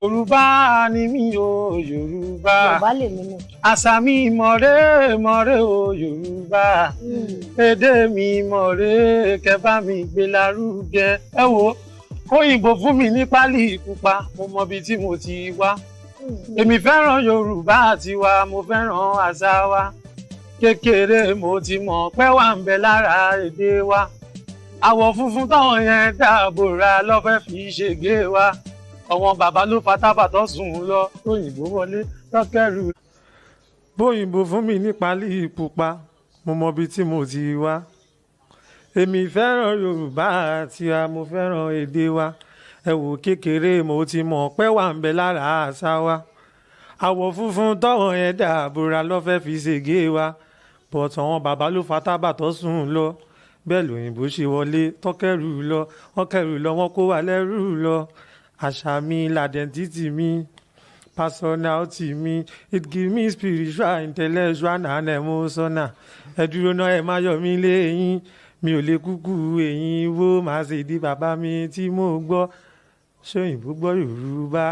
Yorùbá ni mí o Yorùbá. Àṣà mi mọ̀rẹ́ o Yorùbá. Èdè mi mọ̀rẹ́ kẹ́ bá mi gbé lárugẹ. Ẹ wo òyìnbó fún mi ní pálí pupa, mo mọ ibi tí mo ti wá. Èmi fẹ́ràn Yorùbá tiwa, mo fẹ́ràn àṣà wa. Kékeré mo ti mọ̀ pé wà ń bẹ lára èdè wa. Àwọ̀ funfun táwọn yẹn dáàbòrà ló fẹ́ fi ṣègbè wa. Àwọn bàbá ló fa tábà tó sùn lọ, òyìnbó wọlé tọ́kẹ́rù. Bóyìnbó fún mi ní pálí pupa, mo mọ ibi tí mo ti wá. Èmi fẹ́ràn Yorùbá tiwa, mo fẹ́ràn èdè wa. Ẹ wò kékeré mo ti mọ̀ pé wà ń bẹ lára àṣà wa. Àwọ̀ funfun táwọn yẹn dáàbòrà ló fẹ́ fi ṣègbè wa. But àwọn bàbá ló fa tábà tó sùn lọ. Bẹ́ẹ̀ lòyìnbó ṣe wọlé tọ́kẹ́rù lọ, wọ́n kẹ́rù lọ, wọ́n kó wa lẹ́rù lọ. Àṣà mi, l'identity mi, personality mi, it give me spiritual, intellectual and emotional. Ẹ dúró náà ẹ má yọ mí lẹ́yìn, mi ò lè kúkú ẹ̀yìn wo, màá ṣe di bàbá mi tí mo gbọ́, ṣóyìnbó gbọ́ Yorùbá.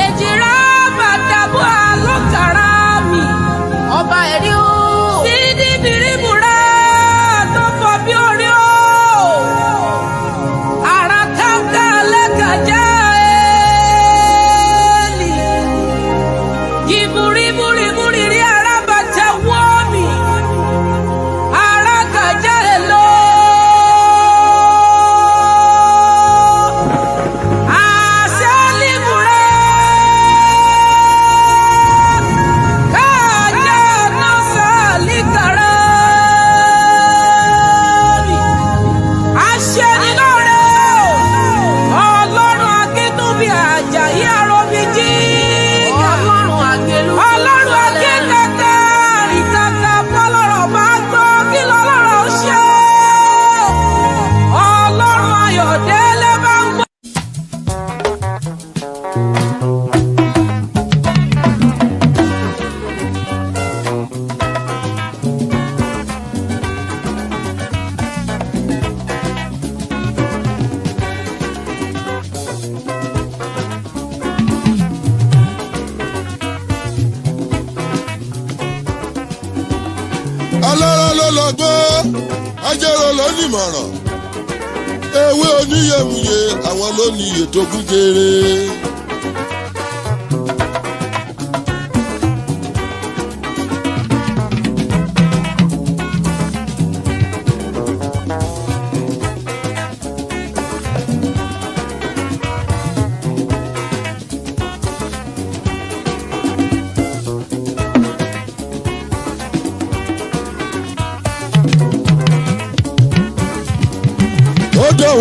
Èjìrá bàtàbù àlọ́kàrà mi, ọba ẹ̀rí o. Sídìí bìrìbùrà tó fọ bí orí o. Àrà káńká lẹ́kàjá ẹ̀ẹ́lì. Jìbùrìbùrìbùrì rí arábàtà wọ́ mi. Àrà kàjá ẹ̀ lọ. Alára ló lọ́gbọ́n, ajẹ́rò ló nímọ̀ràn. Ewé oníyẹ̀mùyẹ àwọn ló ní ètò gúgéré.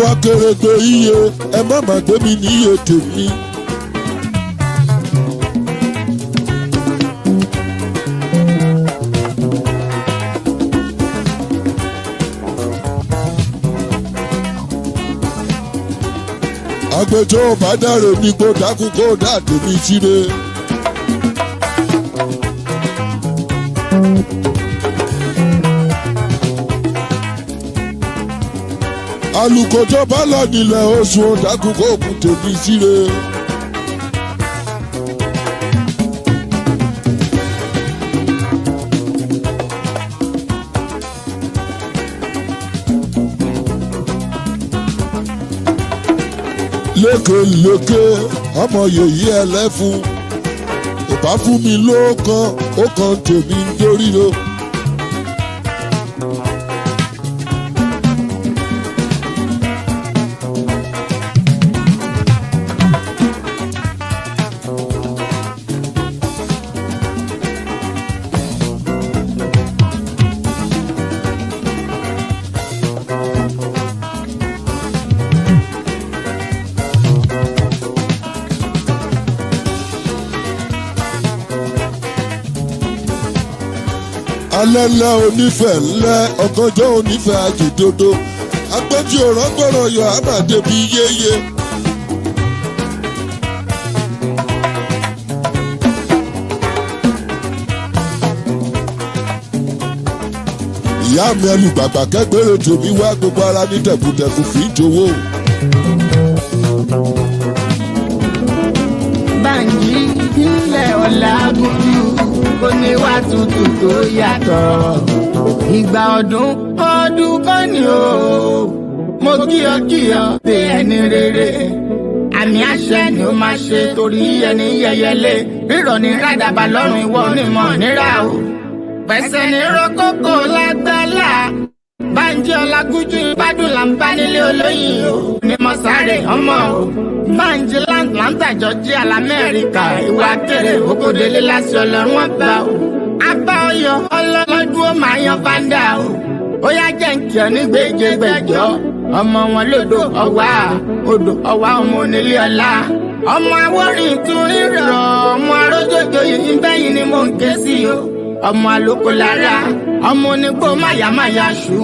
Wa kèrègbè iye ẹ má má gbé mi níye tèmi. Àgbẹ̀jọ́ bá dáre ní kó dákú kó dá tèmi síre. Alùkòjọ́ bá lọ nílẹ̀ oṣù ọ̀dàkùnkọ̀ òkun tèmi síre. Lékelèké ọmọ yèyí ẹlẹ́fun ìbá fún mi lóòkan ó kan tèmi ń dórí lo. Alẹ́lẹ́ onífẹ̀ ńlẹ́ ọ̀gànjọ́ onífẹ̀ àjèdodo agbẹ́jì òrọ́gbọ̀rọ̀ yọ àbàdé bí yéye. ìyá mi ẹlùgbàgbà kẹgbẹrẹ tòmí wá gbogbo ara ní tẹkùtẹkù fi ń jowó. Bánjí ilẹ̀ Ọlágúnjú oníwà tútù tó yàtọ̀. Ìgbà ọdún kan ni o. Mo kí ọ pé ẹni rere. Àmì àṣẹ ni ó máa ṣe torí ẹni yẹyẹlé. Rírọ̀ ní rádàbà lọ́rùn ìwọ onímọ̀ nírà o. Pẹ̀sẹ̀ ní rọ́kókò lágbálá. Bánjí Ọlágúnjú ìbádùn là ń bá nílé olóyìn o. Ní mo sáré ọmọ o. Bánjí Atlanta Georgia l'Amẹ́ríkà. Ìwà kéré ògòdélé láti Ọlọ́run ọba o. Abá ọyọ ọlọ́lọ́dún ó máa yan fáńdà o. Ó yá jẹ́ nkì ọ ní gbèjègbèjọ́. Ọmọ wọn lódò ọwá ọmọ onílé ọlá. Ọmọ awọ́rin tún rírọ̀ ọmọ arójòjò yìí bẹ́yìn ni mò ń ké sí o. Ọmọ àlòkò lára ọmọ onígbò máyàmáyà ṣù.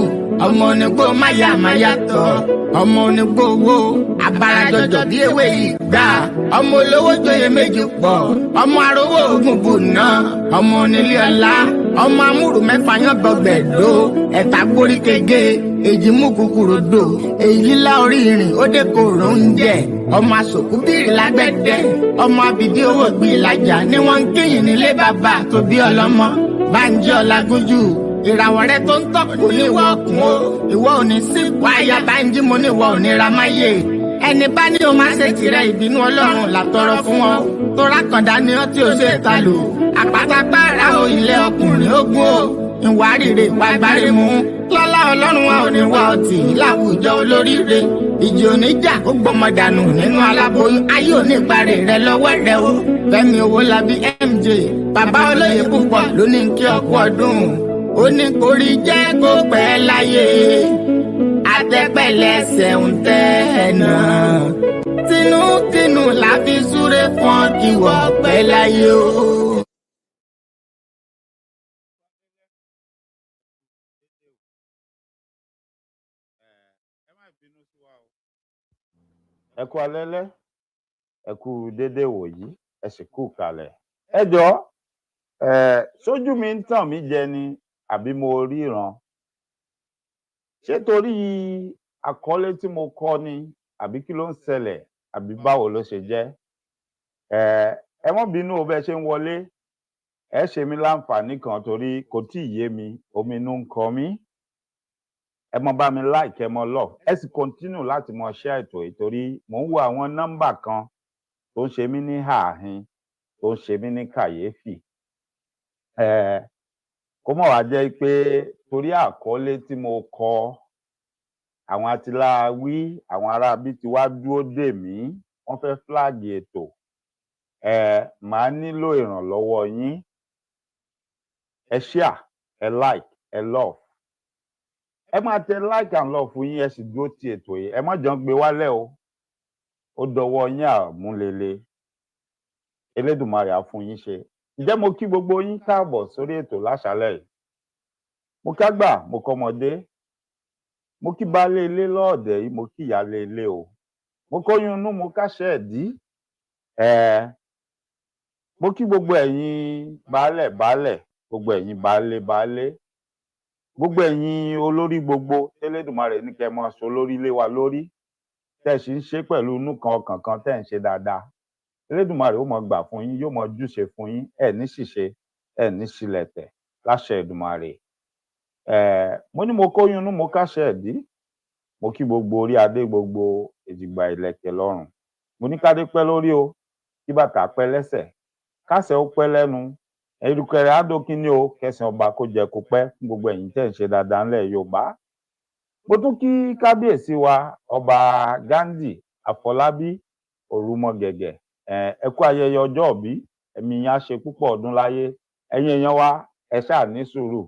Ọmọ onígbò máyàmáyà tọ̀. Ọmọ onígbò owó abarajọjọ bí ewé ìgbà. Ọmọ olówó joyè méjì pọ̀. Ọmọ arówó ogun bùnà. Ọmọ onílé ọlá. Ọmọ amúrù mẹ́fà yán gbọgbẹ̀dó. Ẹ̀ta gbórí kege. Èjì mú kúkúrú dò. Èyí lá orí ìrìn ó dé kòrò ń jẹ. Ọmọ asòkú bìrì lágbẹ̀dẹ. Ọmọ abìdí owó gbé ìlàjà ni wọ́n ń kéyìn nílé bàbá tó bí ọlọ́mọ. Bánjí Ọlágúnjú ìràwọ̀ rẹ tó ń tọ́ kò ní ìwọ ọkùn o. Ìwọ ò ní sí wáyà Bánjí mo ní ìwọ ò ní ra máyé. Ẹni bá ní o máa ṣe tirẹ̀ ìbínú Ọlọ́run làtọrọ fún ọ. Tóra kàndá ni ọ tí o ṣe ta lò. Àpátápárá o ilé ọkùnrin ogun o. Ìwà rírè ìwà ìbárè mú. Lọ́lá Ọlọ́run wa ò ní wá ọtí láwùjọ olóríire. Ìjì oníjà ó gbọmọ dànù nínú aláboyún. Ayé ò ní ìparí rẹ lọ́wọ́ rẹ o. Fẹ́mi Owólabí MJ bàbá olóyè púpọ̀ ló ní kí ọkú ọdún. Ó ní kórí jẹ́ kó pẹ́ láyé. Àtẹ́pẹ̀lẹ́sẹ̀ ń tẹ́ ẹ̀ náà. Tinútinú la fi súré fún ọ kí wọ́n pẹ́ láyé o. Ẹ kú alẹ́lẹ́, ẹ kú dédé wòyí, ẹ sì kú kalẹ̀. Ẹ jọ̀ọ́, sójú mi ń tàn mí jẹ ni àbí mo ríran? Ṣé torí àkọlé tí mo kọ ni àbí kí ló ń ṣẹlẹ̀ àbí báwo ló ṣe jẹ́? Ẹ mọ́ bínú o bẹ́ẹ̀ ṣe ń wọlé, ẹ ṣe mí láǹfààní kan torí kò tí ì yé mi, omi inú ń kọ mí. Ẹ mọ bá mi like, ẹ mọ love, ẹ sì continue láti mọ share ètò yìí torí mò ń wo àwọn nọ́mbà kan tó ń ṣe mí ní ààhin, tó ń ṣe mí ní kàyéfì. Kó mọ̀ wá jẹ́ pé torí àkọlé tí mo kọ, àwọn atiláwí, àwọn aráabí ti wá dúró dè mí, wọ́n fẹ́ flag ètò. Màá nílò ìrànlọ́wọ́ yín. Ẹ share, ẹ like, ẹ love. Ẹ máa tẹ like and love fún yín, ẹ sì dúró ti ètò yìí. Ẹ má jọ ń gbé wálẹ̀ o. Ó dọwọ́ yín àmúlele. Elédùmarè á fún yín ṣe. Ǹjẹ́ mo kí gbogbo yín káàbọ̀ sórí ètò láṣálẹ́ yìí. Mo kágbà, mo kọ́mọdé. Mo kí baálé ilé lọ́ọ̀dẹ̀ yìí, mo kí ìyálé ilé o. Mo kóyún inú, mo káṣẹ́ ẹ̀dí. Mo kí gbogbo ẹ̀yin baálẹ̀, gbogbo ẹ̀yin baálé. Gbogbo ẹ̀yin olórí gbogbo, Elédùmarè ní kẹ́ máa so lórí ilé wa lórí. Tẹ́ sì ń ṣe pẹ̀lú inú kan ọkàn kan tẹ́ ń ṣe dáadáa. Elédùmarè ó mọ gbà fún yín, yóò mọ júṣe fún yín, ẹ ní ṣìṣe, ẹ ní ṣìlẹ̀tẹ̀ láṣẹ Èdùmarè. Mo ní mo kóyún inú, mo káṣẹ́ ẹ̀dí. Mo kí gbogbo orí adé, gbogbo èjìgbà ìlẹ̀kẹ̀ lọ́rùn. Mo ní kádé pẹ́ lórí o, kí bàtà pẹ́ lẹ́sẹ̀, kásẹ̀ ó pẹ́ lẹ́nu. Ẹ̀rùkẹ̀rẹ̀ àdókín ní o, kẹsàn ọba kó jẹ kó pẹ́ fún gbogbo ẹ̀yin tẹ́ ń ṣe dáadáa ńlẹ̀ Yorùbá. Mo tún kí kábíyèsí wa ọba Ghandi Àfọlábí Òrùmọgẹ̀gẹ̀. Ẹ kú ayẹyẹ ọjọ́ ìbí, ẹ̀mí yín á ṣe púpọ̀ ọdún láyé. Ẹ̀yin èèyàn wa, ẹ ṣáà ní sùúrù.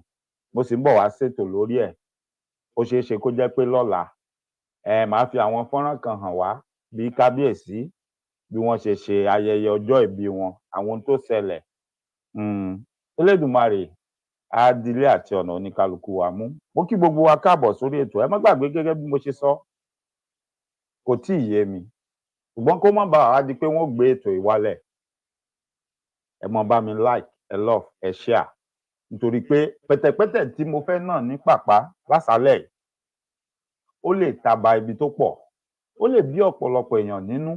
Mo sì ń bọ̀ wá ṣètò lórí ẹ̀. Ó ṣeé ṣe kó jẹ́ pé lọ́la màá fi àwọn fọ́nrán kan hàn wá bí kábíyèsí bí wọ́n ṣe ṣe ayẹyẹ ọjọ́ ìbí wọn, àwọn ohun tó ṣẹlẹ̀. Elédùmarè á dilé àti ọ̀nà oníkálukú wa mú. Mo kí gbogbo wa káàbọ̀ sórí ètò. Ẹ má gbàgbé gẹ́gẹ́ bí mo ṣe sọ, kò tí ì yé mi, ṣùgbọ́n kó má bàa wá di pé wọ́n gbé ètò ìwálẹ̀. Ẹ mọ bá mi like, ẹ love, ẹ share. nítorí pé pẹ̀tẹ̀pẹ̀tẹ̀ tí mo fẹ́ náà ní pàpá lásàálẹ̀ yìí ó lè taba ibi tó pọ̀, ó lè bí ọ̀pọ̀lọpọ̀ èèyàn nínú,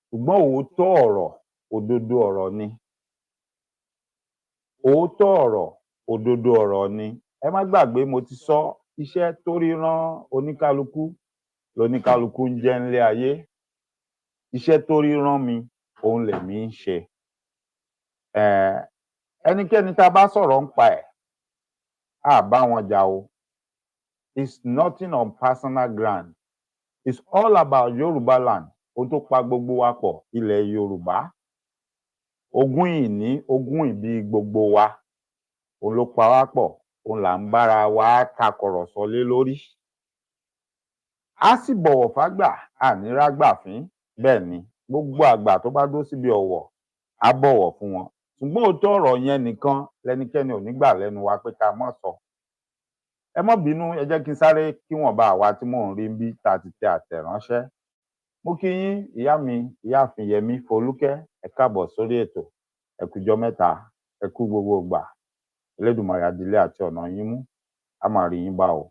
ṣùgbọ́n òótọ́ ọ̀rọ̀ òdodo ọ̀rọ̀ ni. Òótọ́ ọ̀rọ̀ òdodo ọ̀rọ̀ ni. Ẹ má gbàgbé mo ti sọ iṣẹ́ tó ríran oníkálukú lóníkálukú ń jẹ́ ńlé ayé. Iṣẹ́ tó ríran mi òun lèmi ń ṣe. Ẹnikẹ́ni tá a bá sọ̀rọ̀ ń pa ẹ̀ á bá wọn jà o. It's nothing on personal ground. It's all about Yorùbá land. Ohun tó pa gbogbo wa pọ̀ ilẹ̀ Yorùbá. Ogún ìní, ogún ìbí gbogbo wa. Òun ló pa wá pọ̀, òun là ń bára wa takọ̀rọ̀sọ lé lórí. Á sì bọ̀wọ̀ fágbà, ànírágbà fín. Bẹ́ẹ̀ ni, gbogbo àgbà tó bá dó síbi ọ̀wọ̀, á bọ̀wọ̀ fún wọn. Ṣùgbọ́n òótọ́ ọ̀rọ̀ yẹn nìkan lẹnikẹ́ni ò ní gbà lẹ́nu wa pé ká má sọ. Ẹ má bínú, ẹ jẹ́ kí n sáré kí wọ́n bá àwa tí mò ń rí bí ta ti tẹ àtẹ̀ránṣẹ́. Mo kí yín ìyá mi, ìyáàfin Yẹmí Folúkẹ́, ẹ káàbọ̀ sórí ètò. Ẹ kújọ́ mẹ́ta, ẹ kú gbogbo ìgbà. Elédùmarè adílé àti ọ̀nà yín mú, á máa rí yín bá o.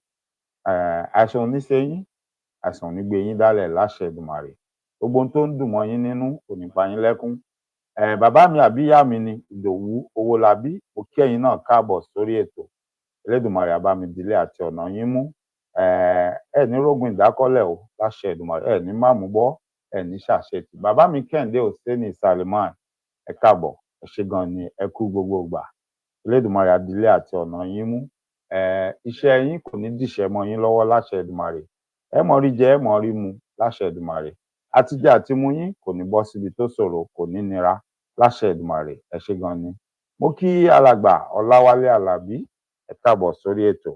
Àìsàn ò ní ṣe yín, àìsàn ò ní gbé yín dálẹ̀ láṣẹ Èdùmàrè. Gbogbo ohun tó ń dùn mọ́ yín nínú kò ní pa yín lẹ́kún. Bàbá mi àbí ìyá mi ni Ìdòwú Owólabí, mo kí ẹ̀yin náà káàbọ̀ sórí ètò. Elédùmarè á bá mi dílé àti ọ̀nà yín mú. Ẹ ní rógun ìdákọ́lẹ̀ o láṣẹ Èdùmàrè, ẹ ní máàmú gbọ́, ẹ ní ṣàṣetì. Bàbá mi Kẹ́hìndé Hòsénì Sàlímàn, ẹ káàbọ̀, ẹ ṣé gan ni, ẹ kú gbogbo ìgbà. Elédùmarè adílé àti ọ̀nà yín mú. Iṣẹ́ yín kò ní dìṣẹ́ mọ́ yín lọ́wọ́ láṣẹ Èdùmàrè. Ẹ mọ̀ rí jẹ, ẹ mọ̀ rí mu láṣẹ Èdùmàrè. Àtijẹ àti mu yín kò ní bọ́ síbi tó ṣòro, kò ní nira láṣẹ Èdùmàrè. Ẹ ṣé gan ni. Mo kí alàgbà Ọláwálé Àlàbí, ẹ káàbọ̀ sórí ètò.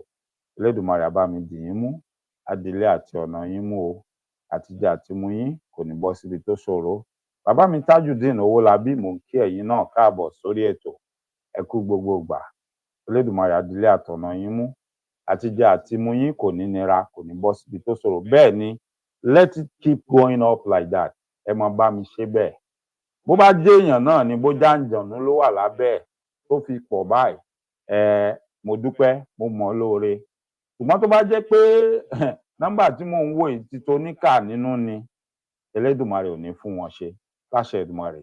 Elédùmarè á bá mi dì yín mú, adílé àti ọ̀nà yín mú o. Àtijẹ àti mu yín kò ní bọ́ síbi tó ṣòro. Bàbá mi Tajudeen Owólabí, mo kí ẹ̀yin náà káàbọ̀ sórí ètò. Ẹ kú gbogbo ìgbà. Elédùmarè adílé àtọ̀nà yín mú. Àtijẹ àti mu yín kò ní nira, kò ní bọ́ síbi tó ṣòro. Bẹ́ẹ̀ ni, let it keep going up like that. Ẹ máa bá mi ṣe bẹ́ẹ̀. Bó bá jẹ́ èèyàn náà ni, bó jàǹjànú ló wà lábẹ́ ẹ̀ tó fi pọ̀ báyìí, mo dúpẹ́, mo mọ̀ ọ́ lóore. Ṣùgbọ́n tó bá jẹ́ pé nọ́mbà tí mò ń wò yìí ti toníkà nínú ni, Elédùmarè ò ní fún wọn ṣe láṣẹ Èdùmàrè.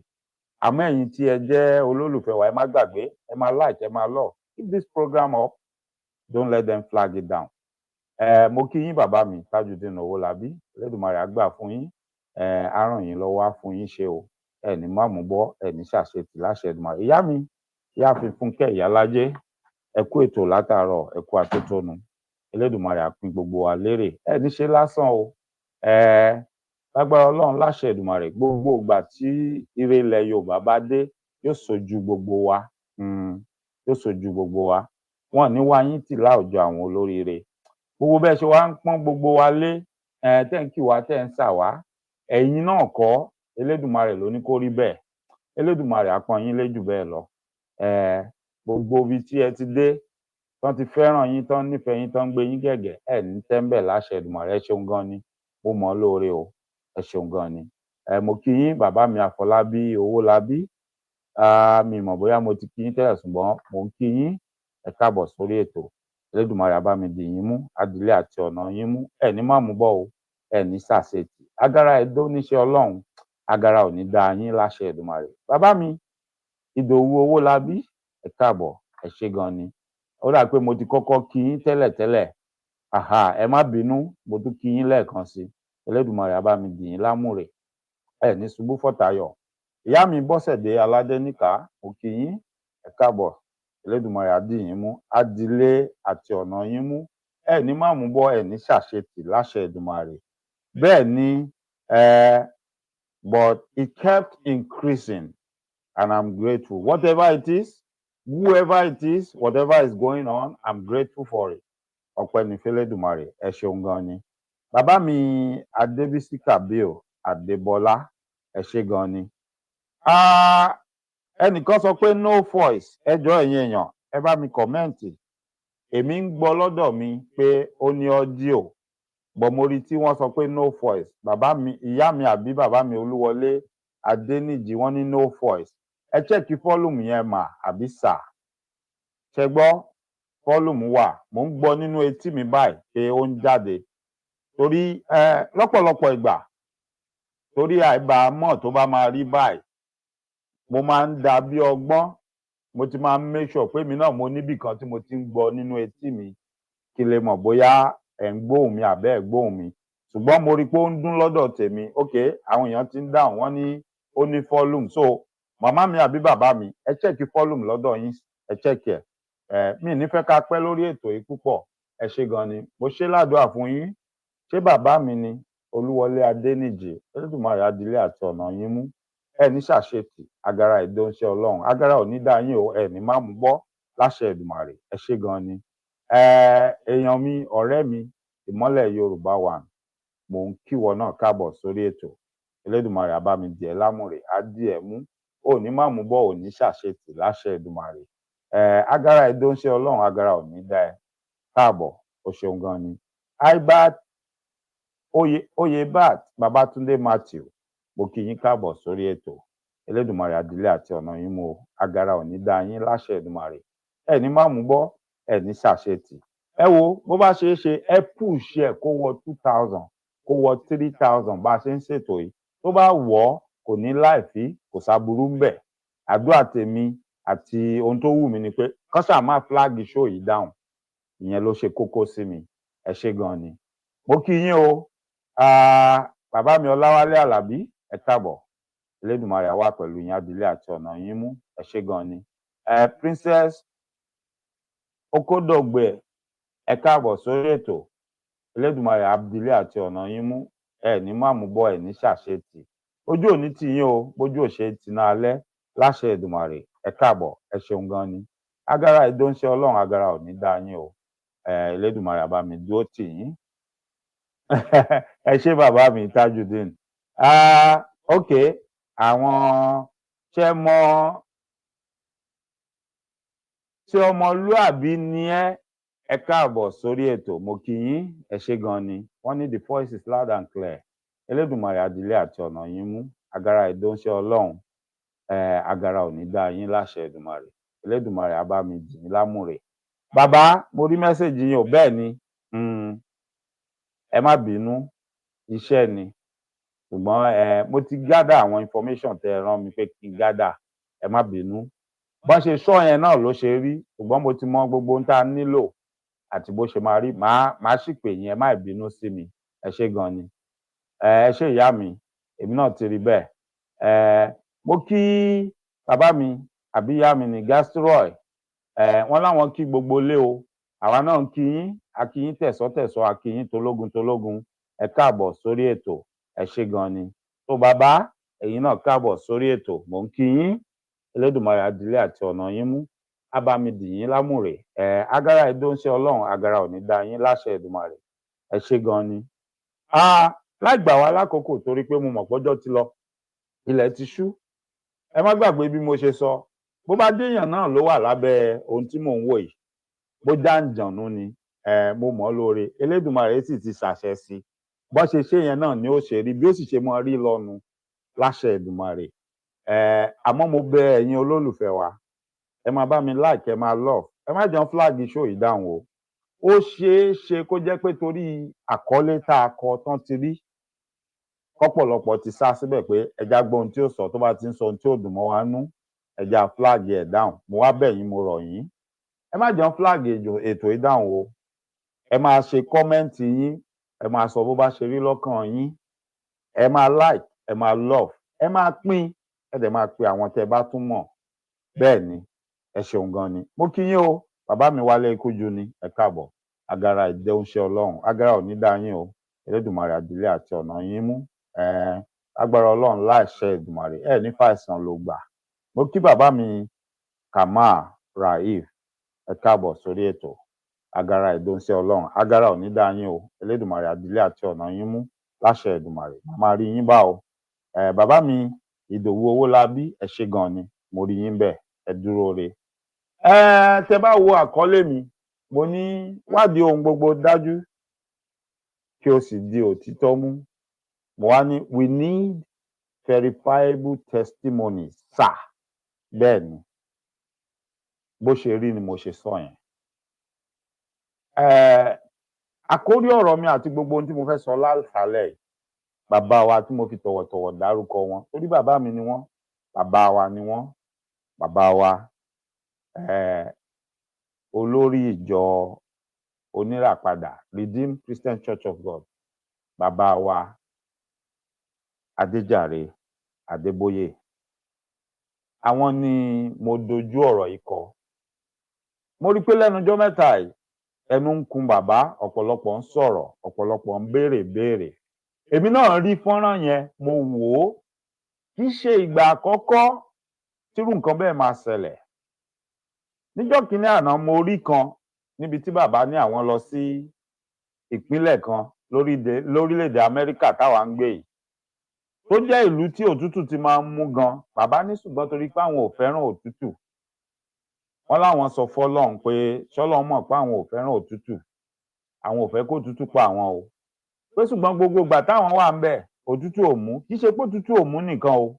Àmọ́ ẹ̀yin tí ẹ jẹ́ olólùfẹ́ wa, ẹ má gbàgbé, ẹ máa like, ẹ máa love. Keep this program up. Don't let them flag it down. Mo kí yín bàbá mi Tajudeen Owólabí, Elédùmarè á gbà fún yín, á ràn yín lọ́wọ́, á fún yín ṣe o. Ẹ ní máàmú gbọ́, ẹ ní ṣàṣetì láṣẹ Èdùmàrè. Ìyá mi, ìyáàfin Fúnkẹ́ Ìyálájé, ẹ kú ètò látàárọ̀, ẹ kú atótónu. Elédùmarè á pín gbogbo wa lérè. Ẹ ní ṣe lásán o. Lágbára Ọlọ́run láṣẹ Èdùmàrè, gbogbo ìgbà tí ire ilẹ̀ Yorùbá bá dé, yóò ṣojú gbogbo wa. Yóò ṣojú gbogbo wa. Wọn ní wá yín tì láwùjọ àwọn olóríire. Gbogbo bẹ́ẹ̀ ṣe wá ń pọ́n gbogbo wa lé, tẹ́ ń kì wá, tẹ́ ń ṣà wá. Ẹ̀yin náà kọ́, Elédùmarè ló ní kó rí bẹ́ẹ̀. Elédùmarè á pọ́n yín lé jù bẹ́ẹ̀ lọ. Gbogbo ibi tí ẹ ti dé, tán ti fẹ́ràn yín, tán nífẹ̀ẹ́ yín, tán ń gbé yín gẹ̀gẹ̀, ẹ ní tẹ́ńbẹ̀ láṣẹ Èdùmàrè. Ẹ ṣeun gan ni, mo mọ̀ ọ́ lóore o. Ẹ ṣeun gan ni. Mo kí yín bàbá mi Àfọlábí Owólabí. Mi mọ̀ bóyá mo ti kí yín tẹ́lẹ̀, ṣùgbọ́n mo ń kí yín. Ẹ káàbọ̀ sórí ètò. Elédùmarè á bá mi dì yín mú, adílé àti ọ̀nà yín mú. Ẹ ní máàmú bọ́ o, ẹ ní ṣàṣetì. Agara ẹ̀dó níṣẹ́ Ọlọ́run, agara ò ní dá yín láṣẹ Èdùmàrè. Bàbá mi Ìdòwú Owólabí, ẹ káàbọ̀, ẹ ṣé gan ni. Ó dà pé mo ti kọ́kọ́ kí yín tẹ́lẹ̀tẹ́lẹ̀. Ẹ má bínú, mo tún kí yín lẹ́ẹ̀kan sí. Elédùmarè á bá mi dì yín lámùrè. Ẹ ní ṣubú fọ̀tayọ̀. Ìyá mi Bọ́sẹ̀dé Aládéníkà, mo kí yín, ẹ káàbọ̀. Elédùmarè á dì yín mú, adílé àti ọ̀nà yín mú. Ẹ ní máàmú bọ́, ẹ ní ṣàṣetì láṣẹ Èdùmàrè. Bẹ́ẹ̀ ni, but it kept increasing and I'm grateful. Whatever it is, whoever it is, whatever is going on, I'm grateful for it. Ọpẹ́ ni f'Elédùmarè, ẹ ṣeun gan ni. Bàbá mi Adébísí Kàbíò Adébọ́lá, ẹ ṣé gan ni. Ẹnìkan sọ pé no voice. Ẹ jọ̀ọ́ ẹ̀yin èèyàn, ẹ bá mi kọ̀mẹ́ǹtì. Èmi ń gbọ́ lọ́dọ̀ mi pé ó ní ọ́díò, bọ̀ mo rí tí wọ́n sọ pé no voice. Bàbá mi, ìyá mi àbí bàbá mi Olúwọlé Adéníjì, wọ́n ní no voice. Ẹ chẹ́ẹ̀kì fọ́lùmù yẹn mà àbí sà. ṣe gbọ́ volume wà mo ń gbọ́ nínú etí mi báyìí pé ó ń jáde torí lọ́pọ̀lọpọ̀ ìgbà torí àìbámọ̀ tó bá máa rí báyìí mo máa ń dà bí ọgbọ́n mo ti máa ń make sure pé mi náà mo níbì kan tí mo ti ń gbọ́ nínú etí mi kí lè mọ̀ bóyá ẹ̀ ń gbóhùn mi àbẹ́ ẹ̀ gbóhùn mi ṣùgbọ́n mo rí i pé ó ń dún lọ́dọ̀ tèmi ok àwọn èèyàn ti ń dáhùn wọ́n ní ó ní volume so màmá mi àbí bàbá mi ẹ check volume lọ́dọ̀ yín ẹ check ẹ̀ mi ní fẹ́ ká pẹ́ lórí ètò yìí púpọ̀ ẹ ṣé gan ni mo ṣe ládùúrà fún yín ṣé bàbá mi ni Olúwọlé Adéníjì Olódùmarè adílé àti ọ̀nà yín mú ẹ ní ṣàṣetì agara ìdóńṣẹ́ Ọlọ́run agara ò ní dá yín o ẹ ní má mú bọ́ láṣẹ Èdùmàrè ẹ ṣé gan ni èèyàn mi ọ̀rẹ́ mi ìmọ́lẹ̀ Yorùbá wà mò ń kíwọ náà káàbọ̀ sórí ètò Elédùmarè á bá mi dì ẹ́ lámùrè á dì ẹ́ mú ò ní má mú bọ́ ò ní ṣàṣetì láṣẹ Èdùmàrè agara ìdóńṣẹ́ Ọlọ́run agara ò ní dá ẹ káàbọ̀ o ṣeun gan ni Albert Oyebat Babatunde Matthew mo kí yín káàbọ̀ sórí ètò Elédùmarè adílé àti ọ̀nà yín mú o agara ò ní dá yín láṣẹ Èdùmàrè ẹ ní má mú bọ́ ẹ ní ṣàṣetì ẹ wo bó bá ṣe é ṣe ẹ push ẹ kó wọ 2000 kó wọ 3000 bá a ṣe ń ṣètò yìí tó bá wọ̀ ọ́ kò ní láìfí kò sáburú ń bẹ̀ àdúrà tèmi àti ohun tó wù mí ni pé kọ́sà máa flag show yìí dáhùn ìyẹn ló ṣe kókó sí mi ẹ ṣé gan ni mo kí yín o bàbá mi Ọláwálé Àlàbí ẹ káàbọ̀ Elédùmarè á wà pẹ̀lú yín adílé àti ọ̀nà yín mú ẹ ṣé gan ni Princess Okodogbe ẹ káàbọ̀ sórí ètò Elédùmarè adílé àti ọ̀nà yín mú ẹ ní má mú bọ́ ẹ ní ṣàṣetì ojú òní tì yín o bójú òṣè tìǹà alẹ́ láṣẹ Èdùmàrè ẹ káàbọ̀ ẹ ṣeun gan ni agara ìdóńṣẹ́ Ọlọ́run agara ò ní dá yín o Elédùmarè á bá mi dúró tì yín ẹ ṣé bàbá mi Tajudeen ok àwọn ṣe mọ tí ọmọlúàbí ni ẹ káàbọ̀ sórí ètò mo kí yín ẹ ṣé gan ni wọ́n ní the voice is loud and clear Elédùmarè adílé àti ọ̀nà yín mú agara ìdóńṣẹ́ Ọlọ́run agara ò ní dá yín láṣẹ Èdùmàrè Elédùmarè á bá mi dì yín lámùrè bàbá mo rí mẹ́sẹ̀gì yín o bẹ́ẹ̀ ni ẹ má bínú iṣẹ́ ni ṣùgbọ́n mo ti gádà àwọn information tẹ́ ẹ rán mi pé kí n gádà ẹ má bínú bọ́n ṣe sọ yẹn náà ló ṣe rí ṣùgbọ́n mo ti mọ gbogbo ohun tá a nílò àti bó ṣe máa rí màá sì pè yín ẹ má bínú sí mi ẹ ṣé gan ni ẹ ṣé ìyá mi èmi náà ti rí bẹ́ẹ̀ mo kí bàbá mi àbí ìyá mi ní gastroy wọ́n láwọn kí gbogbo lé o àwa náà ń kí yín a kí yín tẹ̀sọ́tẹ̀sọ́ a kí yín tológun ẹ káàbọ̀ sórí ètò ẹ ṣé gan ni tó bàbá ẹ̀yin náà káàbọ̀ sórí ètò mò ń kí yín Elédùmarè adílé àti ọ̀nà yín mú á bá mi dì yín lámùrè agara ìdóńṣẹ́ Ọlọ́run agara ò ní dá yín láṣẹ Èdùmàrè ẹ ṣé gan ni láì gbà wá lákòókò torí pé mo mọ̀ pọ́jọ́ ti lọ ilẹ̀ ti ṣú ẹ má gbàgbé bí mo ṣe sọ bó bá déèyàn náà ló wà lábẹ́ ohun tí mò ń wò yìí bó jàǹjànú ni mo mọ̀ lóore Elédùmarè sì ti ṣàṣẹ sí bó ṣe ṣe yẹn náà ni ó ṣe rí bí ó sì ṣe mọ rí lọ́nu láṣẹ Èdùmàrè àmọ́ mo bẹ̀ ẹ̀yin olólùfẹ́ wa ẹ máa bá mi like ẹ máa love ẹ má jẹun flag show yìí dáhùn o ó ṣeé ṣe kó jẹ́ pé torí àkọlé tá a kọ tán ti rí kọ́pọ̀lọpọ̀ ti sá síbẹ̀ pé ẹja gbọ́ ohun tí ó sọ tó bá ti ń sọ ohun tí ó dùn mọ́ wa nú ẹja flag ẹ̀ dáhùn mo wá bẹ̀ yín mo rọ̀ yín ẹ má jẹun flag ètò yìí dáhùn o ẹ máa ṣe kọ́mẹ́ǹtì yín ẹ máa sọ bó bá ṣe rí lọ́kàn yín ẹ máa like ẹ máa love ẹ máa pín ẹ dẹ̀ máa pe àwọn tẹ́ bá tún mọ̀ bẹ́ẹ̀ ni ẹ ṣeun gan ni mo kí yín o bàbá mi Wálé Ikújú ni ẹ káàbọ̀ agara ìdóńṣẹ́ Ọlọ́run agara ò ní dá yín o Elédùmarè adílé àti ọ̀nà yín mú agbára Ọlọ́run láìṣẹ Èdùmàrè ẹ ní fàìsàn ló gbà mo kí bàbá mi Kamal Raif ẹ káàbọ̀ sórí ètò agara ìdóńṣẹ́ Ọlọ́run agara ò ní dá yín o Elédùmarè adílé àti ọ̀nà yín mú láṣẹ Èdùmàrè máa rí yín bá o bàbá mi Ìdòwú Owólabí ẹ ṣé gan ni mo rí yín bẹ́ẹ̀ ẹ dúró re tẹ́ bá wo àkọlé mi mo ní wádìí ohun gbogbo dájú kí o sì di òtítọ́ mú mo wá ní we need verifiable testimonies sir bẹ́ẹ̀ ni bó ṣe rí ni mo ṣe sọ yẹn. Àkórí ọ̀rọ̀ mi àti gbogbo ohun tí mo fẹ́ sọ lálẹ́ yìí, bàbá wa tí mo fi tọ̀wọ̀tọ̀wọ̀ dárúkọ wọn, torí bàbá mi ni wọ́n, bàbá wa ni wọ́n, bàbá wa olórí ìjọ oníràpadà Redeemed Christian Church of God, bàbá wa Adéjàre Adébóyè. Àwọn ni mo dojú ọ̀rọ̀ yìí kọ. Mo rí pé lẹ́nu ọjọ́ mẹ́ta yìí ẹnu ń kùn bàbá, ọ̀pọ̀lọpọ̀ ń sọ̀rọ̀, ọ̀pọ̀lọpọ̀ ń béèrè. Èmi náà rí fọ́nrán yẹn, mo wò ó. Kì í ṣe ìgbà àkọ́kọ́ tírú nǹkan bẹ́ẹ̀ máa ṣẹlẹ̀. Níjọ́ kìíní àná mo rí kan níbi tí bàbá ní àwọn lọ sí ìpínlẹ̀ kan lórílẹ̀-èdè Amẹ́ríkà táwa ń gbé yìí, tó jẹ́ ìlú tí òtútù ti máa ń mú gan. Bàbá ní ṣùgbọ́n torí pé àwọn ò fẹ́ràn òtútù, wọ́n láwọn sọ fọ́lọ́run pé ṣọ́lọ́run mọ̀ pé àwọn ò fẹ́ràn òtútù, àwọn ò fẹ́ kó òtútù pa àwọn o, pé ṣùgbọ́n gbogbo ìgbà táwọn wà ń bẹ̀ òtútù ò mú. Kì í ṣe pé òtútù ò mú nìkan o,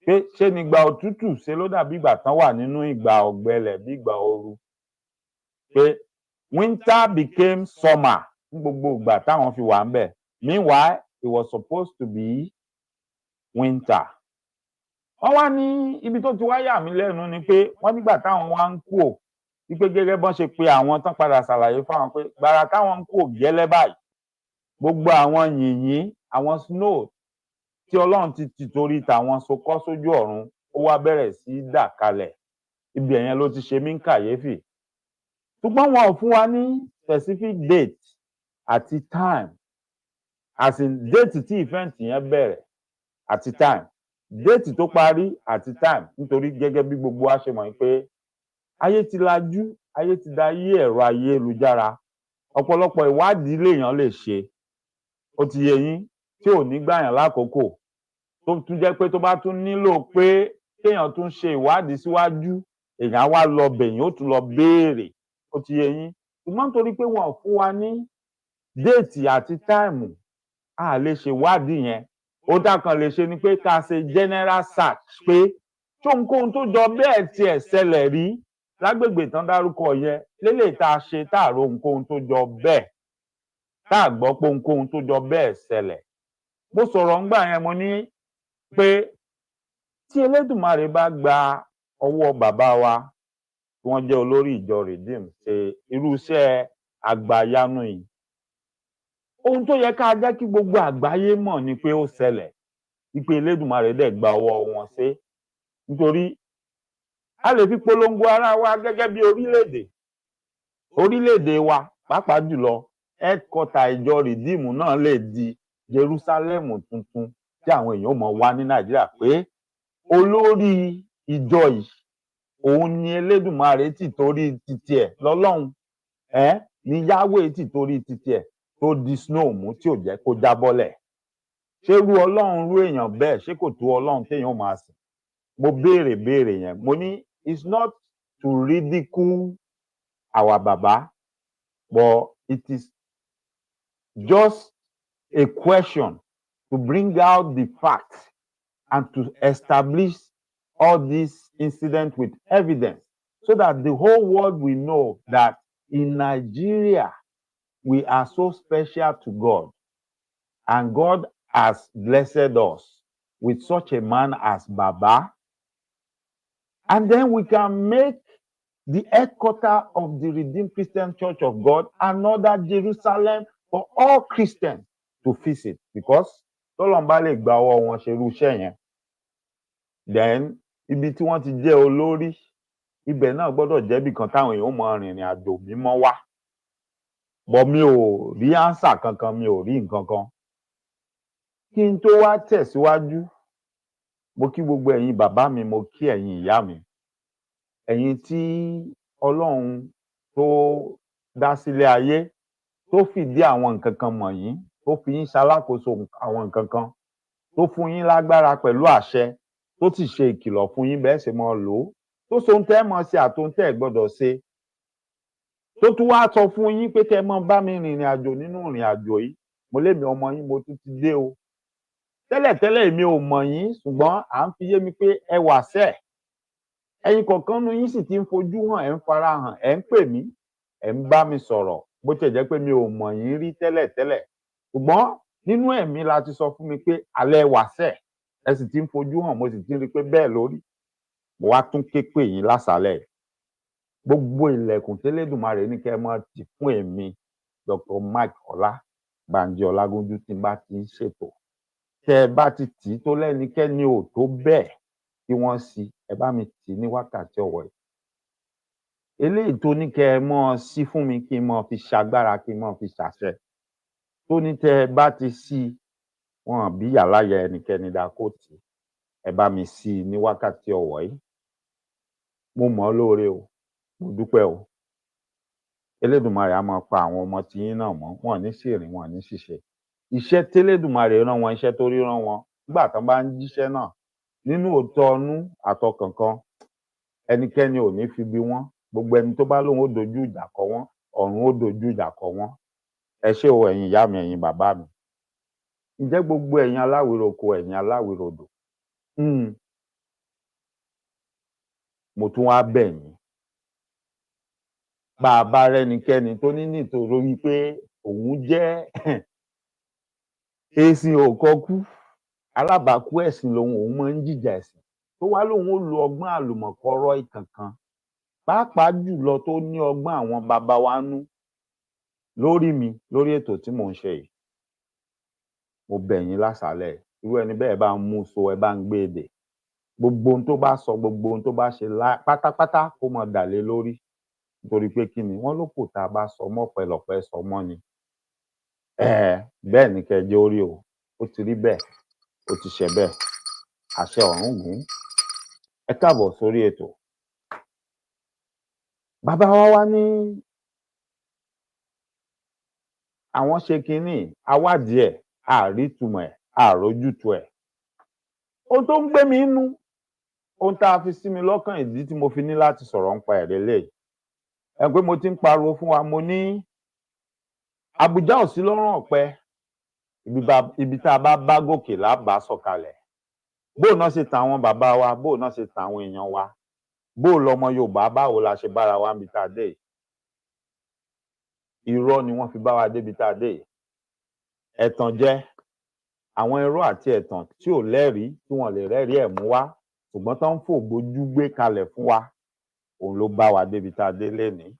pé ṣé ni ìgbà òtútù ṣe ló dàbí ìgbà tán wà nínú ìgbà ọ̀gbẹlẹ̀ bí ìgbà ooru, pé winter became summer ní gbogbo ìgbà táwọn fi wà ń bẹ̀. Meanwhile it was supposed to be winter. Wọ́n wá ní ibi tó ti wá yà mí lẹ́nu ni pé wọ́n nígbà táwọn wá ń kú ò, wípé gẹ́gẹ́ bọ́n ṣe pé àwọn tán padà ṣàlàyé fáwọn pé gbàrà táwọn ń kú ò gẹ́lẹ́ báyìí, gbogbo àwọn yìnyín, àwọn snow tí Ọlọ́run ti torí tàwọn sokọ́ sójú ọ̀run, ó wá bẹ̀rẹ̀ sí dà kalẹ̀. Ibi ẹ̀yẹn ló ti ṣe mí ń kàyéfì. Ṣùgbọ́n wọn ò fún wa ní specific date àti time, as in date tí event yẹn bẹ̀rẹ̀ àti time, date tó parí àti time, nítorí gẹ́gẹ́ bí gbogbo wa ṣe mọ̀ pé ayé ti lajú, ayé ti da ayé ẹ̀rọ ayélujára, ọ̀pọ̀lọpọ̀ ìwádìí lèèyàn lè ṣe, ó ti yé yín, tí ò ní gbàyàn lákòókò, tó tún jẹ́ pé tó bá tún nílò pé kéèyàn tún ṣe ìwádìí síwájú, èèyàn wá lọ bẹ̀yìn ó tún lọ béèrè, ó ti yé yín. Ṣùgbọ́n nítorí pé wọn ò fún wa ní déètì àti táìmù, a lè ṣe ìwádìí yẹn. Ó dákan lè ṣe ni pé ká ṣe general search pé tí ohunkóhun tó jọ bẹ́ẹ̀ tiẹ̀ ṣẹlẹ̀ rí lágbègbè tán dárúkọ yẹn, lélẹ̀ tá a ṣe tá a ro ohunkóhun tó jọ bẹ́ẹ̀, tá a gbọ́ pé ohunkóhun tó jọ bẹ́ẹ̀ ṣẹlẹ̀. Mo sọ̀rọ̀ ńgbà yẹn, mo ní pé tí Elédùmarè bá gba ọwọ́ bàbá wa tí wọ́n jẹ́ olórí ìjọ Redeem ṣe irú iṣẹ́ àgbàyanu yìí, ohun tó yẹ ká jẹ́ kí gbogbo àgbáyé mọ̀ ni pé ó ṣẹlẹ̀, wípé Elédùmarè dẹ̀ gba ọwọ́ wọn ṣe. Nítorí a lè fi polongo ara wa gẹ́gẹ́ bí orílẹ̀-èdè wa, pàápàá jùlọ headquarter ìjọ Redeem náà lè di Jerusalem tuntun tí àwọn èèyàn mọ̀ wá ní Nàìjíríà, pé olórí ìjọ yìí òun ni Elédùmarè ti torí titi ẹ̀ lọ́lọ́run, ní Yahweh ti torí titi ẹ̀ tó di snow mú tí ò jẹ́ kó jábọ́lẹ̀. Ṣé irú Ọlọ́run rú èèyàn bẹ́ẹ̀, ṣé kò tó Ọlọ́run téèyàn máa sìn? Mo béèrè yẹn, mo ní it's not to ridicule our baba, but it is just a question to bring out the facts and to establish all these incidents with evidence, so that the whole world will know that in Nigeria we are so special to God, and God has blessed us with such a man as Baba. And then we can make the headquarters of the Redeemed Christian Church of God another Jerusalem for all Christians to visit, because tọ́lọ́run bá lè gba ọwọ́ wọn ṣerú iṣẹ́ yẹn, then ibi tí wọ́n ti jẹ́ olórí, ibẹ̀ náà gbọ́dọ̀ jẹ́ ibì kan táwọn èèyàn mọ rìnrìn àjò mímọ́ wá. Bọ̀ mi ò rí ánsà kankan, mi ò rí nǹkan kan. Kí n tó wá tẹ̀síwájú, mo kí gbogbo ẹ̀yin bàbá mi, mo kí ẹ̀yin ìyá mi, ẹ̀yin tí Ọlọ́run tó dá sílé ayé, tó fìdí àwọn nǹkan kan mọ̀yín, tó fi yín ṣalákòóso àwọn nǹkan kan, tó fún yín lágbára pẹ̀lú àṣẹ, tó sì ṣe ìkìlọ̀ fún yín bẹ́ẹ̀ ṣe mọ́ lò ó, tó so ohun tẹ́ mọ́ ṣe àti ohun tẹ́ gbọ́dọ̀ ṣe, tó tún wá sọ fún yín pé kẹ́ mọ́ bá mi rìnrìn àjò nínú ìrìn àjò yìí. Mo lémi ọmọ yín, mo tún ti dé o. Tẹ́lẹ̀tẹ́lẹ̀ èmi ò mọ̀ yín, ṣùgbọ́n à ń fi yé mi pé ẹ wà sẹ́ẹ̀, ẹ̀yin kọ̀ọ̀kan nu yín sì ti ń fojú hàn, ẹ̀ ń fara hàn, ẹ̀ ń pè mí, ẹ̀ ń bá mi sọ̀rọ̀ bó tiẹ̀ jẹ́ pé mi ò mọ̀ yín rí tẹ́lẹ̀tẹ́lẹ̀, ṣùgbọ́n nínú ẹ̀mí la ti sọ fún mi pé alẹ́ wàṣẹ̀ ẹ sì ti ń fojú hàn, mo sì ti ń rí i pé bẹ́ẹ̀ lórí. Mo wá tún ké pè yín lásàálẹ̀. Gbogbo ilẹ̀kùn tẹ́lẹ̀dùmarè ní kẹ́ ẹ máa tì fún èmi Dr. Mike Ọlábánjí Ọlágúnjú tí n bá ti ń ṣètò. Tẹ́ ẹ bá ti tì í tó lẹ́nikẹ́ni ò tó bẹ́ẹ̀ kí wọ́n sí, ẹ bá mi tì í ní wákàtí ọ̀wọ̀ yìí. Eléyìí tó ní kẹ́ ẹ mọ́ sí fún mi kí n mọ́ fi ṣagbára, kí n mọ́ fi ṣàṣẹ. Tó ní tẹ́ ẹ bá ti sí wọn bí yàláyà ẹnikẹ́ni dá kó tì í, ẹ bá mi sí i ní wákàtí ọ̀wọ̀ yìí. Mo mọ̀ ọ́ lóore o, mo dúpẹ́ o. Elédùmarè á máa pa àwọn ọmọ tiyín náà mọ́, wọn ò ní ṣìrìn, wọn ò ní ṣìṣe. Iṣẹ́ télédùmarè rán wọn, iṣẹ́ tó rí rán wọn, nígbà tán bá ń jíṣẹ́ náà nínú òótọ́ ọnú àtọkànkan, ẹnikẹ́ni ò ní fi bí wọ́n. Gbogbo ẹni tó bá lóun ó dojú ìjà kọ wọ́n, ọ̀run ó dojú ìjà kọ wọ́n. Ẹ ṣé o ẹ̀yin ìyá mi, ẹ̀yin bàbá mi. Ǹjẹ́ gbogbo ẹ̀yin aláwìroko, ẹ̀yin aláwìrodò, mo tún wá bẹ̀ yín. Bá a bá rẹ́nikẹ́ni tó ní nítorí wípé òun jẹ́ èsìn òkọkú, alábàákú ẹ̀sìn lòun, òun máa ń jìjà ẹ̀sìn, tó wá lóun ó lo ọgbọ́n àlùmọ̀kọ́rọ́ ìkànkan, pàápàá jùlọ tó ní ọgbọ́n àwọn baba wa nú lórí mi, lórí ètò tí mò ń ṣe yìí. Mo bẹ̀ yín lásàálẹ̀, irú ẹni bẹ́ẹ̀ bá ń mú so, ẹ bá ń gbé èdè. Gbogbo ohun tó bá sọ, gbogbo ohun tó bá ṣe pátápátá kó mọ dà lé lórí. Nítorí pé kí ni wọ́n ló kù tá a bá sọ mọ́ pẹ̀lọpẹ̀ sọ mọ́ ni. Bẹ́ẹ̀ ni kẹ́ ẹ jẹ́ ó rí o, ó ti rí bẹ́ẹ̀, ó ti ṣe bẹ́ẹ̀, àṣẹ ọ̀run gùn. Ẹ káàbọ̀ sórí ètò. Bàbá wa wá ní àwọn ṣe kinní, awádìí ẹ̀, àrítumọ̀ ẹ̀, àrójútu ẹ̀. Ohun tó ń gbé mi nú, ohun tá a fi sí mi lọ́kàn, ìdí tí mo fi ní láti sọ̀rọ̀ nípa ẹ̀ lélẹ́yìí. Ẹ pé mo ti ń pariwo fún wa, mo ní Àbújá ò sí lọ́rùn ọ̀pẹ, ibi tá a bá bá gòkè lábàá sọ̀kalẹ̀. Bóò náà ṣe tàn àwọn bàbá wa, bóò náà ṣe tàn àwọn èèyàn wa, bóò lọmọ Yorùbá, báwo la ṣe bára wa níbi tá a dé yìí. Irọ́ ni wọ́n fi bá wa débi tá a dé yìí. Ẹ̀tàn jẹ́ àwọn irọ́ àti ẹ̀tàn tí ò lẹ́rìí, tí wọ́n lè rẹ́rìí ẹ̀ mú wá, ṣùgbọ́n tó ń fògbójú gbé kalẹ̀ fún wa, òun ló bá wa débi tá a dé lénìí.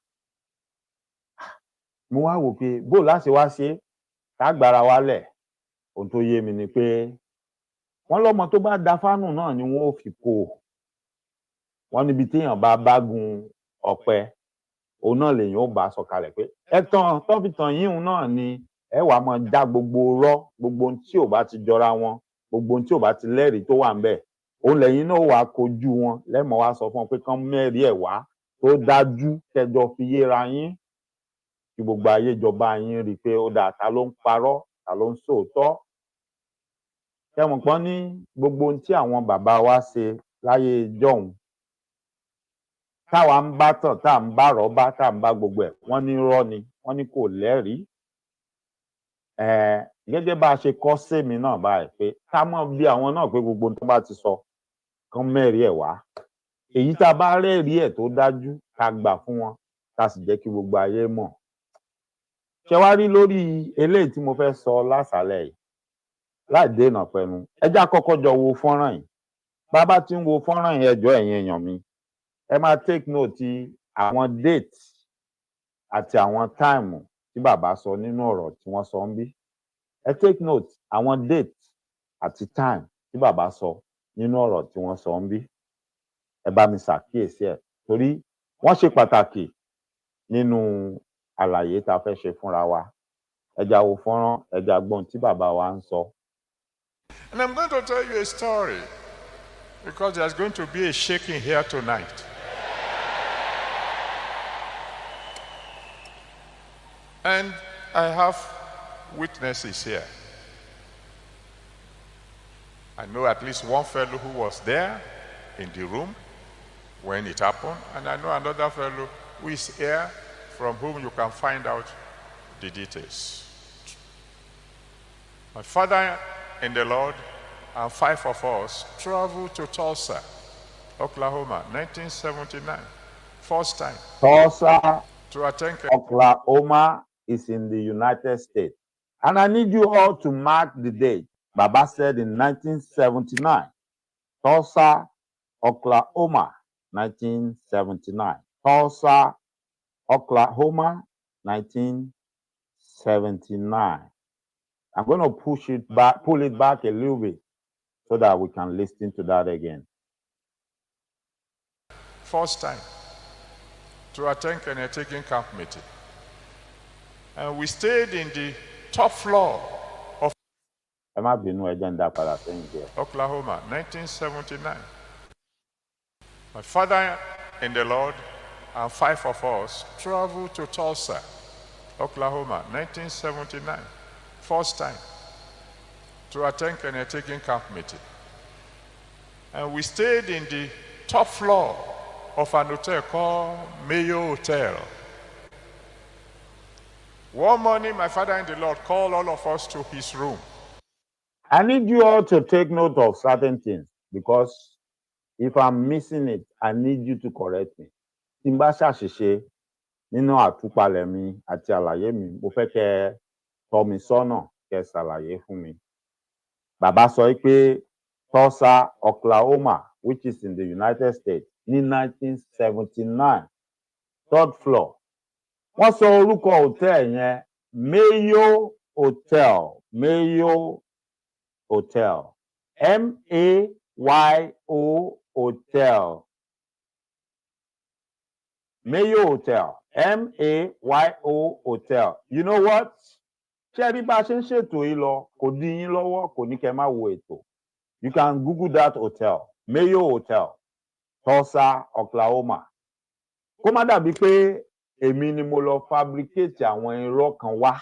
Mo wá wò pé bó láti wá ṣe ká gbára wálẹ̀. Ohun tó yé mi ni pé wọ́n lọ́mọ tó bá da fánù náà ni wọ́n ò fi kó o. Wọ́n níbi téèyàn bá gun ọ̀pẹ, òun náà lèèyàn ó bá sọ̀kalẹ̀ pé ẹ̀tàn tó fi tàn yín náà ni ẹ wàá máa já gbogbo rọ́, gbogbo ohun tí ò bá ti jọra wọn, gbogbo ohun tí ò bá ti lẹ́rìí tó wà ńbẹ̀. Òun lẹ́yìn náà wàá kojú wọn, lẹ́mọ̀ wá sọ fún wọn pé kán mẹ́rìí ẹ̀ wá tó dájú, kẹjọ fi yéra yín, kí gbogbo ayé jọba yín rí i pé ó dáa, ta ló ń parọ́, ta ló ń sòótọ́. Kẹ́mọ̀ pọ́n ní gbogbo ohun tí àwọn bàbá wa ṣe láyé jọ̀hún, táwa ń bá tàn, tá à ń bá rọ́bá, tá à ń bá gbogbo ẹ̀, wọ́n ní irọ́ ni, wọ́n ní kò lẹ́rìí. Gẹ́gẹ́ bá a ṣe kọ́ sèmi náà báyìí pé ká mọ̀ bí àwọn náà pé gbogbo ohun tó bá ti sọ kán mẹ́rìí ẹ̀ wá. Èyí tá a bá rẹ́rìí ẹ̀ tó dájú ká gbà fún wọn, ká sì jẹ́ kí gbogbo ayé mọ̀. Ṣé wá rí lórí eléyìí tí mo fẹ́ sọ lásàálẹ̀ yìí, láì dènà pẹ̀lú, ẹ jẹ́ á kọ́kọ́ jọ wo fọ́nrán yìí. Bá bá ti ń wo fọ́nrán yìí, ẹ jọ̀ọ́ ẹ̀yin èèyàn mi, ẹ máa take note àwọn date àti àwọn time tí bàbá sọ nínú ọ̀rọ̀ tí wọ́n sọ ń bí. Ẹ take note àwọn date àti time tí bàbá sọ nínú ọ̀rọ̀ tí wọ́n sọ ń bí. Ẹ bá mi ṣàkíyèsí ẹ̀ torí wọ́n ṣe pàtàkì nínú àlàyé tá a fẹ́ ṣe fúnra wa. Ẹ já wo fọ́nrán, ẹ já gbọ́n tí bàbá wa ń sọ. And I'm going to tell you a story because there's going to be a shaking here tonight. And I have witnesses here. I know at least one fellow who was there in the room when it happened, and I know another fellow who is here from whom you can find out the details. My father in the Lord and 5 of us traveled to Tulsa Oklahoma, 1979. First time Tulsa, to attend. Oklahoma is in the United States. And I need you all to mark the date. Baba said in 1979. Tulsa, Oklahoma, 1979. Tulsa, Oklahoma, 1979. I'm going to pull it back a little bit so that we can listen to that again. First time to attend taking camp meeting. And we stayed in the top floor of Oklahoma, 1979. My father in the Lord and 5 of us traveled to Tulsa, Oklahoma, 1979. First time to attend taking camp meeting. And we stayed in the top floor of an hotel called Mayo Hotel. One morning, my father in the Lord called all of us to his room. I need you all to take note of certain things, because if I'm missing it, I need you to correct me. Tí n bá ṣàṣìṣe nínú àtúpalẹ̀ mi àti àlàyé mi, mo fẹ́ kẹ́ tọ́ mi sọ́nà, kẹ́ ṣàlàyé fún mi. Bàbá sọ pé Tulsa, Oklahoma, which is in the United States, ní 1979, 3rd floor. Wọ́n sọ orúkọ hotel yẹn Mayo Hotel, Mayo Hotel, M-A-Y-O Hotel, Mayo Hotel, M-A-Y-O Hotel. You know what? Ṣé rí bá ṣe ń ṣètò yìí lọ, kò dí yín lọ́wọ́, kò ní kẹ́ má wo ètò. You can Google that hotel, Mayo Hotel, Tulsa, Oklahoma. Kó má dàbí pé èmi ni mo lọ fabricate àwọn irọ́ kan wá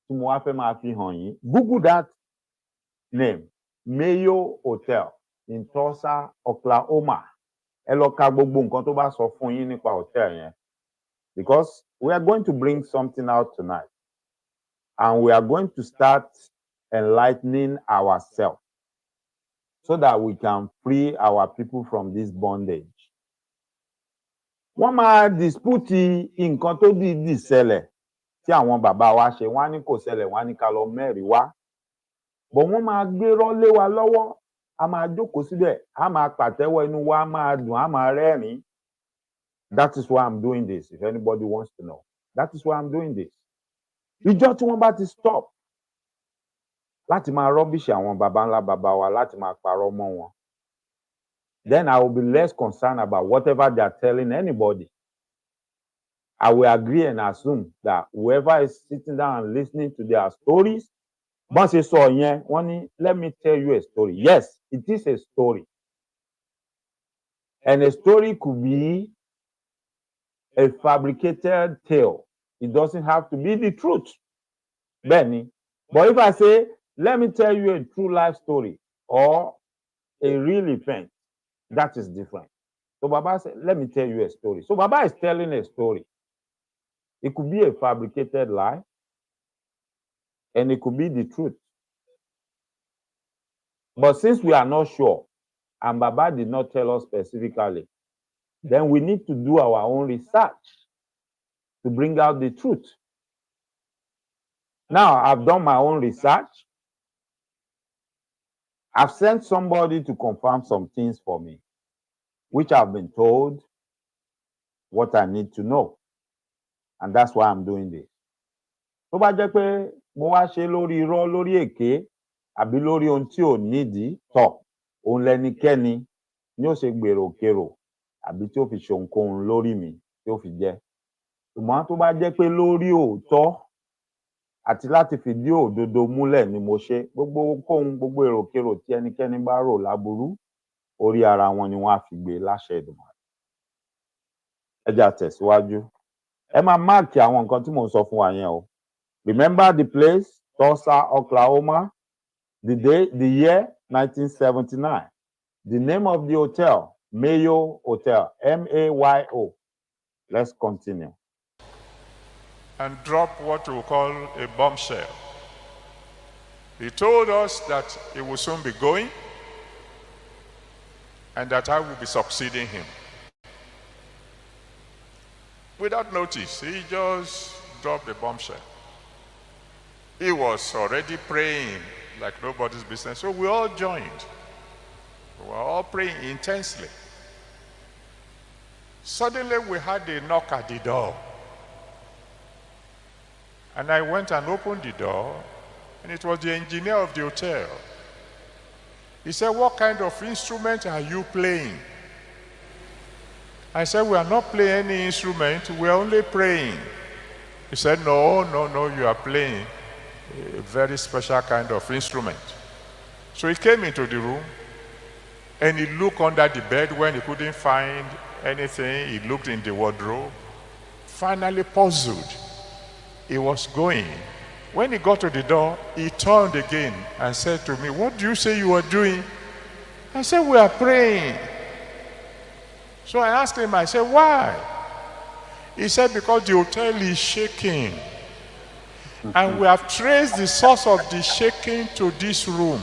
tí mo wá fẹ́ máa fi hàn yín. Google that name, Mayo Hotel in Tulsa, Oklahoma. Ẹ lọ ka gbogbo nǹkan tó bá sọ fún yín nípa hotel yẹn. Because we are going to bring something out tonight. And we are going to start enlightening ourselves so that we can free our people from this bondage. Wọ́n máa dispute nǹkan tó dìídì ṣẹlẹ̀ tí àwọn bàbá wa ṣe, wọ́n á ní kò ṣẹlẹ̀, wọ́n á ní ká lọ mẹ́rìí wá. But wọ́n máa gbérọ́ lé wa lọ́wọ́, a máa jókòó síbẹ̀, a máa pàtẹ́wọ́, inú wa máa dùn, a máa rẹ́rìn-ín. That is why I'm doing this, if anybody wants to know. That is why I'm doing this. Ìjọ́ tí wọ́n bá ti stop láti máa rọ́bìṣì àwọn baba ńlá baba wa, láti máa parọ́ mọ́ wọn, then I will be less concerned about whatever they are telling anybody. I will agree and assume that whoever is sitting down and listening to their stories, bọ́n ṣe sọ yẹn, wọ́n ní, let me tell you a story. Yes, it is a story. And a story could be a fabricated tale. It doesn't have to be the truth. Benny. But if I say, let me tell you a true life story or a real event, that is different. So Baba said, let me tell you a story. So Baba is telling a story. It could be a fabricated lie, and it could be the truth. But since we are not sure, and Baba did not tell us specifically, then we need to do our own research to bring out the truth. Now, I've done my own research. I've sent somebody to confirm some things for me, which I've been told what I need to know. And that's why I'm doing this. Tó bá jẹ́ pé mo wá ṣe lórí irọ́, lórí èké, àbí lórí ohun tí ò nídìí, tọ̀, òun lẹnikẹ́ni ni ó ṣe gbèròkèrò, àbí tí ó fi ṣe ohunkóhun lórí mi tí ó fi jẹ́. Ṣùgbọ́n tó bá jẹ́ pé lórí òótọ́ àti láti fìdí òdodo múlẹ̀ ni mo ṣe, gbogbo ohunkóhun, gbogbo èròkèrò tí ẹnikẹ́ni bá rò láburú, orí ara wọn ni wọ́n á fi gbé láṣẹ Èdùmàrè. Ẹ jẹ́ á tẹ̀síwájú. Ẹ máa máàkì àwọn nǹkan tí mò ń sọ fún wa yẹn o. Remember the place, Tulsa, Oklahoma, the day, the year 1979. The name of the hotel, Mayo Hotel, M-A-Y-O. Let's continue. And drop what we call a bombshell. He told us that he will soon be going, and that I will be succeeding him. Without notice, he just dropped the bombshell. He was already praying like nobody's business, so we all joined. We were all praying intensely. Suddenly we had a knock at the door. And I went and opened the door, and it was the engineer of the hotel. He said, "What kind of instrument are you playing?" I said, "We are not playing any instrument, we are only praying." He said, no, you are playing a very special kind of instrument. So he came into the room, and he looked under the bed. When he couldn't find anything, he looked in the wardrobe. Finally puzzled, he was going. When he got to the door, he turned again and said to me, "What do you say you are doing?" I said, "We are praying." So I asked him, I said, "Why?" He said, "Because the hotel is shaking. And we have traced the source of the shaking to this room."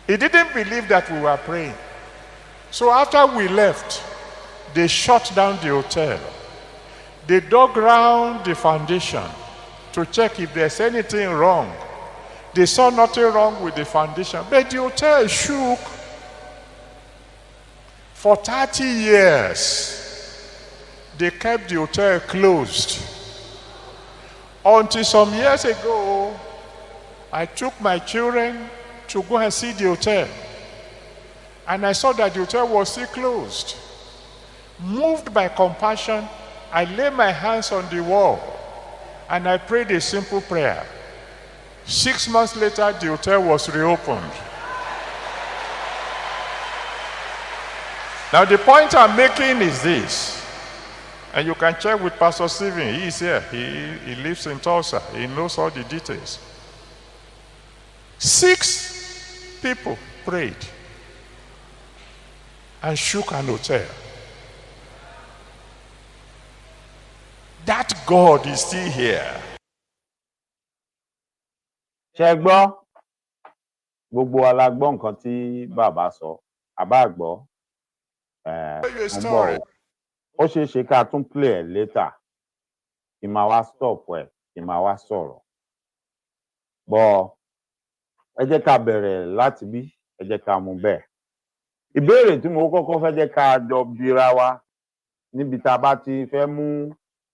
He didn't believe that we were praying. So after we left, they shut down the hotel. They dug around the foundation to check if there's anything wrong. They saw nothing wrong with the foundation, but the hotel shook. For 30 years, they kept the hotel closed. Until some years ago, I took my children to go and see the hotel. And I saw that the hotel was still closed. Moved by compassion, I laid my hands on the wall and I prayed a simple prayer. 6 months later, the hotel was reopened. Now the point I'm making is this, and you can check with Pastor Stephen. He is here. He lives in Tulsa. He knows all the details. 6 people prayed and shook an hotel. That God is still here. Ṣé gbọ́, gbogbo wa la gbọ́ nǹkan tí bàbá sọ, àbá gbọ́, ń gbọ́ o. Ó ṣeé ṣe ká tún play ẹ̀ later, kí máa wá stop ẹ̀, kí máa wá sọ̀rọ̀. Bọ́ ẹ jẹ́ ká bẹ̀rẹ̀ láti bí, ẹ jẹ́ ká mú bẹ́ẹ̀. Ìbéèrè tí mo kọ́kọ́ fẹ́ jẹ́ ká jọ bira wa níbi tá a bá ti fẹ́ mú,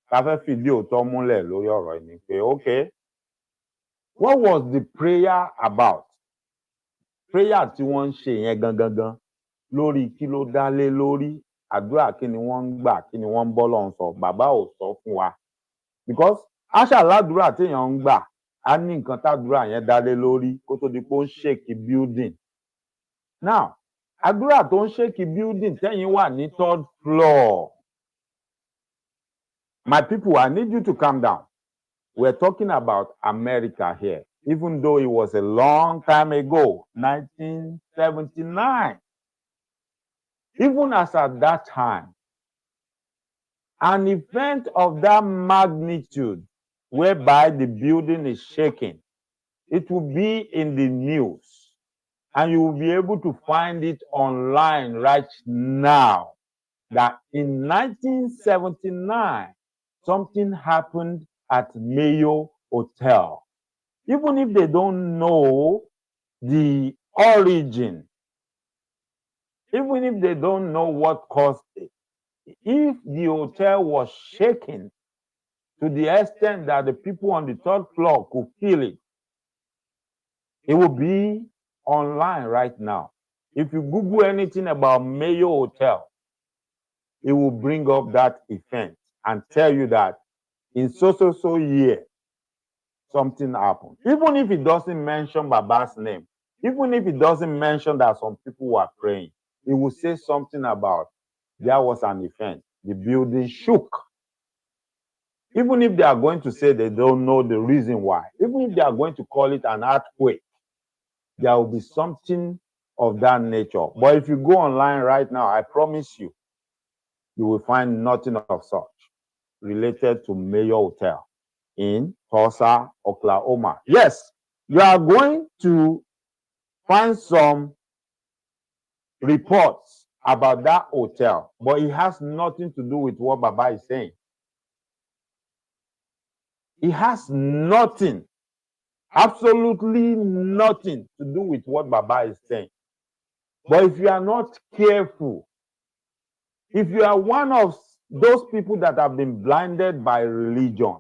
ká fẹ́ fìdí òótọ́ múlẹ̀ lórí ọ̀rọ̀ yìí ni pé, okay, what was the prayer about? Prayer tí wọ́n ń ṣe yẹn gangan lórí kí ló dá lé lórí, àdúrà kí ni wọ́n ń gbà, kí ni wọ́n ń bọ́ lọ́hùn sọ, bàbá ò sọ fún wa. Because àṣà ládùúrà téèyàn ń gbà, á ní nǹkan tádùúrà yẹn dá lé lórí kó tó di pé ó ń ṣèkì building. Now, àdúrà tó ń ṣèkì building tẹ́yìn wà ní 3rd floor. My people, I need you to calm down. We're talking about America here, even though it was a long time ago, 1979. Even as at that time, an event of that magnitude, whereby the building is shaking, it will be in the news, and you will be able to find it online right now, that in 1979, something happened at Mayo Hotel. Even if they don't know the origin, even if they don't know what caused it, if the hotel was shaking to the extent that the people on the 3rd floor could feel it, it will be online right now. If you Google anything about Mayo Hotel, it will bring up that event and tell you that in so year, something happened. Even if it doesn't mention Baba's name, even if it doesn't mention that some people were praying, it will say something about there was an event, the building shook. Even if they are going to say they don't know the reason why, even if they are going to call it an earthquake, there will be something of that nature. But if you go online right now, I promise you, you will find nothing of such related to Mayo Hotel in Tulsa, Oklahoma. Yes, you are going to find some reports about that hotel, but it has nothing to do with what Baba is saying. It has nothing, absolutely nothing to do with what Baba is saying. But if you are not careful, if you are one of those people that have been blinded by religion,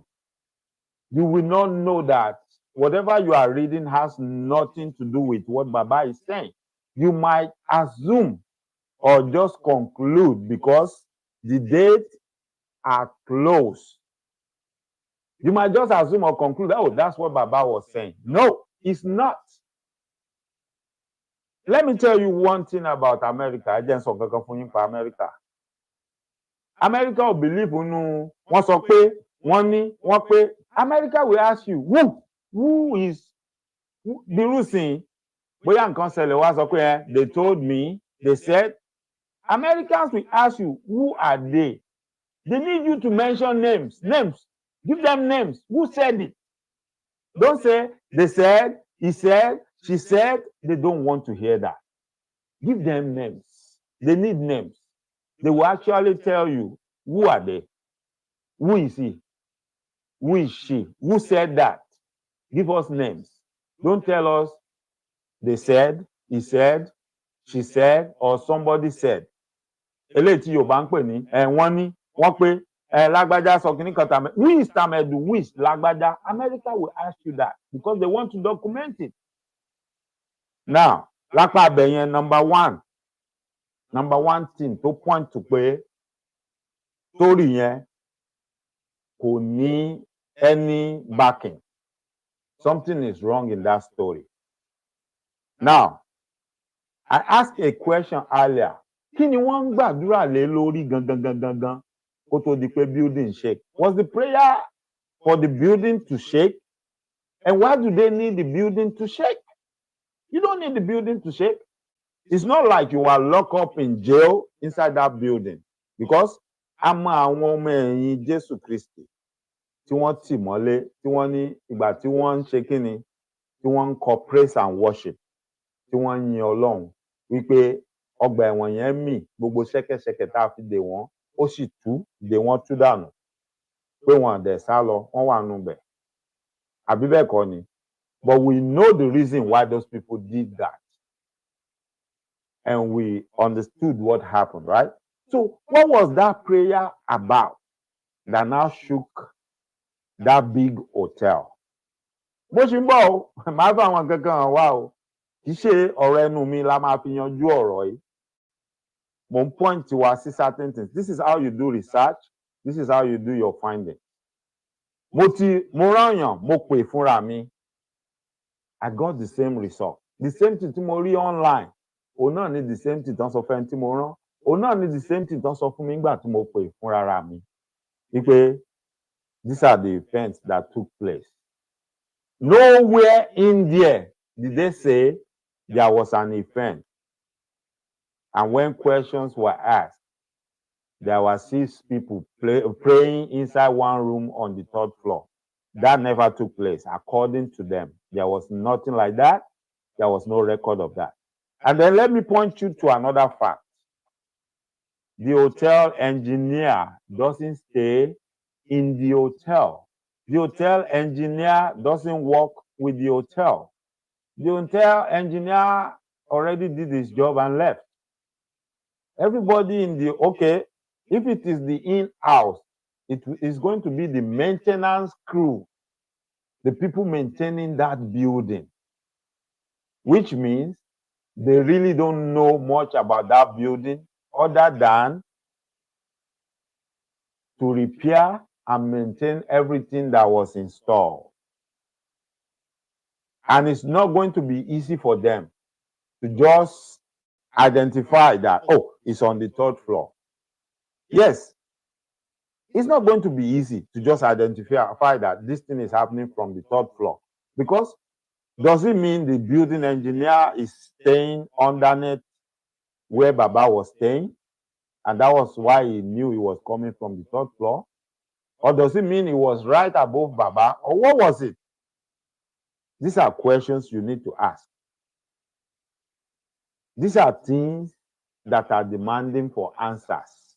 you will not know that whatever you are reading has nothing to do with what Baba is saying. You might assume or just conclude because the dates are close. You might just assume or conclude, oh, that's what Baba was saying. No, it's not. Let me tell you one thing about America. Agents of for America. America will believe in wọ́n sọ pé wọ́n ní wọ́n pé America will ask you who is the sìn bóyá nǹkan ṣẹlẹ̀ wá sọ pé they told me, they said. Americans will ask you who are they. They need you to mention names. Give them names. Who said it? Don't say they said, he said, she said. They don't want to hear that. Give them names. They need names. They will actually tell you who are they? Who is he? Who is she? Who said that? Give us names. Don't tell us they said, he said, she said, or somebody said. Eléyìí tí Yorùbá ń pè ní wọ́n ní wọ́n pé lágbájá sọ kìíní kan tàmẹ́. Who is Tamedu? Who is lágbájá? America will ask you that because they want to document it. Now, lápá abẹ yẹn number one thing tó point to pé story yẹn kò ní any backing. Something is wrong in that story. Now, I asked a question earlier. Kí ni wọ́n ń gbàdúrà lé lórí gangan kó tó di pé building shake? Was the prayer for the building to shake? And why do they need the building to shake? You don't need the building to shake. It's not like you are locked up in jail inside that building because a mọ àwọn ọmọ ẹ̀yìn Jésù Kristi tí wọ́n tì mọ́lé tí wọ́n ní ìgbà tí wọ́n ń ṣe kíni tí wọ́n ń kọ praise and worship tí wọ́n ń yin Ọlọ́run wípé ọgbà ẹ̀wọ̀n yẹn mì gbogbo ṣẹ́kẹ́ṣẹkẹ̀ tá a fi dè wọ́n ó sì dè wọ́n tú dànù pé wọ́n dẹ̀ sá lọ wọ́n wà nù bẹ̀ àbí bẹ́ẹ̀ kọ́ ni. But we know the reason why those people did that. And we understood what happened, right? So what was that prayer about that now shook that big hotel? Bó ṣe ń bọ̀ o, màá fà àwọn kankan wá o. Kì í ṣe ọ̀rọ̀ ẹnu mi la máa fi yanjú ọ̀rọ̀ yìí. Mo ń point wa sí certain things. This is how you do research. This is how you do your finding. Mo rányàn, mo pè fúnra mi. I got the same result. The same thing tí mo rí online. Òun náà ni the same thing tán sọ fún ẹni tí mo rán. Òun náà ni the same thing tán sọ fún mi nígbà tí mo pè fúnra mi. Wípé these are the events that took place. Nowhere in there did they say there was an event. And when questions were asked, there were 6 people praying inside one room on the 3rd floor. That never took place, according to them. There was nothing like that. There was no record of that. And then let me point you to another fact. The hotel engineer doesn't stay in the hotel. The hotel engineer doesn't work with the hotel. The hotel engineer already did his job and left. Everybody in the, okay, if it is the in-house, it is going to be the maintenance crew, the people maintaining that building, which means they really don't know much about that building other than to repair and maintain everything that was installed. And it's not going to be easy for them to just identify that, oh, it's on the 3rd floor. Yes, it's not going to be easy to just identify that this thing is happening from the 3rd floor. Because does it mean the building engineer is staying underneath where Baba was staying? And that was why he knew he was coming from the 3rd floor? Or does it mean he was right above Baba? Or what was it? These are questions you need to ask. These are things that are demanding for answers.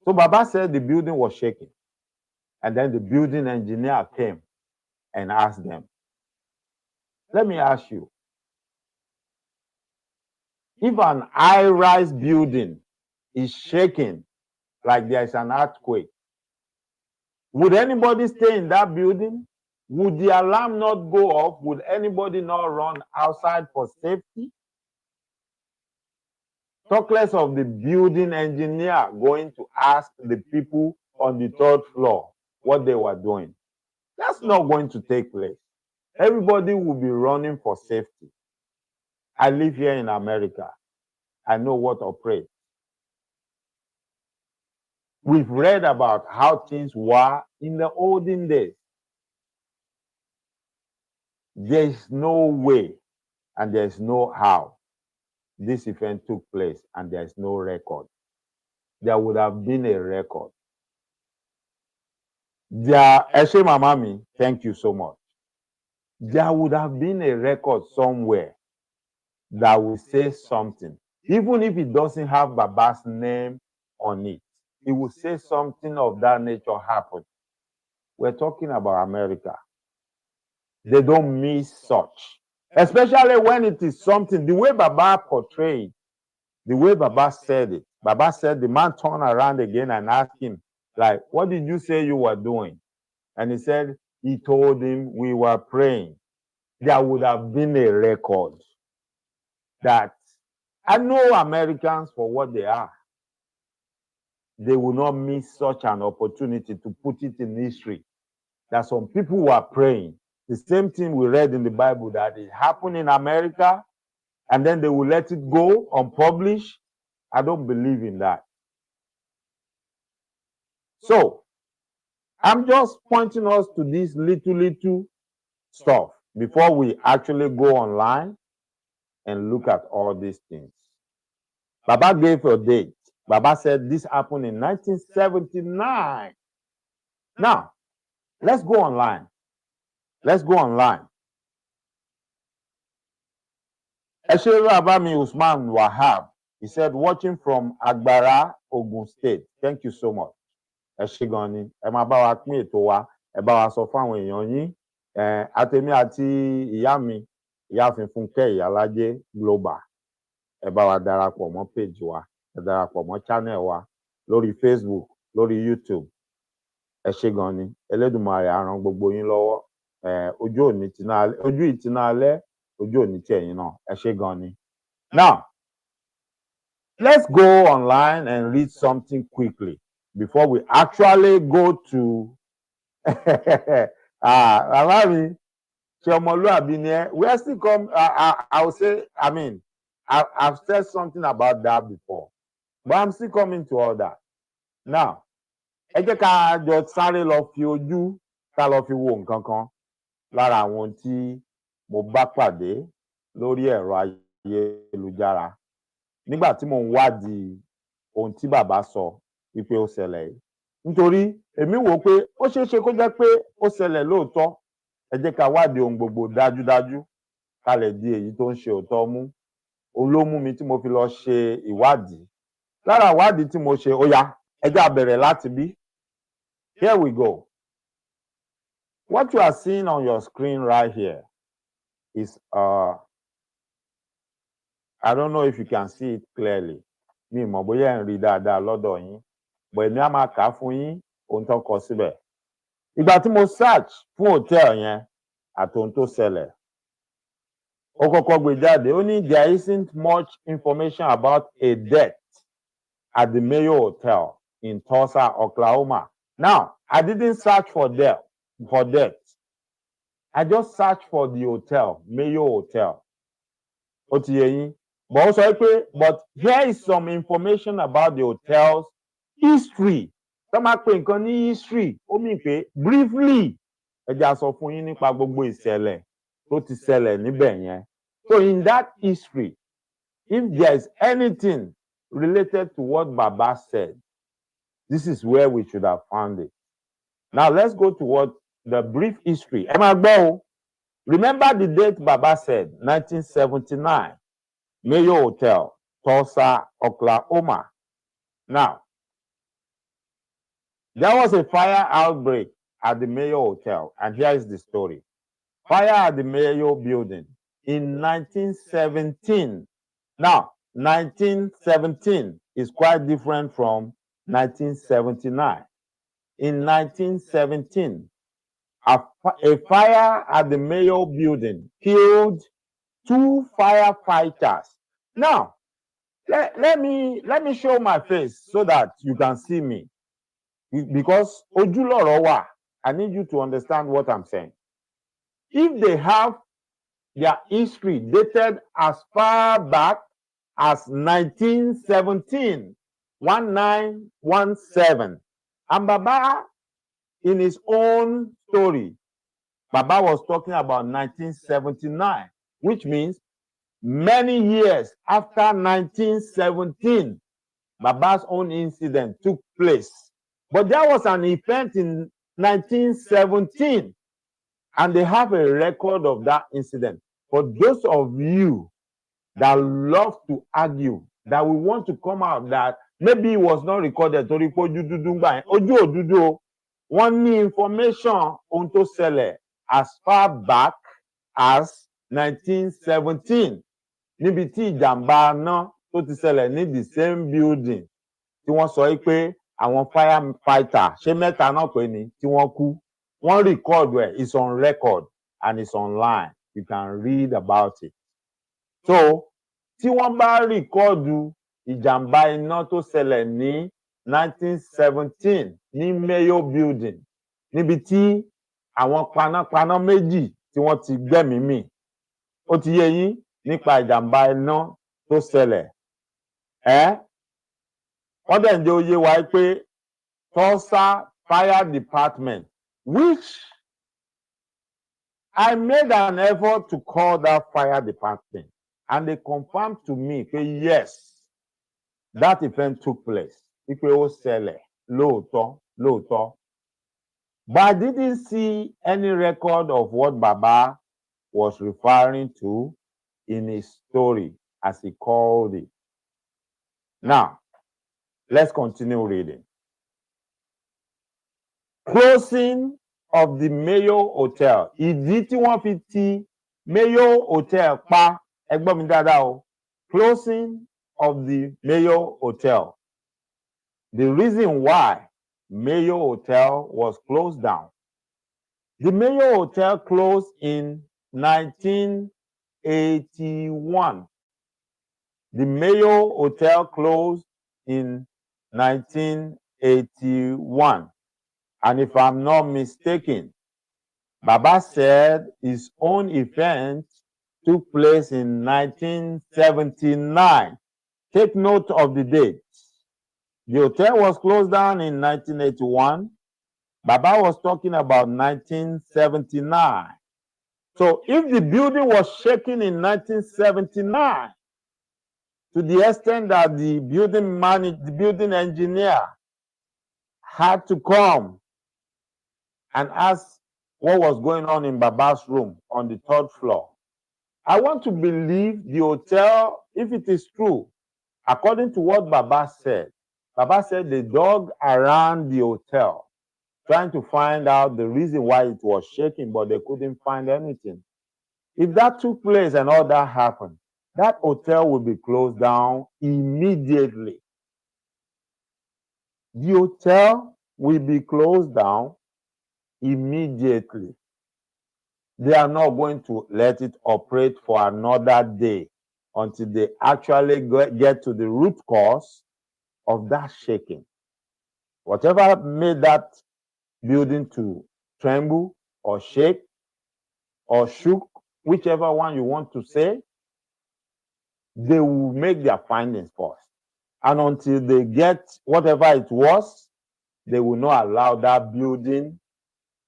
So Baba said the building was shaking. And then the building engineer came and asked them, let me ask you, if an high-rise building is shaking like there is an earthquake, would anybody stay in that building? Would the alarm not go off? Would anybody not run outside for safety? Talk less of the building engineer going to ask the people on the third floor what they were doing. That's not going to take place. Everybody will be running for safety. I live here in America. I know what operates. We've read about how things were in the olden days. There is no way and there is no how this event took place, and there is no record. There would have been a record. Eshe Mamami, thank you so much. There would have been a record somewhere that will say something. Even if it doesn't have Baba's name on it, it will say something of that nature happened. We're talking about America. They don't miss such. Especially when it is something, the way Baba portrayed, the way Baba said it. Baba said the man turned around again and asked him, like, what did you say you were doing? And he said, he told him, we were praying. There would have been a record that I know Americans for what they are. They will not miss such an opportunity to put it in history. That some people were praying. The same thing we read in the Bible that it happened in America, and then they will let it go unpublished. I don't believe in that. So, I'm just pointing us to this little stuff before we actually go online and look at all these things. Baba gave a date. Baba said this happened in 1979. Now, let's go online. Let's go online. Esheru Abami Usman Wahab, he said, watching from Agbara, Ogun State. Thank you so much. Eshigoni, ẹ máa bá wa pín ètò wa, ẹ bá wa sọ fáwọn èèyàn yín. Àtèmi àti ìyá mi, Ìyáàfin Fúnkẹ́ Ìyálájé Global. Ẹ bá wa darapọ̀ mọ́ page wa, ẹ darapọ̀ mọ́ channel wa lórí Facebook, lórí YouTube. Eshigoni, Elédùmarè á ràn gbogbo yín lọ́wọ́. Ojú ìtìná alẹ́, ojú òní tí ẹ̀yin náà. Eshigoni. Now, let's go online and read something quickly before we actually go to Alami, we are still come. I will say, I mean, I've said something about that before, but I'm still coming to all that. Now, ẹ jẹ́ ká jọ sáré lọ fi ojú ká lọ fi wo nǹkan kan lára àwọn tí mo bá pàdé lórí ẹ̀rọ ayélujára nígbà tí mo ń wádìí ohun tí bàbá sọ wípé ó ṣẹlẹ̀ yìí. Nítorí èmi wò pé ó ṣeé ṣe kó jẹ́ pé ó ṣẹlẹ̀ lóòótọ́. Ẹ jẹ́ ká wádìí ohun gbogbo dájúdájú ká lè di èyí tó ń ṣe òótọ́ mú. Òun ló mú mi tí mo fi lọ ṣe ìwádìí. Lára ìwádìí tí mo ṣe, ó yá, ẹ jẹ́ á bẹ̀rẹ̀ láti bí. Here we go. What you are seeing on your screen right here is I don't know if you can see it clearly. Mi mọ̀ bóyá ẹ ń rí dáadáa lọ́dọ̀ yín, but èmi á máa kà á fún yín ohun tó kọ síbẹ̀. Ìgbà tí mo search fún hòtẹ́ẹ̀lì yẹn àti ohun tó ṣẹlẹ̀, ó kọ́kọ́ gbé jáde, ó ní there isn't much information about a death at the Mayo Hotel in Tulsa, Oklahoma. Now, I didn't search for death. I just searched for the hotel, Mayo Hotel. Ó ti yé yín. But ó sọ pé, but here is some information about the hotel's history. Tó máa pè nǹkan ní history, ó mì pé briefly, ẹ jẹ́ á sọ fún yín nípa gbogbo ìṣẹ̀lẹ̀ tó ti ṣẹlẹ̀ níbẹ̀ yẹn. So in that history, if there is anything related to what Baba said, this is where we should have found it. Now let's go to what the brief history. Ẹ máa gbọ́ o. Remember the date Baba said, 1979, Mayo Hotel, Tulsa, Oklahoma. Now, there was a fire outbreak at the Mayo Hotel, and here is the story. Fire at the Mayo building in 1917. Now, 1917 is quite different from 1979. In 1917, a fire at the Mayo building killed 2 firefighters. Now, let me show my face so that you can see me. Because ojúlọ̀rọ̀ wà, I need you to understand what I'm saying. If they have their history dated as far back as 1917, 1917, and Baba, in his own story, Baba was talking about 1979, which means many years after 1917, Baba's own incident took place. But there was an event in 1917, and they have a record of that incident. For those of you that love to argue, that we want to come out that maybe it was not recorded, torí pé ojú dúdú ń gbà yẹn, ojú òdúdú o, wọ́n ní information ohun tó ṣẹlẹ̀ as far back as 1917, níbi tí ìjàmbá náà tó ti ṣẹlẹ̀ ní the same building tí wọ́n sọ pé àwọn firefighter ṣé mẹ́ta náà pé ni tí wọ́n kú. Wọ́n record ẹ̀, it's on record and it's online. You can read about it. So, tí wọ́n bá rìkọ́ọ̀dù ìjàmbá iná tó ṣẹlẹ̀ ní 1917 ní Mayo building, níbi tí àwọn panápaná méjì tí wọ́n ti gbẹ́mìí mì, ó ti yé yín nípa ìjàmbá iná tó ṣẹlẹ̀. Wọ́n dẹ̀ ń jẹ́ ó yé wa pé Tulsa Fire Department, which I made an effort to call that fire department, and they confirmed to me that yes, that event took place. Ipe ó ṣẹlẹ̀ lóòótọ́. But I didn't see any record of what Baba was referring to in his story, as he called it. Now, let's continue reading. Closing of the Mayo Hotel. Ìdí tí wọ́n fi ti Mayo Hotel pa, ẹ gbọ́ mi dáadáa o. Closing of the Mayo Hotel. The reason why Mayo Hotel was closed down. The Mayo Hotel closed in 1981. The Mayo Hotel closed in 1981. And if I'm not mistaken, Baba said his own event took place in 1979. Take note of the date. The hotel was closed down in 1981. Baba was talking about 1979. So if the building was shaking in 1979, to the extent that the building engineer had to come and ask what was going on in Baba's room on the 3rd floor. I want to believe the hotel, if it is true, according to what Baba said they dug around the hotel, trying to find out the reason why it was shaking, but they couldn't find anything. If that took place and all that happened, that hotel will be closed down immediately. The hotel will be closed down immediately. They are not going to let it operate for another day until they actually get to the root cause of that shaking. Whatever made that building to tremble or shake or shook, whichever one you want to say, they will make their findings first. And until they get whatever it was, they will not allow that building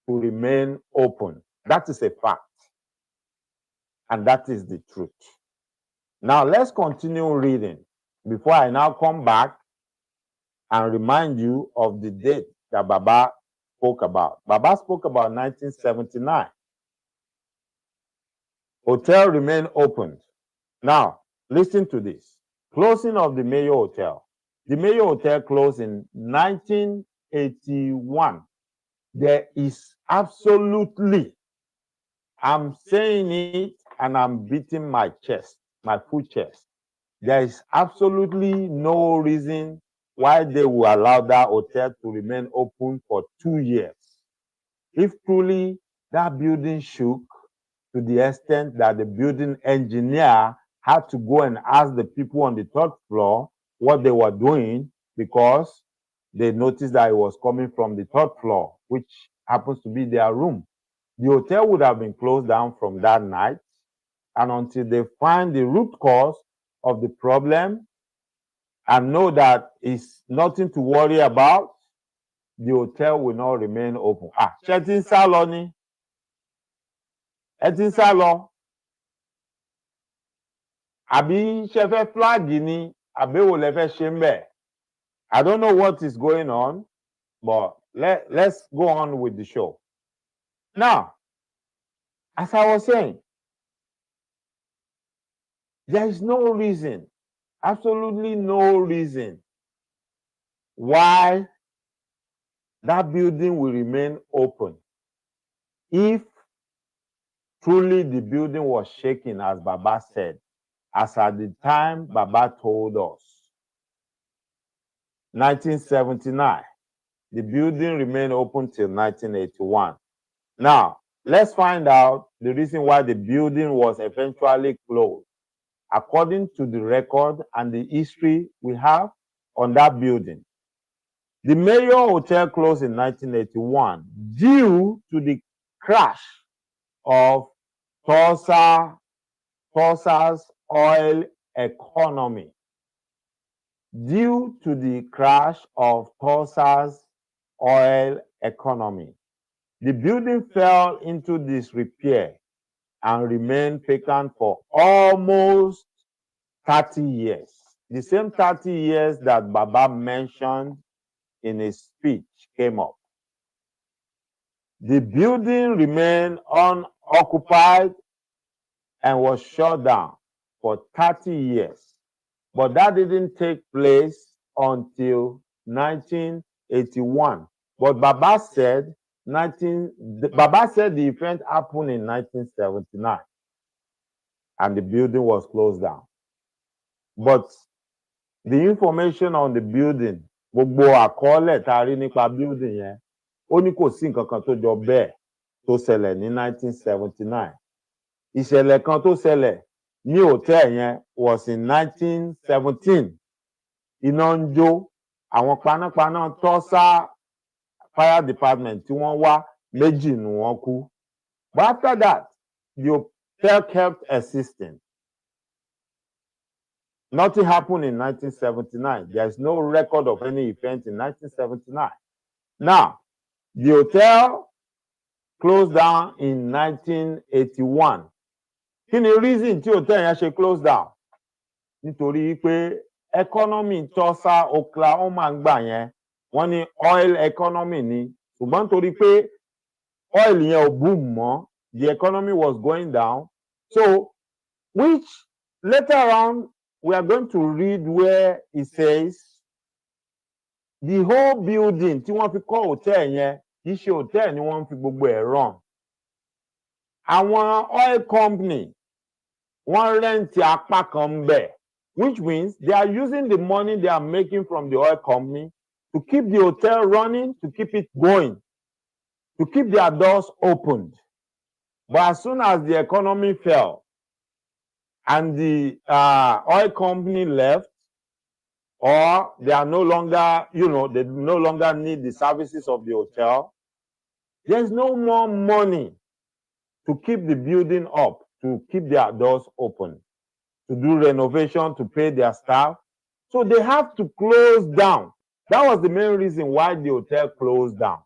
to remain open. That is a fact. And that is the truth. Now let's continue reading before I now come back and remind you of the date that Baba spoke about. Baba spoke about 1979. Hotel remained opened. Now, listen to this. Closing of the Mayo Hotel. The Mayo Hotel closed in 1981. There is absolutely, I'm saying it and I'm beating my chest, my full chest. There is absolutely no reason why they will allow that hotel to remain open for 2 years. If truly that building shook to the extent that the building engineer had to go and ask the people on the third floor what they were doing because they noticed that it was coming from the third floor, which happens to be their room. The hotel would have been closed down from that night, and until they find the root cause of the problem and know that it's nothing to worry about, the hotel will not remain open. Ṣé tí ń sá lọ ni? Ẹ tí ń sá lọ? Àbí ṣe fẹ́ flag ni? Àbí wo lẹ fẹ́ ṣe ń bẹ̀? I don't know what is going on, but let's go on with the show. Now, as I was saying, there is no reason, absolutely no reason why that building will remain open if truly the building was shaking, as Baba said, as at the time Baba told us. 1979, the building remained open till 1981. Now, let's find out the reason why the building was eventually closed, according to the record and the history we have on that building. The Mayo Hotel closed in 1981 due to the crash of Tulsa's oil economy. Due to the crash of Tulsa's oil economy, the building fell into disrepair and remained vacant for almost 30 years. The same 30 years that Baba mentioned in his speech came up. The building remained unoccupied and was shut down for 30 years. But that didn't take place until 1981. But Baba said the event happened in 1979 and the building was closed down. But the information on the building, gbogbo àkọọ́lẹ̀ tá a rí nípa building yẹn, ó ní kò sí nǹkan kan tó jọ bẹ́ẹ̀ tó ṣẹlẹ̀ ní 1979. Ìṣẹ̀lẹ̀ kan tó ṣẹlẹ̀ ní hòtẹ́ẹ̀ yẹn was in 1917. Iná ń jó, àwọn panápaná Tulsa fire department tí wọ́n wá, méjì nù wọ́n kú. But after that, the hotel kept existing. Nothing happened in 1979. There is no record of any event in 1979. Now, the hotel closed down in 1981. Kí ni reason tí hotel yẹn ṣe close down? Nítorí pé economy Tulsa, Oklahoma ń gbà yẹn, wọ́n ní oil economy ni. Ṣùgbọ́n nítorí pé oil yẹn ò boom mọ́, the economy was going down. So, which later on, we are going to read where it says the whole building tí wọ́n fi kọ́ hotel yẹn, kì í ṣe hotel ni wọ́n fi gbogbo ẹ̀ run. Àwọn oil company wọ́n rent apá kan bẹ̀, which means they are using the money they are making from the oil company to keep the hotel running, to keep it going, to keep their doors opened. But as soon as the economy fell and the oil company left, or they are no longer, they no longer need the services of the hotel, there's no more money to keep the building up, to keep their doors open, to do renovation, to pay their staff. So they have to close down. That was the main reason why the hotel closed down.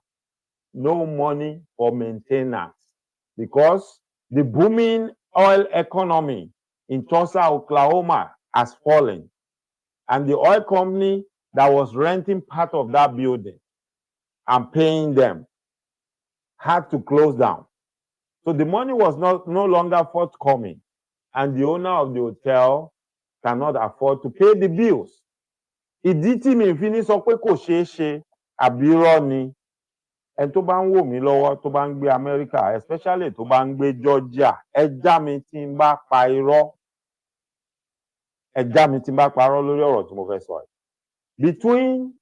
No money for maintenance, because the booming oil economy in Tulsa, Oklahoma has fallen. And the oil company that was renting part of that building and paying them had to close down. So the money was no longer forthcoming. And the owner of the hotel cannot afford to pay the bills. Ìdí tí mi fi ní sọ pé kò ṣeé ṣe àbí irọ́ ni ẹni tó bá ń wò mí lọ́wọ́ tó bá ń gbé Amẹ́ríkà especially tó bá ń gbé Georgia ẹ já mi tí n bá pa irọ́ ẹ já mi tí n bá parọ́ lórí ọ̀rọ̀ tí mo fẹ́ sọ yìí. Between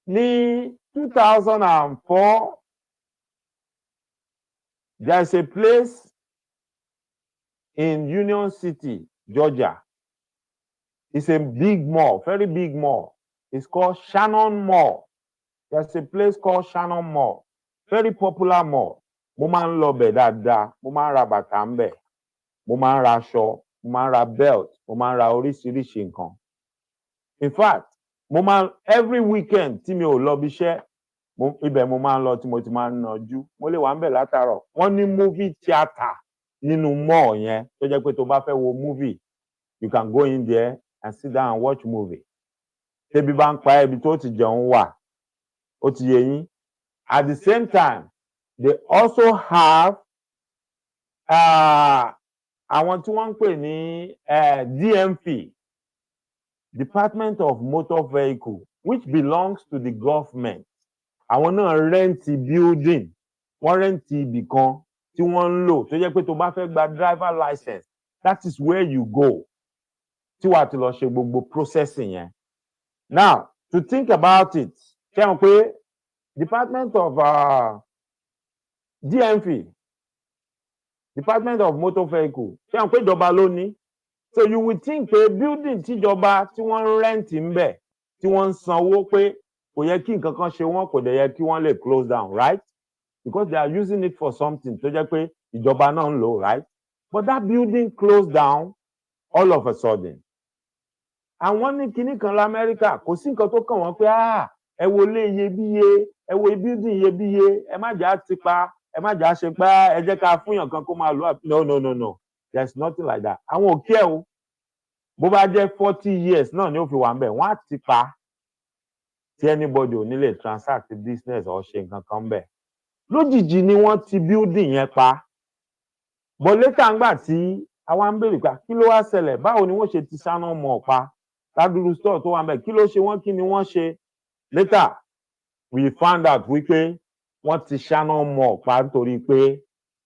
ní 2004 there is a place in Union City, Georgia. It's a big mall, very big mall. It's called Shannon Mall. There's a place called Shannon Mall, very popular mall. Mo máa ń lọ bẹ̀ dáadáa, mo máa ń ra bàtà ń bẹ̀, mo máa ń ra aṣọ, mo máa ń ra belt, mo máa ń ra oríṣiríṣi nǹkan. In fact, mo máa every weekend tí mi ò lọ bí iṣẹ́, ibẹ̀ mo máa ń lọ tí mo ti máa ń nàjú. Mo lè wà ń bẹ̀ látàárọ̀. Wọ́n ní movie theatre nínú mall yẹn tó jẹ́ pé tó bá fẹ́ wo movie, you can go in there and sit down and watch movie. Tẹ́bí bá ń pa ẹbí tó ti jẹun wà. Ó ti yé yín. At the same time, they also have àwọn tí wọ́n ń pè ní DMV, Department of Motor Vehicle, which belongs to the government. Àwọn náà rẹ́ǹtì building, wọ́n rẹ́ǹtì ibì kan tí wọ́n ń lò tó jẹ́ pé tó bá fẹ́ gba driver license, that is where you go tí wàá ti lọ ṣe gbogbo processing yẹn. Now, to think about it, ṣé wọn pé Department of DMV, Department of Motor Vehicle, ṣé wọn pé ìjọba ló ní? So you would think pé building tíjọba tí wọ́n ń rẹ́ǹtì ń bẹ̀ tí wọ́n ń sanwó pé kò yẹ kí nǹkan kan ṣe wọ́n, kò dẹ̀ yẹ kí wọ́n lè close down, right? Because they are using it for something tó jẹ́ pé ìjọba náà ń lò, right? But that building closed down all of a sudden. Àwọn ní kinní kan l'Amẹ́ríkà kò sí nǹkan tó kàn wọ́n pé ẹ wo ilé iyebíye, ẹ wo building iyebíye, ẹ má jà ti pa, ẹ má jà ṣe pa, ẹ jẹ́ ká fúnyàn kan kó máa lò. No. There's nothing like that. Àwọn òkè ẹ̀ o, bó bá jẹ́ 40 years náà ni ó fi wà ń bẹ̀, wọ́n á ti pa tí anybody ò ní lè transact business or ṣe nǹkan kan bẹ̀. Lójijì ni wọ́n ti building yẹn pa. But later ńgbà tí àwa ń béèrè pé kí ló wá ṣẹlẹ̀, báwo ni wọ́n ṣe ti Shannon Mall pa ládùúgbò store tó wà ń bẹ̀, kí ló ṣe wọ́n, kí ni wọ́n ṣe. Later we found out wípé wọ́n ti Shannon Mall pa nítorí pé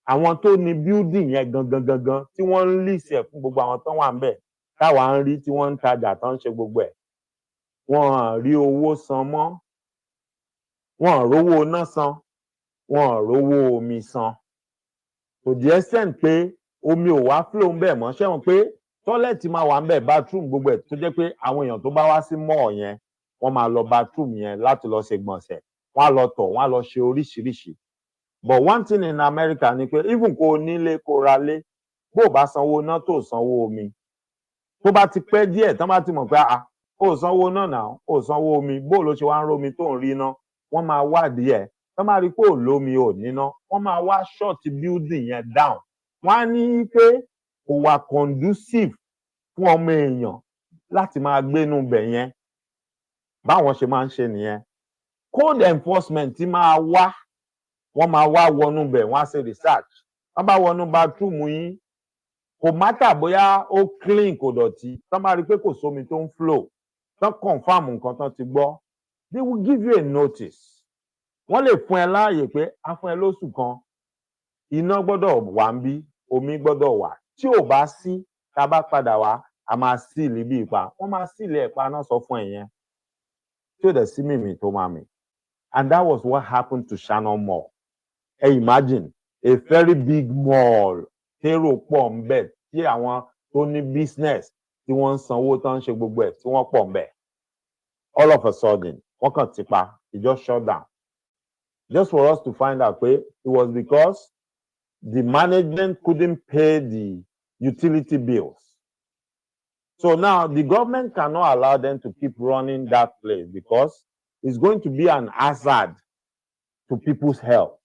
àwọn tó ní building yẹn gangan tí wọ́n ń lease ẹ̀ fún gbogbo àwọn tó wà ń bẹ̀ táwa ń rí tí wọ́n ń tajà tó ń ṣe gbogbo ẹ̀, wọ́n rí owó san mọ́, wọ́n rówó iná san, wọ́n rówó omi san. To the extent pé omi ò wá flow ń bẹ̀ mọ́, ṣé wọn pé tọ́lẹ̀tì máa wà ń bẹ̀, bathroom gbogbo ẹ̀ tó jẹ́ pé àwọn èèyàn tó bá wá sí mall yẹn wọ́n máa lọ bathroom yẹn láti lọ ṣe gbọ̀nsẹ̀, wọ́n á lọ tọ̀, wọ́n á lọ ṣe oríṣiríṣi. But one thing in America ni pé even kó o nílé kó o ra lé, bó o bá sanwó iná tó sanwó omi, tó bá ti pẹ́ díẹ̀ tán bá ti mọ̀ pé ó sanwó iná náà, ó sanwó omi, bó ló ṣe wá ń rómi tó ń rí iná, wọ́n máa wádìí ẹ̀, tán bá rí pé ò lómi ò níná, wọ́n máa wá short building yẹn down. Wọ́n á ní pé kò wà conducive fún ọmọ èèyàn láti máa gbénú bẹ̀ yẹn. Báwọn ṣe máa ń ṣe nìyẹn. Code enforcement ti máa wá, wọ́n máa wá wọnú bẹ̀, wọ́n á ṣe research. Wọ́n bá wọnú bathroom yín, kò mátà bóyá ó clean kò dọ̀tí, tán bá rí pé kò sómi tó ń flow, tán confirm nǹkan tán ti gbọ́, they will give you a notice. Wọ́n lè fún ẹ láàyè pé a fún ẹ lóṣù kan, iná gbọ́dọ̀ wà ń bí, omi gbọ́dọ̀ wà. Tí ò bá sí, tá bá padà wá, a máa sílì bí ipa. Wọ́n máa sílì ẹ̀pa náà sọ fún ẹ yẹn. Tí ò dẹ̀ sí mímì tó máa mì. And that was what happened to Shannon Mall. Imagine a very big mall, tèrò pọ̀ ń bẹ̀, tí àwọn tó ní business tí wọ́n ń sanwó tán ń ṣe gbogbo ẹ̀ tí wọ́n pọ̀ ń bẹ̀. All of a sudden, wọ́n kàn ti pa, it just shut down. Just for us to find out pé it was because the management couldn't pay the utility bills. So now the government cannot allow them to keep running that place because it's going to be an hazard to people's health.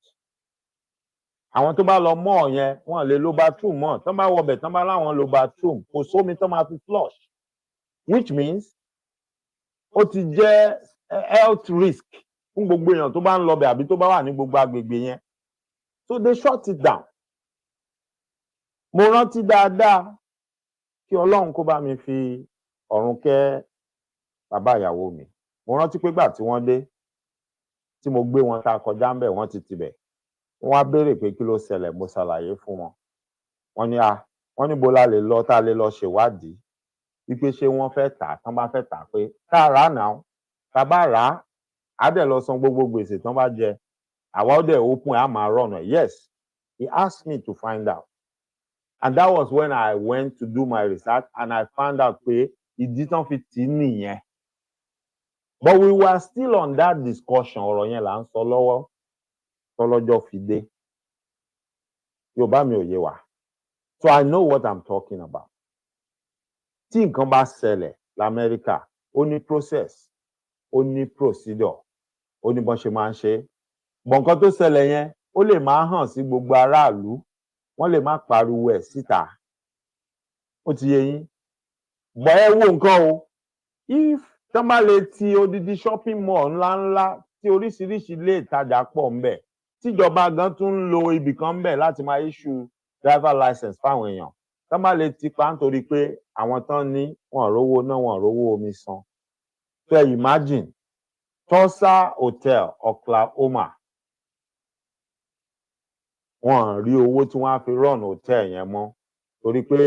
Àwọn tó bá lọ mọ́ yẹn, wọ́n lè lo bathroom mọ́. Tán bá wọbẹ̀, tán bá láwọn lo bathroom, kò sómi tán máa fi flush. Which means, ó ti jẹ́ health risk fún gbogbo èèyàn tó bá ń lọbẹ̀ àbí tó bá wà ní gbogbo agbègbè yẹn. So they shut it down. Mo rántí dáadáa kí Ọlọ́run kó bá mi fi ọ̀run kẹ́ bàbá ìyàwó mi. Mo rántí pé gbà tí wọ́n dé tí mo gbé wọn ta kọjá ńbẹ̀ wọ́n ti tibẹ̀. Wọ́n wá béèrè pé kí ló ṣẹlẹ̀, mo ṣàlàyé fún wọn. Wọ́n ní bo la lè lọ tá a lè lọ ṣèwádìí wípé ṣé wọ́n fẹ́ tà tán bá fẹ́ tà pé ká rà á náà, tá bá rà á á dẹ̀ lọ san gbogbo gbèsè tán bá jẹ, àwa ó dẹ̀ open á máa rọ̀nà. Yes, he asked me to find out, and that was when I went to do my research and I found out pé ìdí tán fi tì í nìyẹn. But we were still on that discussion, ọ̀rọ̀ yẹn là ń sọ lọ́wọ́ tọ́lọ́jọ́ fi dé. Yorùbá mi ò yé wa. So I know what I'm talking about. Tí nǹkan bá ṣẹlẹ̀ l'Amẹ́ríkà, ó ní process, ó ní procedure, ó ní bọ́n ṣe máa ń ṣe. Bọ̀ nǹkan tó ṣẹlẹ̀ yẹn, ó lè máa hàn sí gbogbo aráàlú, wọ́n lè má pariwo ẹ̀ síta. Ó ti yé yín. Bọ̀ ẹ wo nǹkan o, if tán bá lè ti odidi shopping mall ńláńlá tí oríṣiríṣi ilé ìtajà pọ̀ ńbẹ̀, tíjọba gan tún ń lo ibì kan ńbẹ̀ láti máa issue driver license fáwọn èèyàn, tán bá lè ti pa nítorí pé àwọn tán ní wọn rówó ná wọn rówó omi san. So imagine Tulsa Hotel, Oklahoma, wọn rí owó tí wọ́n á fi run hotel yẹn mọ́ torí pé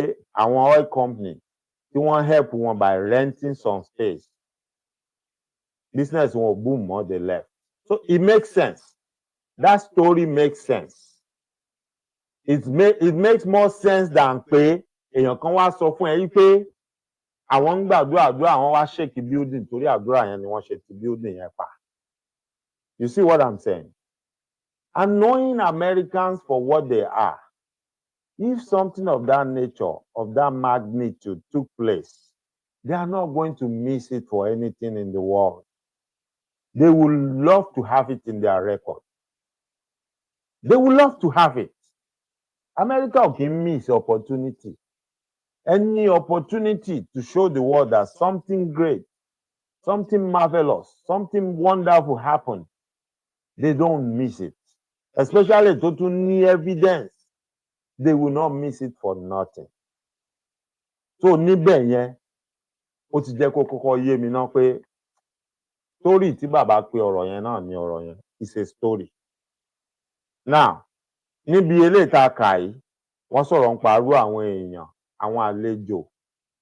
àwọn oil company tí wọ́n help wọn by renting some space, business wọn ò boom mọ́, they left. So it makes sense. That story makes sense. It makes more sense than pé èèyàn kan wá sọ fún ẹ wípé àwọn ń gbàdúrà àwọn wá shake building torí àdúrà yẹn ni wọ́n ṣe ti building yẹn pa. You see what I'm saying? And knowing Americans for what they are, if something of that nature, of that magnitude took place, they are not going to miss it for anything in the world. They would love to have it in their record. They would love to have it. America ò kì í miss opportunity. Any opportunity to show the world that something great, something marvelous, something wonderful happened, they don't miss it. Especially tó tún ní evidence, they will not miss it for nothing. So níbẹ̀ yẹn, ó ti jẹ́ kó kọ́kọ́ yé mi náà pé story tí bàbá pé ọ̀rọ̀ yẹn náà ní ọ̀rọ̀ yẹn, it's a story. Now, níbi eléyìí tá a kà yìí, wọ́n sọ̀rọ̀ ń parú àwọn èèyàn, àwọn àlejò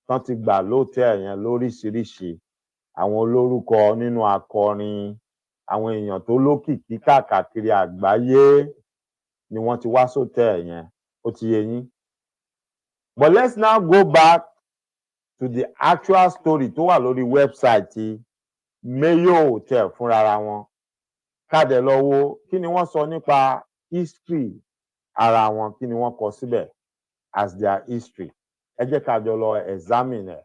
tán ti gbà lóòtẹ́ẹ̀ yẹn lóríṣiríṣi, àwọn olórúkọ nínú akọrin, àwọn èèyàn tó lókìkí káàkiri àgbáyé ni wọ́n ti wá sóòtẹ́ẹ̀ yẹn. Ó ti yé yín. But let's now go back to the actual story tó wà lórí website ti Mayo Hotel fúnra wọn. Ká dẹ̀ lọ wo kí ni wọ́n sọ nípa history ara wọn, kí ni wọ́n kọ síbẹ̀ as their history. Ẹ jẹ́ ká jọ lọ examine ẹ̀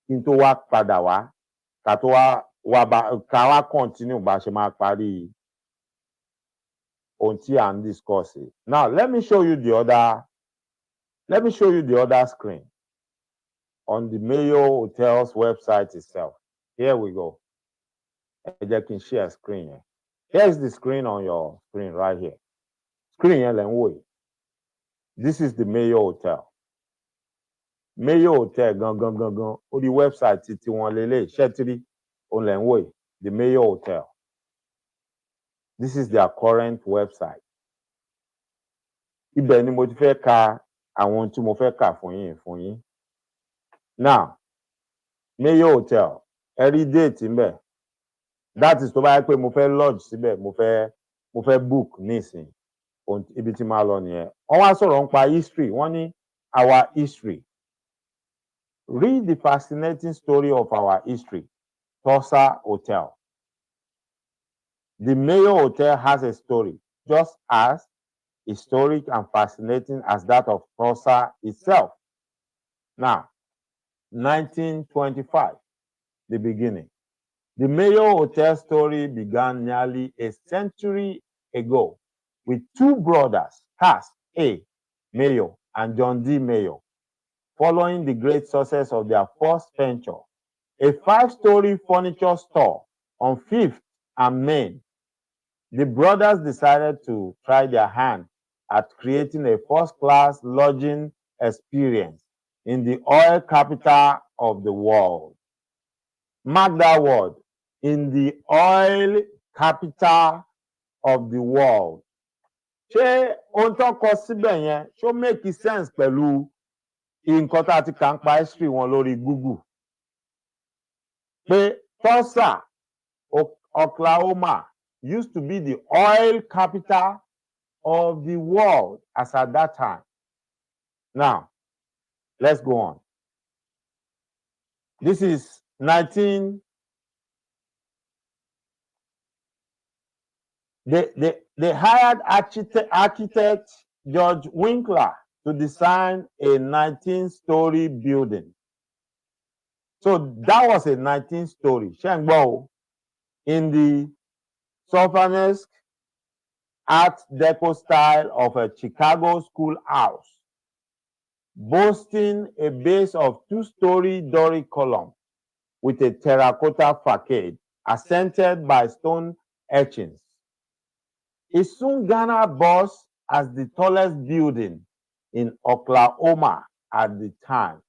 kí n tó wá padà wá ká wá continue bá ṣe máa parí ohun tí à ń discuss. Now let me show you the other screen on the Mayo Hotel's website itself. Here we go. Ẹ jẹ́ kí n share screen yẹn. Here's the screen on your screen right here. Screen yẹn lẹ ń wò yìí. This is the Mayo Hotel. Mayo Hotel gangan orí website tí wọ́n lélẹ̀ ṣẹ́tìrí òun lẹ ń wò yìí. The Mayo Hotel. This is their current website. Ibẹ̀ ni mo ti fẹ́ ka àwọn tí mo fẹ́ kà fún yín. Now, Mayo Hotel, ẹ rí date ńbẹ̀. That is tó bá yẹ pé mo fẹ́ lodge síbẹ̀, mo fẹ́ book nísìn. Ibi tí máa lọ nìyẹn. Wọ́n wá sọ̀rọ̀ nípa history. Wọ́n ní our history. Read the fascinating story of our history. Tulsa Hotel. The Mayo Hotel has a story, just as historic and fascinating as that of Tulsa itself. Now, 1925, the beginning. The Mayo Hotel story began nearly a century ago with two brothers, Cass A. Mayo and John D. Mayo. Following the great success of their first venture, a 5-story furniture store on 5th and Main, the brothers decided to try their hand at creating a first-class lodging experience in the oil capital of the world. Mark that word, in the oil capital of the world. Ṣé ohun tó kọ síbẹ̀ yẹn ṣó make sense pẹ̀lú nǹkan tá a ti kà ń pa history wọn lórí Google? Pé Tulsa, Oklahoma used to be the oil capital of the world as at that time. Now, let's go on. This is They hired architect George Winkler to design a 19-story building. So that was a 19-story. Shengbo, in the Sophonesque Art Deco style of a Chicago schoolhouse, boasting a base of 2-story Doric column with a terracotta facade accented by stone etchings. It soon garnered buzz as the tallest building in Oklahoma at the time,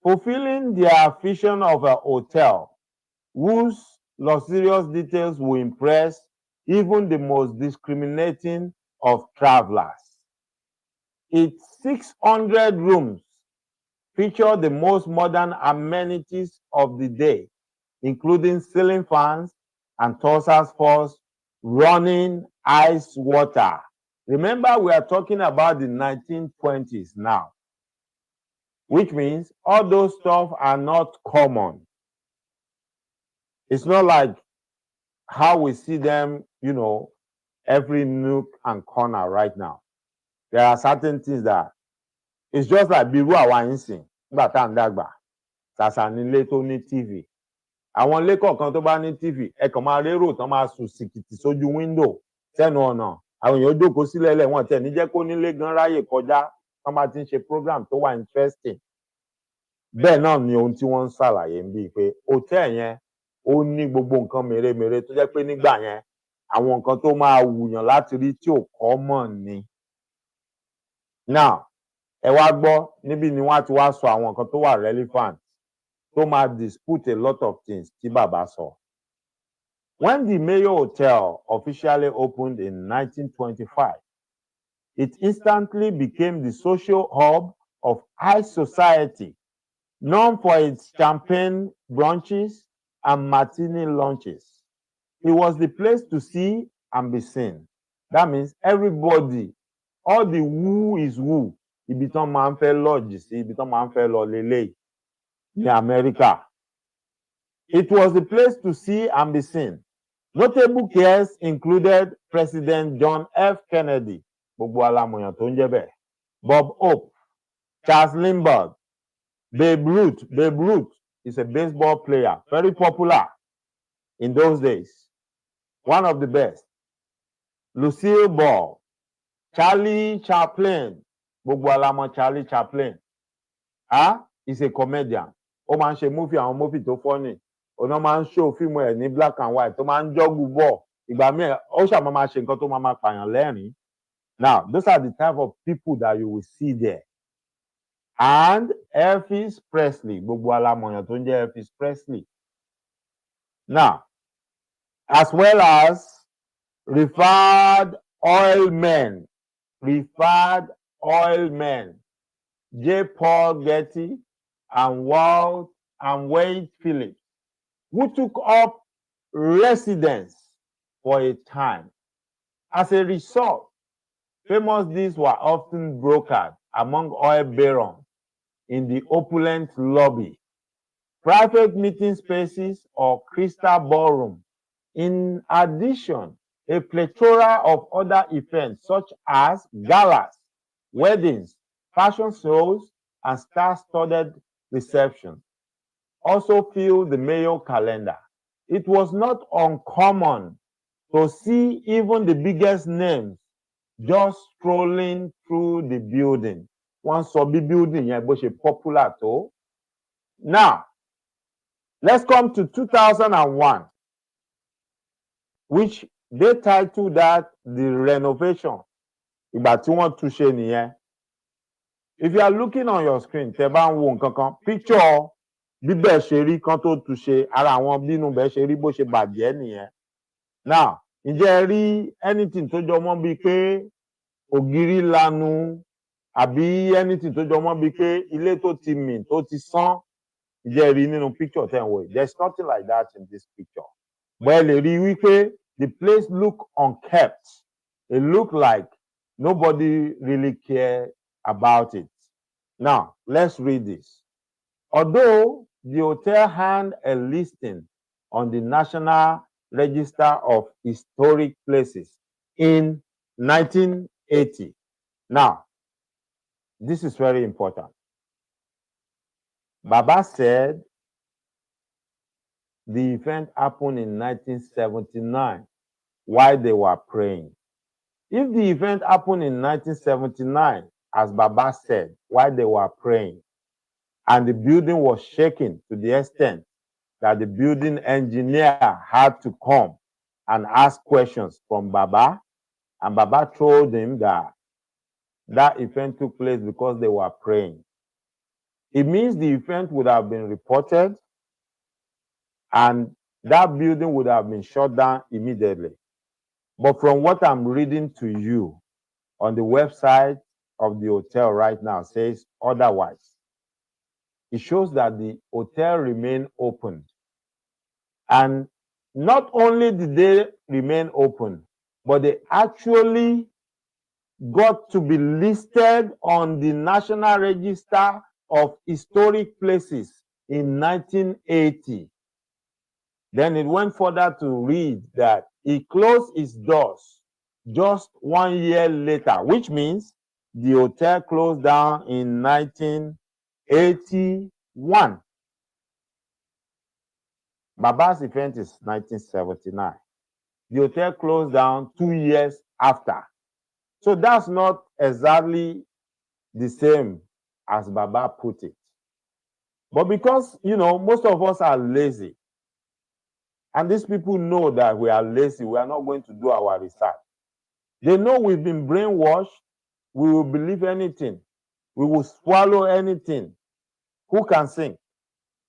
fulfilling their vision of a hotel whose luxurious details will impress even the most discriminating of travelers. Its 600 rooms feature the most modern amenities of the day, including ceiling fans and Tulsa's first running ice water. Remember, we are talking about the 1920s now, which means all those stuff are not common. It's not like how we see them, you know, every nook and corner right now. There are certain things that it's just like biru àwa ń sìn nígbà tá à ń dàgbà ṣàṣà nílé tó ní TV. Àwọn ilé kọ̀ọ̀kan tó bá ní TV ẹ kàn máa rérò tán máa sùn sìkìtì sójú window sẹ́nu ọ̀nà. Àwọn èèyàn jókòó sílẹ̀ lẹ̀ wọ́n tẹ̀ ní jẹ́ kó nílé gan ráyè kọjá tán bá ti ń ṣe program tó wà interesting. Bẹ́ẹ̀ náà ni ohun tí wọ́n ń ṣàlàyé ń bíi pé hotel yẹn ó ní gbogbo nǹkan mèremère tó jẹ́ pé nígbà yẹn àwọn nǹkan tó máa wùyàn láti rí tí ò kọ́ mọ̀ ni. Now, ẹ wá gbọ́ níbí ni wọ́n á ti wá sọ àwọn nǹkan tó wà relevant tó máa dispute a lot of things tí bàbá sọ. When the Mayo Hotel officially opened in 1925, it instantly became the social hub of high society, known for its champagne brunches and martini lunches. It was the place to see and be seen. That means everybody, all the who is who, ibi tán máa ń fẹ́ lodge sí, ibi tán máa ń fẹ́ lọ lélẹ̀ ní America. It was the place to see and be seen. Notable guests included President John F. Kennedy, gbogbo alamọ̀yàn tó ń jẹ́ bẹ́ẹ̀, Bob Hope, Charles Lindbergh, Babe Ruth. Babe Ruth is a baseball player, very popular in those days, one of the best. Lucille Ball, Charlie Chaplin, gbogbo alamọ̀ Charlie Chaplin, is a comedian. Ó máa ń ṣe movie, àwọn movie tó funny. Ọ̀nà máa ń show fíìmù ẹ̀ ní black and white tó máa ń jọ́gù bọ̀. Ìgbà míì ó ṣàmọ́ máa ṣe nǹkan tó máa pààyàn lẹ́rìn-ín. Now, those are the type of people that you will see there. And Elvis Presley, gbogbo alamọ̀yàn tó ń jẹ́ Elvis Presley. Now, as well as referred oil men, J. Paul Getty and Wade Phillips, who took up residence for a time. As a result, famous deals were often brokered among oil barons in the opulent lobby, private meeting spaces, or crystal ballroom. In addition, a plethora of other events such as galas, weddings, fashion shows, and star-studded receptions also filled the Mayo calendar. It was not uncommon to see even the biggest names just strolling through the building. One saw the building yẹn bó ṣe popular tó. Now, let's come to 2001, which they titled that the renovation. Ìgbà tí wọ́n tún ṣe nìyẹn. If you are looking on your screen, tẹ́ bá ń wo nǹkan kan, picture bíbẹ̀ ṣe rí kan tó tún ṣe, ara àwọn bínú bẹ́ẹ̀ ṣe rí bó ṣe bàjẹ́ nìyẹn. Now, ǹjẹ́ ẹ rí anything tó jọ mọ́ bíi pé ògiri lanu àbí anything tó jọ mọ́ bíi pé ilé tó ti mì tó ti sán, ǹjẹ́ ẹ rí nínú picture tẹ́ ń wò yìí? There's nothing like that in this picture. But ẹ lè rí wípé the place look unkept. It look like nobody really care about it. Now, let's read this. Although the hotel had a listing on the National Register of Historic Places in 1980. Now, this is very important. Baba said the event happened in 1979 while they were praying. If the event happened in 1979, as Baba said, while they were praying, and the building was shaking to the extent that the building engineer had to come and ask questions from Baba, and Baba told him that that event took place because they were praying, it means the event would have been reported and that building would have been shut down immediately. But from what I'm reading to you on the website of the hotel right now says otherwise. It shows that the hotel remained open. And not only did they remain open, but they actually got to be listed on the National Register of Historic Places in 1980. Then it went further to read that it closed its doors just 1 year later, which means the hotel closed down in 1981. Baba's event is 1979. The hotel closed down 2 years after. So that's not exactly the same as Baba put it. But because, most of us are lazy, and these people know that we are lazy, we are not going to do our research. They know we've been brainwashed. We will believe anything. We will swallow anything. Who can sing?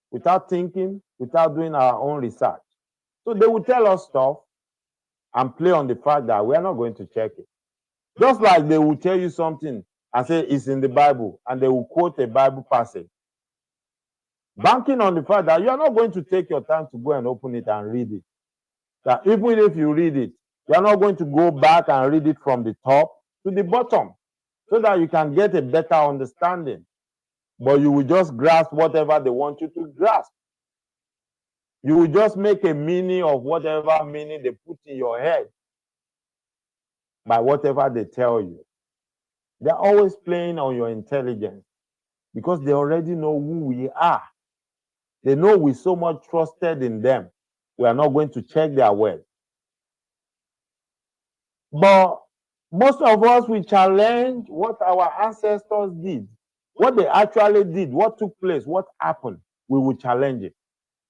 Without thinking, without doing our own research. So they will tell us stuff and play on the fact that we are not going to check it. Just like they will tell you something and say it's in the Bible, and they will quote a Bible passage, banking on the fact that you are not going to take your time to go and open it and read it. That even if you read it, you are not going to go back and read it from the top to the bottom so that you can get a better understanding. But you will just grasp whatever they want you to grasp. You will just make a meaning of whatever meaning they put in your head by whatever they tell you. They're always playing on your intelligence because they already know who we are. They know we so much trusted in them. We are not going to check their word. But most of us, we challenge what our ancestors did, what they actually did, what took place, what happened. We will challenge it.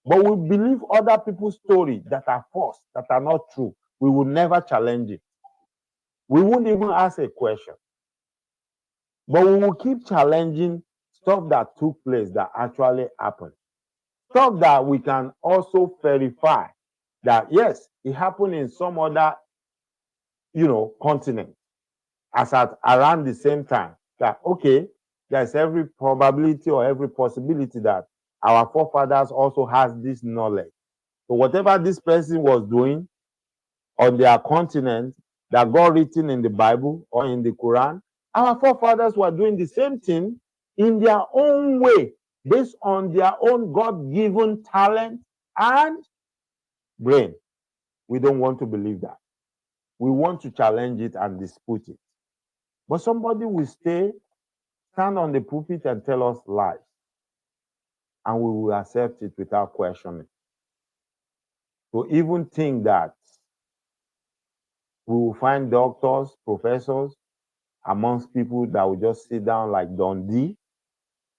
But we believe other people's stories that are false, that are not true. We will never challenge it. We won't even ask a question. But we will keep challenging stuff that took place, that actually happened. Stuff that we can also verify that, yes, it happened in some other, continent, as at around the same time. That, okay, there's every probability or every possibility that our forefathers also has this knowledge. So whatever this person was doing on their continent that got written in the Bible or in the Quran, our forefathers were doing the same thing in their own way, based on their own God-given talent and brain. We don't want to believe that. We want to challenge it and dispute it. But somebody will stand on the pulpit and tell us lies, and we will accept it without questioning. To even think that we will find doctors, professors, amongst people that will just sit down like Dundee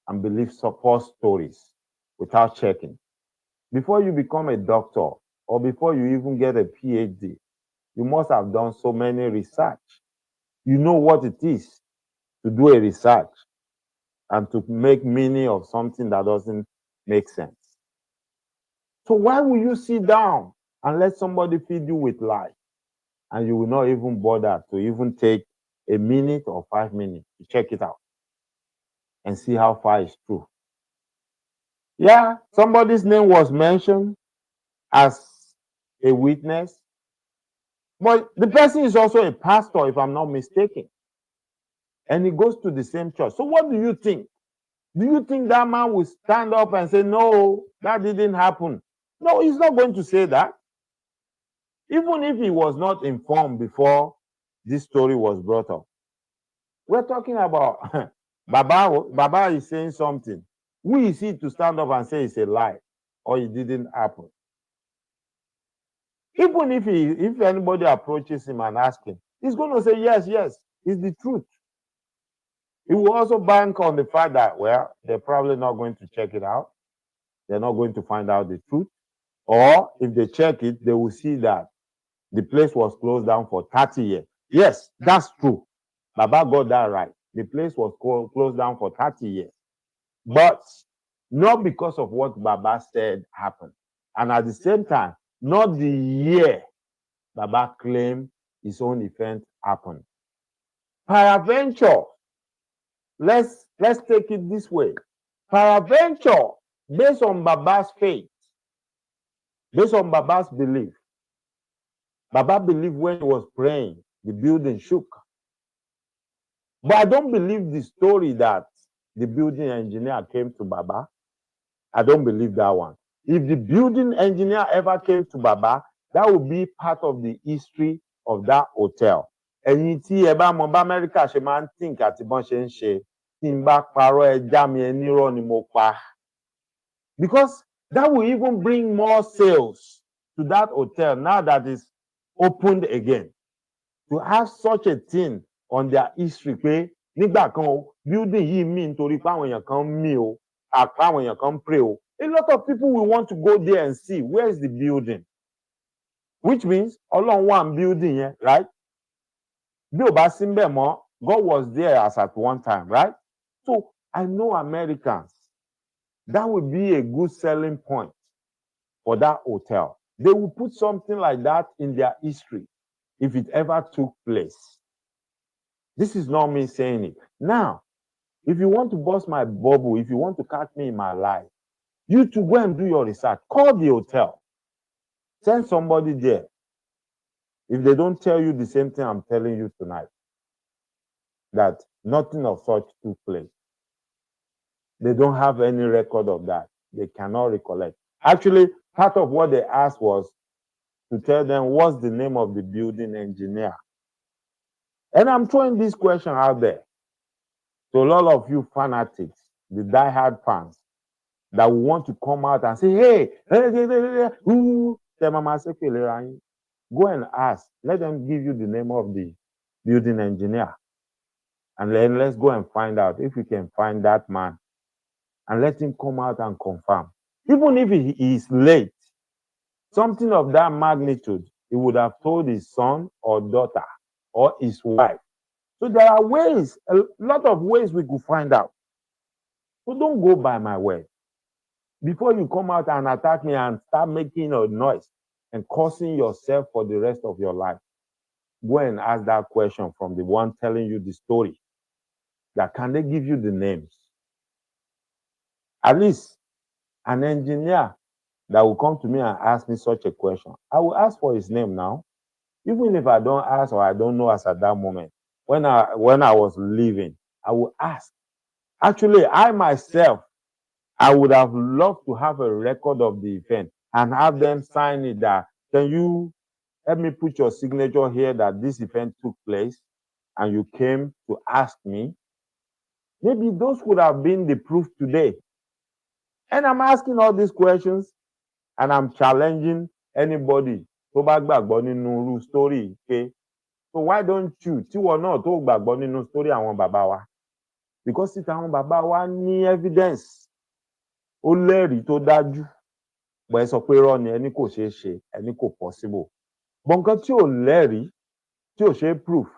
and believe supposed stories without checking. Before you become a doctor or before you even get a PhD, you must have done so many research. You know what it is to do a research. and to make meaning of something that doesn't make sense. So why will you sit down and let somebody feed you with lies, and you will not even bother to even take a minute or 5 minutes to check it out and see how far it's true? Yeah, somebody's name was mentioned as a witness, but the person is also a pastor, if I'm not mistaken, and he goes to the same church. So what do you think? Do you think that man will stand up and say, no, that didn't happen? No, he's not going to say that. Even if he was not informed before this story was brought up. We're talking about Baba is saying something. Who is he to stand up and say it's a lie or it didn't happen? Even if anybody approaches him and asks him, he's going to say, yes, it's the truth. He will also bank on the fact that, well, they're probably not going to check it out. They're not going to find out the truth. Or if they check it, they will see that the place was closed down for 30 years. Yes, that's true. Baba got that right. The place was closed down for 30 years. But not because of what Baba said happened. And at the same time, not the year Baba claimed his own event happened. Peradventure, let's take it this way. Peradventure, based on Baba's faith, based on Baba's belief, Baba believed when he was praying, the building shook. But I don't believe the story that the building engineer came to Baba. I don't believe that one. If the building engineer ever came to Baba, that would be part of the history of that hotel. Ẹ̀yin tí ẹ bá mọ bá Amẹ́ríkà ṣe máa ń think àti bọ́n ṣe ń ṣe, tí n bá parọ́ ẹ já mi ẹ nírọ́ ni mo pa. Because that will even bring more sales to that hotel now that it's opened again. To have such a thing on their history pé nígbà kan o building yìí mì nítorí pé àwọn èèyàn kan mì o àpá àwọn èèyàn kan pray o. A lot of people will want to go there and see where is the building, which means Ọlọ́run wà ní building yẹn, right? Bí ò bá sí ńbẹ̀ mọ́, God was there as at one time, right? So I know Americans, that would be a good selling point for that hotel. They will put something like that in their history if it ever took place. This is not me saying it. Now, if you want to burst my bubble, if you want to catch me in my lie, you to go and do your research. Call the hotel. Send somebody there. If they don't tell you the same thing I'm telling you tonight, that nothing of such took place, they don't have any record of that. They cannot recollect. Actually, part of what they asked was to tell them what's the name of the building engineer. And I'm throwing this question out there to a lot of you fanatics, the diehard fans, that want to come out and say, hey, go and ask. Let them give you the name of the building engineer. And then let's go and find out if we can find that man and let him come out and confirm. Even if he is late, something of that magnitude, he would have told his son or daughter or his wife. So there are ways, a lot of ways we could find out. So don't go by my word. Before you come out and attack me and start making a noise and cursing yourself for the rest of your life, go and ask that question from the one telling you the story. That can they give you the names? At least an engineer that will come to me and ask me such a question, I will ask for his name now. Even if I don't ask or I don't know as at that moment, when I was leaving, I will ask. Actually, I myself, I would have loved to have a record of the event and have them sign it that, can you help me put your signature here that this event took place and you came to ask me? Maybe those would have been the proof today. And I'm asking all these questions and I'm challenging anybody tó bá gbàgbọ́ nínú irú story pé, so why don't you, tíwọ náà tó gbàgbọ́ nínú story àwọn bàbá wa? Because tí àwọn bàbá wa ní evidence, ó lẹ́rìí tó dájú, bọ̀ ẹ sọ pé irọ́ ni, ẹni kò ṣeé ṣe, ẹni kò possible. But nǹkan tí ò lẹ́rìí, tí ò ṣe proof,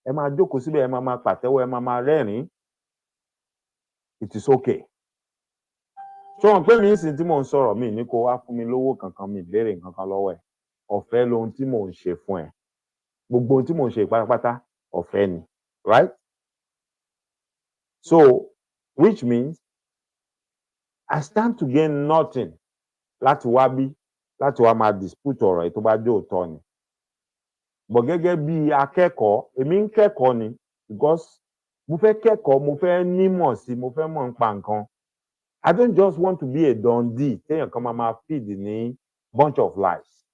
ẹ máa jókòó síbẹ̀, ẹ máa pàtẹ́wọ́, ẹ máa rẹ́rìn-ín. it is okay. So wọn pé mi ń sìn tí mò ń sọ̀rọ̀ mi ní kó wá fún mi lówó kankan mi béèrè nǹkan kan lọ́wọ́ ẹ̀ ọ̀fẹ́ lohun tí mò ń ṣe fún ẹ gbogbo ohun tí mò ń ṣe pátápátá ọ̀fẹ́ ni, right? So which means I stand to gain nothing láti wá bí láti wá máa dispute ọ̀rọ̀ yìí tó bá jẹ́ òótọ́ ni. But gẹ́gẹ́ bí akẹ́kọ̀ọ́ èmi ń kẹ́kọ̀ọ́ ni because mo fẹ́ kẹ́kọ̀ọ́ mo fẹ́ nímọ̀ sí mo fẹ́ mọ̀ nípa nǹkan. I don't just want to be a dundee téèyàn kan máa feed ní bunch of lies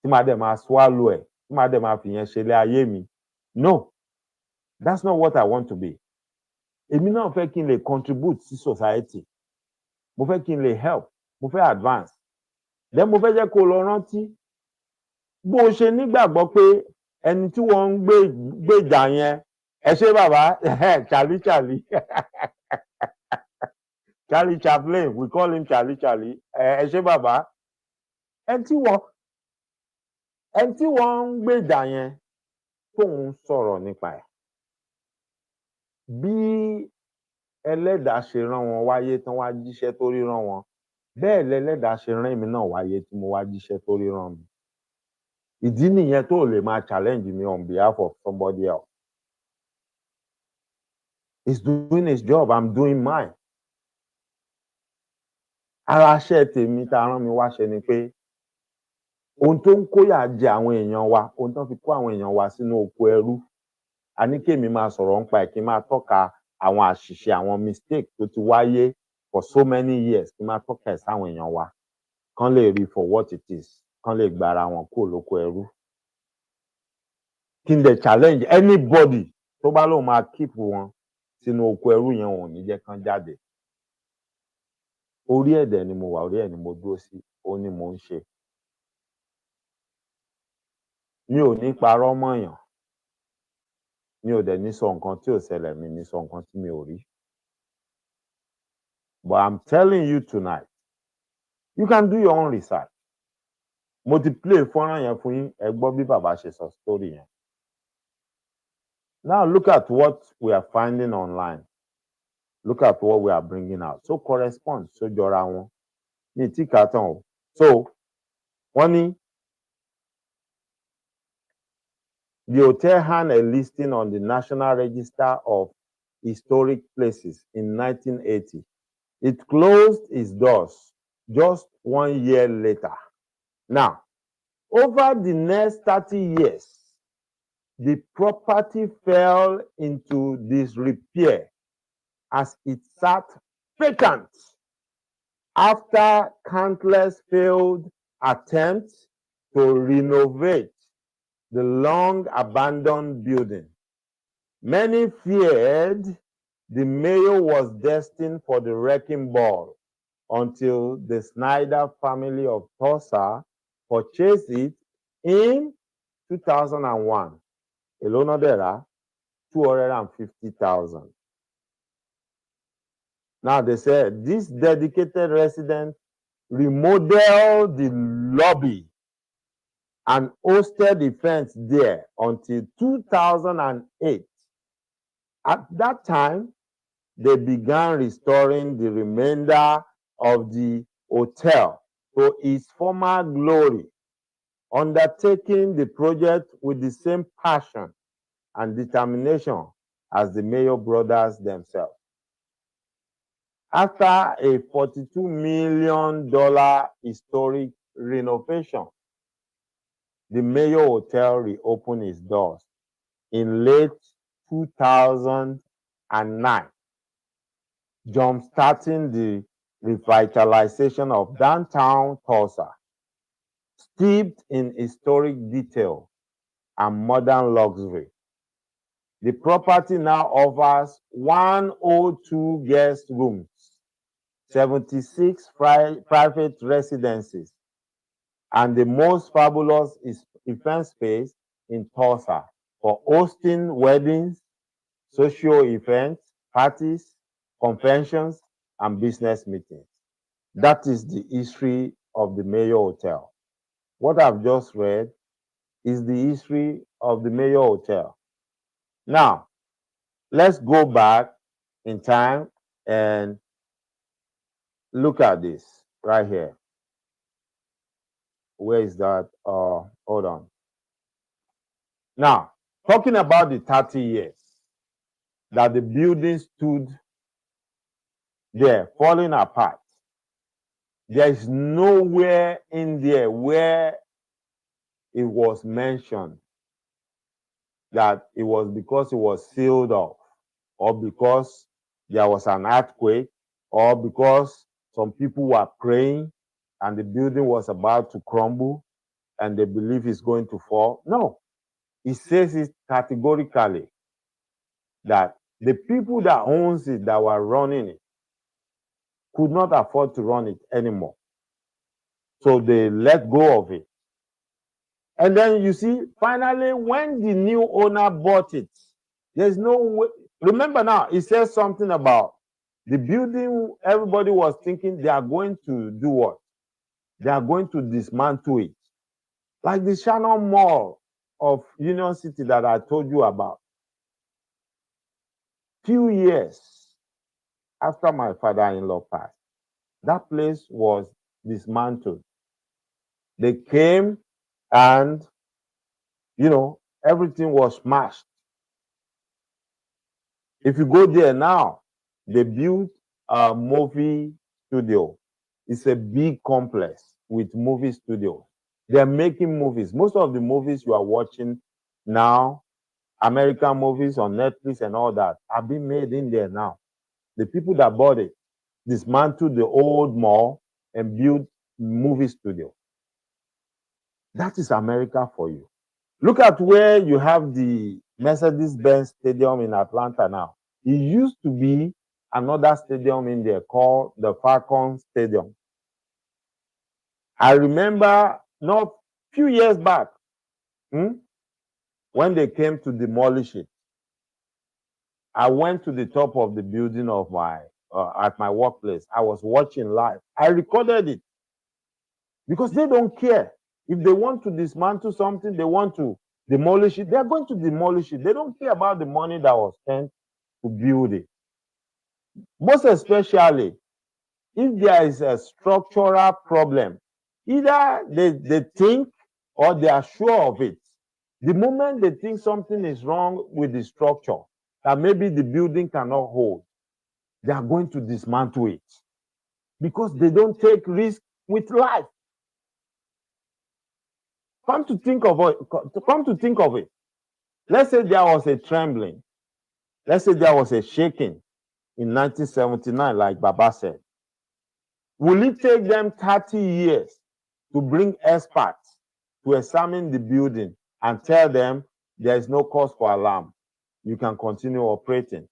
tí màá dẹ̀ máa swallow ẹ̀ tí màá dẹ̀ máa fìyẹn ṣe ilé ayé mi. No, that's not what I want to be. Èmi náà fẹ́ kí n lè contribute sí society. Mo fẹ́ kí n lè help. Mo fẹ́ advance. Then mo fẹ́ jẹ́ kó lọ rántí bó o ṣe nígbàgbọ́ pé ẹni tí wọ́n ń gbèjà yẹn ẹ ṣé bàbá Charlie Charlie Chaplin, we call him Charlie ẹ ṣé bàbá ẹni tí wọ́n ń gbèjà yẹn tóun sọ̀rọ̀ nípa ẹ̀ bí ẹlẹ́dàá ṣe rán wọn wáyé tán wá jíṣẹ́ tó rí rán wọn bẹ́ẹ̀ lẹ́lẹ́dàá ṣe rán èmi náà wáyé tí mo wá jíṣẹ́ tó rí rán mi. Ìdí nìyẹn tó lè máa challenge me on behalf of somebody else. He's doing his job, I'm doing mine. Ara iṣẹ́ tèmi tá a rán mi wá ṣe ni pé ohun tó ń kóyà jẹ àwọn èèyàn wa ohun tó fi kó àwọn èèyàn wa sínú oko ẹrú a ní kémi máa sọ̀rọ̀ nípa ẹ̀ kí n máa tọ́ka àwọn àṣìṣe àwọn mistake tó ti wáyé for so many years kí n máa tọ́ka ẹ̀ sáwọn èèyàn wa kán lè rí for what it is kán lè gbára wọn kúrò lóko ẹrú. Kí n dẹ̀ challenge anybody tó bá lóun máa keep wọn sínú oko ẹrú yẹn wọn ò ní jẹ́ kán jáde. Orí ẹ̀dẹ̀ ni mo wà orí ẹ̀ ni mo dúró sí ó ní mo ń ṣe. Mi ò ní parọ́ mọ́yàn mi ò dẹ̀ ní sọ nǹkan tí ò ṣẹlẹ̀ mi ní sọ nǹkan tí mi ò rí. But I'm telling you tonight you can do your own research. Mo ti play fọ́nrán yẹn fún yín ẹ gbọ́ bí bàbá ṣe sọ story yẹn. Now look at what we are finding online. Look at what we are bringing out. So correspond so jọra wọn. Ní tí kà tán o. So wọ́n ní the hotel had a listing on the National Register of Historic Places in 1980. It closed its doors just 1 year later. Now, over the next 30 years, the property fell into disrepair as it sat vacant after countless failed attempts to renovate the long abandoned building. Many feared the mayor was destined for the wrecking ball until the Snyder family of Tulsa purchased it in 2001. Èló ná dẹ̀ rà? $250,000. Now they said this dedicated resident remodeled the lobby and hosted events there until 2008. At that time, they began restoring the remainder of the hotel to its former glory, undertaking the project with the same passion and determination as the Mayor brothers themselves. After a $42 million historic renovation, the Mayor Hotel reopened its doors in late 2009, jump-starting the revitalization of downtown Tulsa, steeped in historic detail and modern luxury. The property now offers 102 guest rooms, 76 private residences, and the most fabulous event space in Tulsa for hosting weddings, social events, parties, conventions, and business meetings. That is the history of the Mayor Hotel. What I've just read is the history of the Mayor Hotel. Now, let's go back in time And look at this right here. Where is that? Hold on. Now, talking about the 30 years that the building stood there, falling apart, there is nowhere in there where it was mentioned that it was because it was sealed off, or because there was an earthquake, or because some people were praying and the building was about to crumble and they believe it's going to fall. No, it says it categorically that the people that owns it, that were running it, could not afford to run it anymore. So they let go of it. And then you see, finally, when the new owner bought it, there's no way. Remember now, it says something about the building. Everybody was thinking they are going to do what? They are going to dismantle it. Like the Shannon Mall of Union City that I told you about. Few years after my father-in-law passed, that place was dismantled. They came and, everything was smashed. If you go there now, they built a movie studio. It's a big complex with movie studios. They're making movies. Most of the movies you are watching now, American movies on Netflix and all that, are being made in there now. The people that bought it dismantled the old mall and built movie studio. That is America for you. Look at where you have the Mercedes-Benz Stadium in Atlanta now. It used to be another stadium in there called the Falcon Stadium. I remember not few years back, when they came to demolish it, I went to the top of the building of at my workplace. I was watching live. I recorded it because they don't care. If they want to dismantle something, they want to demolish it, they're going to demolish it. They don't care about the money that was spent to build it. Most especially if there is a structural problem, either they think or they are sure of it. The moment they think something is wrong with the structure, that maybe the building cannot hold, they are going to dismantle it because they don't take risk with life. Come to think of it. Let's say there was a trembling. Let's say there was a shaking in 1979, like Baba said. Will it take them 30 years to bring experts to examine the building and tell them there is no cause for alarm? You can continue operating.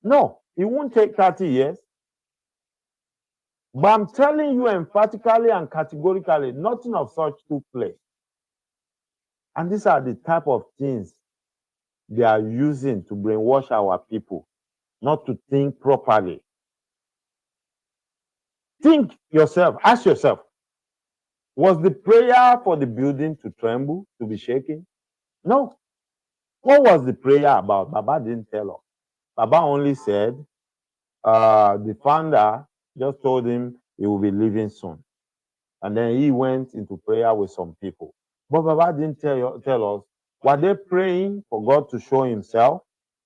No, it won't take 30 years. But I'm telling you emphatically and categorically, nothing of such took place. And these are the type of things they are using to brainwash our people, not to think properly. Think yourself, ask yourself, was the prayer for the building to tremble, to be shaken? No. What was the prayer about? Baba didn't tell us. Baba only said the founder just told him he will be leaving soon. And then he went into prayer with some people. But Baba didn't tell us, were they praying for God to show himself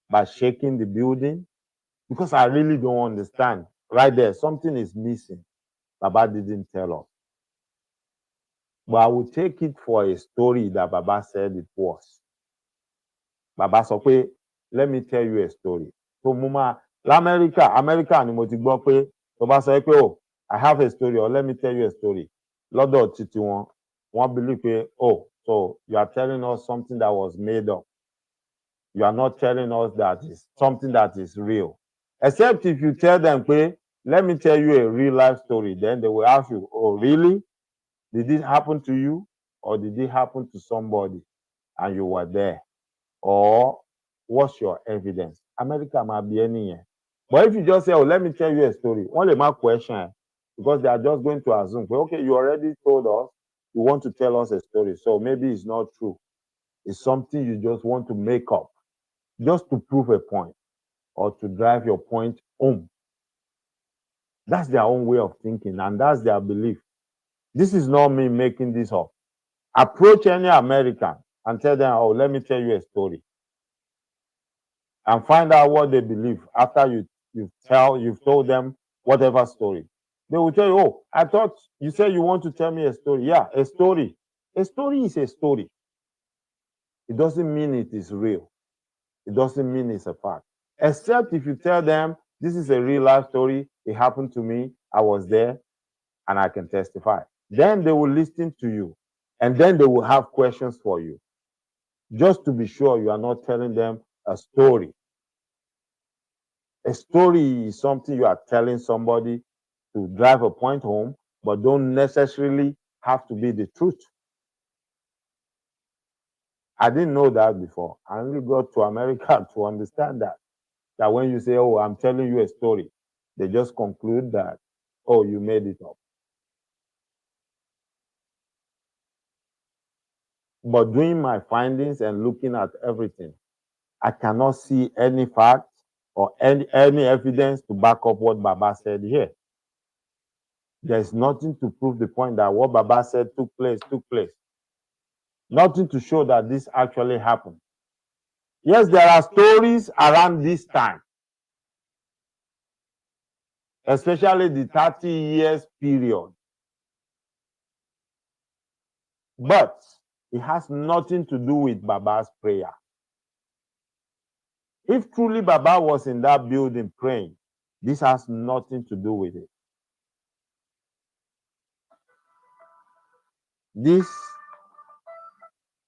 by shaking the building? Because I really don't understand. Right there, something is missing. Baba didn't tell us. But I will take it for a story that Baba said it was. Baba sọ pé, let me tell you a story. So mo máa America ni mo ti gbọ́ pé tó bá sọ pé, oh, I have a story, or let me tell you a story. Lọ́dọ̀ títí wọ́n believe pé, oh, so you are telling us something that was made up. You are not telling us that is something that is real. Except if you tell them pé, let me tell you a real life story, then they will ask you, oh, really? Did it happen to you, or did it happen to somebody and you were there? Or what's your evidence? America might be any. But if you just say, oh, let me tell you a story, only my question, because they are just going to assume, well, okay, you already told us you want to tell us a story, so maybe it's not true. It's something you just want to make up, just to prove a point or to drive your point home. That's their own way of thinking, and that's their belief. This is not me making this up. Approach any American and tell them, oh, let me tell you a story. And find out what they believe after you've told them whatever story. They will tell you, oh, I thought you said you want to tell me a story. Yeah, a story. A story is a story. It doesn't mean it is real. It doesn't mean it's a fact. Except if you tell them, this is a real life story, it happened to me, I was there, and I can testify. Then they will listen to you, and then they will have questions for you. Just to be sure you are not telling them a story. A story is something you are telling somebody to drive a point home, but don't necessarily have to be the truth. I didn't know that before. I only got to America to understand that when you say, oh, I'm telling you a story, they just conclude that, oh, you made it up. But doing my findings and looking at everything, I cannot see any fact or any evidence to back up what Baba said here. There's nothing to prove the point that what Baba said took place. Nothing to show that this actually happened. Yes, there are stories around this time, especially the 30 years period. But it has nothing to do with Baba's prayer. If truly Baba was in that building praying, this has nothing to do with it.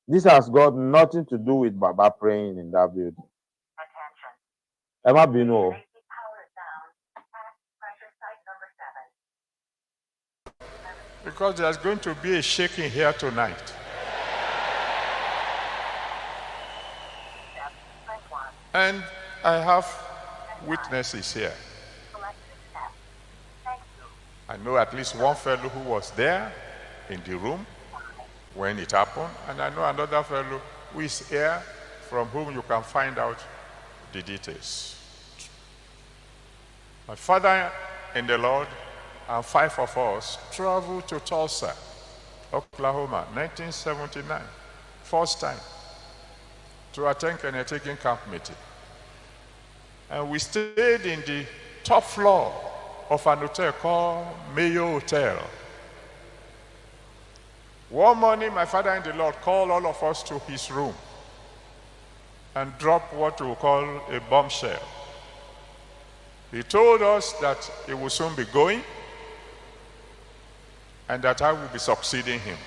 This has got nothing to do with Baba praying in that building. Emma Bino. Because there's going to be a shaking here tonight. And I have witnesses here. I know at least one fellow who was there in the room when it happened, and I know another fellow who is here from whom you can find out the details. My father in the Lord and 5 of us traveled to Tulsa, Oklahoma, 1979, first time, to attend Kenneticking camp meeting. And we stayed in the top floor of an hotel called Mayo Hotel. One morning, my father in the Lord called all of us to his room and dropped what we call a bombshell. He told us that he will soon be going and that I will be succeeding him.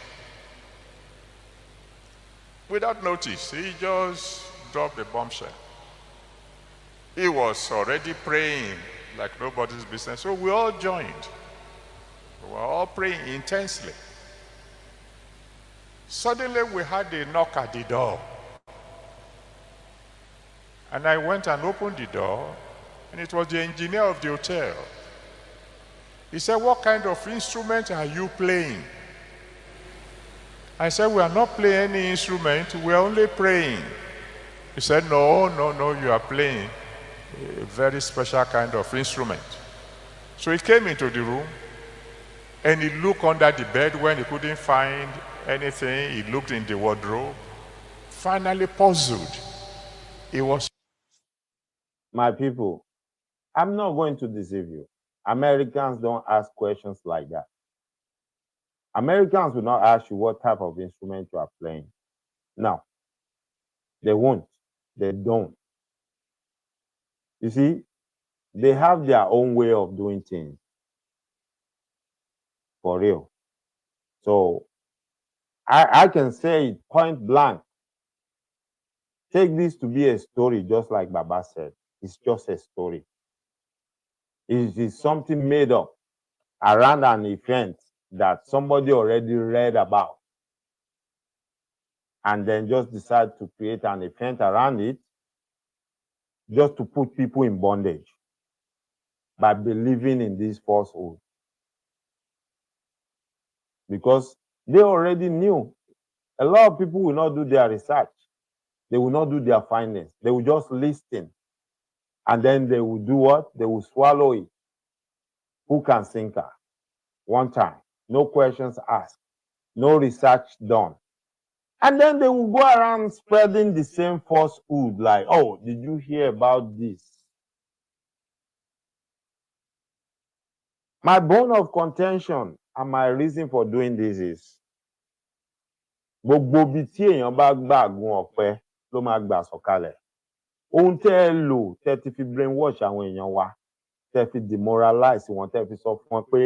Without notice, he just dropped the bombshell. He was already praying like nobody's business, so we all joined. We were all praying intensely. Suddenly we had a knock at the door. And I went and opened the door, and it was the engineer of the hotel. He said, "What kind of instrument are you playing?" I said, "We are not playing any instrument, we are only praying." He said, no, you are playing a very special kind of instrument. So he came into the room, and he looked under the bed when he couldn't find anything. He looked in the wardrobe. Finally puzzled. He was... My people, I'm not going to deceive you. Americans don't ask questions like that. Americans will not ask you what type of instrument you are playing. No, they won't. They don't. You see, they have their own way of doing things. For real. So, I can say it point blank. Take this to be a story, just like Baba said. It's just a story. It is something made up around an event that somebody already read about, and then just decide to create an event around it just to put people in bondage by believing in this falsehood. Because they already knew. A lot of people will not do their research. They will not do their findings. They will just listen. And then they will do what? They will swallow it. hook and sinker, one time, no questions asked, no research done. And then they will go around spreading the same falsehood, like, oh, did you hear about this? My bone of contention and my reason for doing this is, gbogbo bí tí èèyàn bá gbàgùn ọ̀pẹ ló máa gbà sọ̀kalẹ̀. Ohun tẹ́ ẹ lò tẹ́ ti fi brainwash àwọn èèyàn wa, tẹ́ fi demoralize wọn, tẹ́ fi sọ fún wọn pé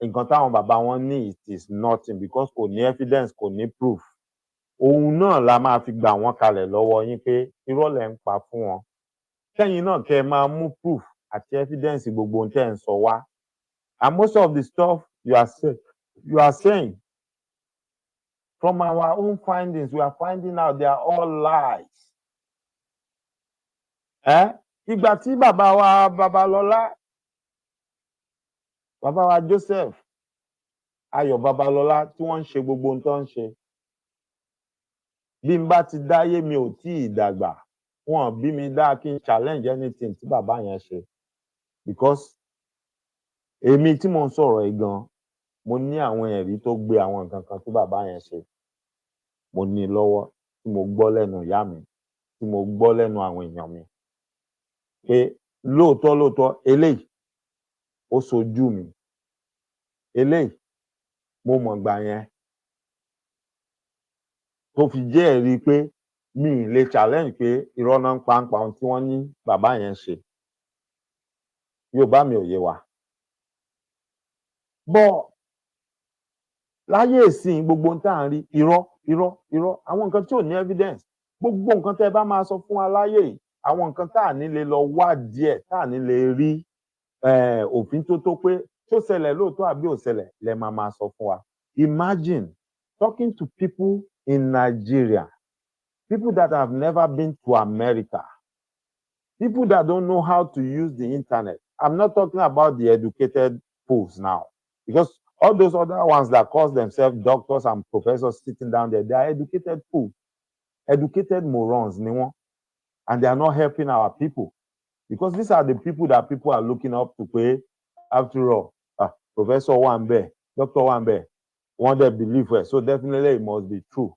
nǹkan táwọn bàbá wọn ní it is nothing because kò ní evidence, kò ní proof. Ohun náà la máa fi gbà wọ́n kalẹ̀ lọ́wọ́ yín pé irọ́ lẹ̀ ń pa fún wọn. Kẹ́yìn náà kẹ́ ẹ máa mú proof àti evidence gbogbo ohun tẹ́ ẹ ń sọ wá. And most of the stuff you are saying, from our own findings, we are finding out they are all lies. Ìgbà tí bàbá wa Babalọ́lá, bàbá wa Joseph Ayọ̀ Babalọ́lá tí wọ́n ń ṣe gbogbo ohun tó ń ṣe, bí n bá ti dáyé mi ò tí ì dàgbà, wọn bí mi dá kí n challenge anything tí bàbá yẹn ṣe, because èmi tí mo ń sọ̀rọ̀ yìí gan, mo ní àwọn ẹ̀rí tó gbé àwọn nǹkan kan tí bàbá yẹn ṣe, mo ní lọ́wọ́ tí mo gbọ́ lẹ́nu ìyá mi, tí mo gbọ́ lẹ́nu àwọn èèyàn mi, pé lóòótọ́ eléyìí ó sojú mi, eléyìí mo mọ̀ gbà yẹn, tó fi jẹ́ ẹ̀rí pé mi ì lè challenge pé irọ́ náà ń pa ohun tí wọ́n ní bàbá yẹn ṣe. Yorùbá mi ò yé wa. Bọ́ láyé ìsìn gbogbo ohun tá à ń rí irọ́, àwọn nǹkan tí ò ní evidence, gbogbo nǹkan tẹ́ ẹ bá máa sọ fún wa láyé yìí, àwọn nǹkan tá à ní lè lọ wádìí ẹ̀, tá à ní lè rí òfin tó pé tó ṣẹlẹ̀ lóòótọ́ àbí ò ṣẹlẹ̀ lẹ máa sọ fún wa. Imagine talking to people in Nigeria, people that have never been to America, people that don't know how to use the internet. I'm not talking about the educated fools now, because all those other ones that call themselves doctors and professors sitting down there, they are educated fools, educated morons, and they are not helping our people. Because these are the people that people are looking up to pay. After all, Professor Wambe, Dr. Wambe, one they believe well, so definitely it must be true.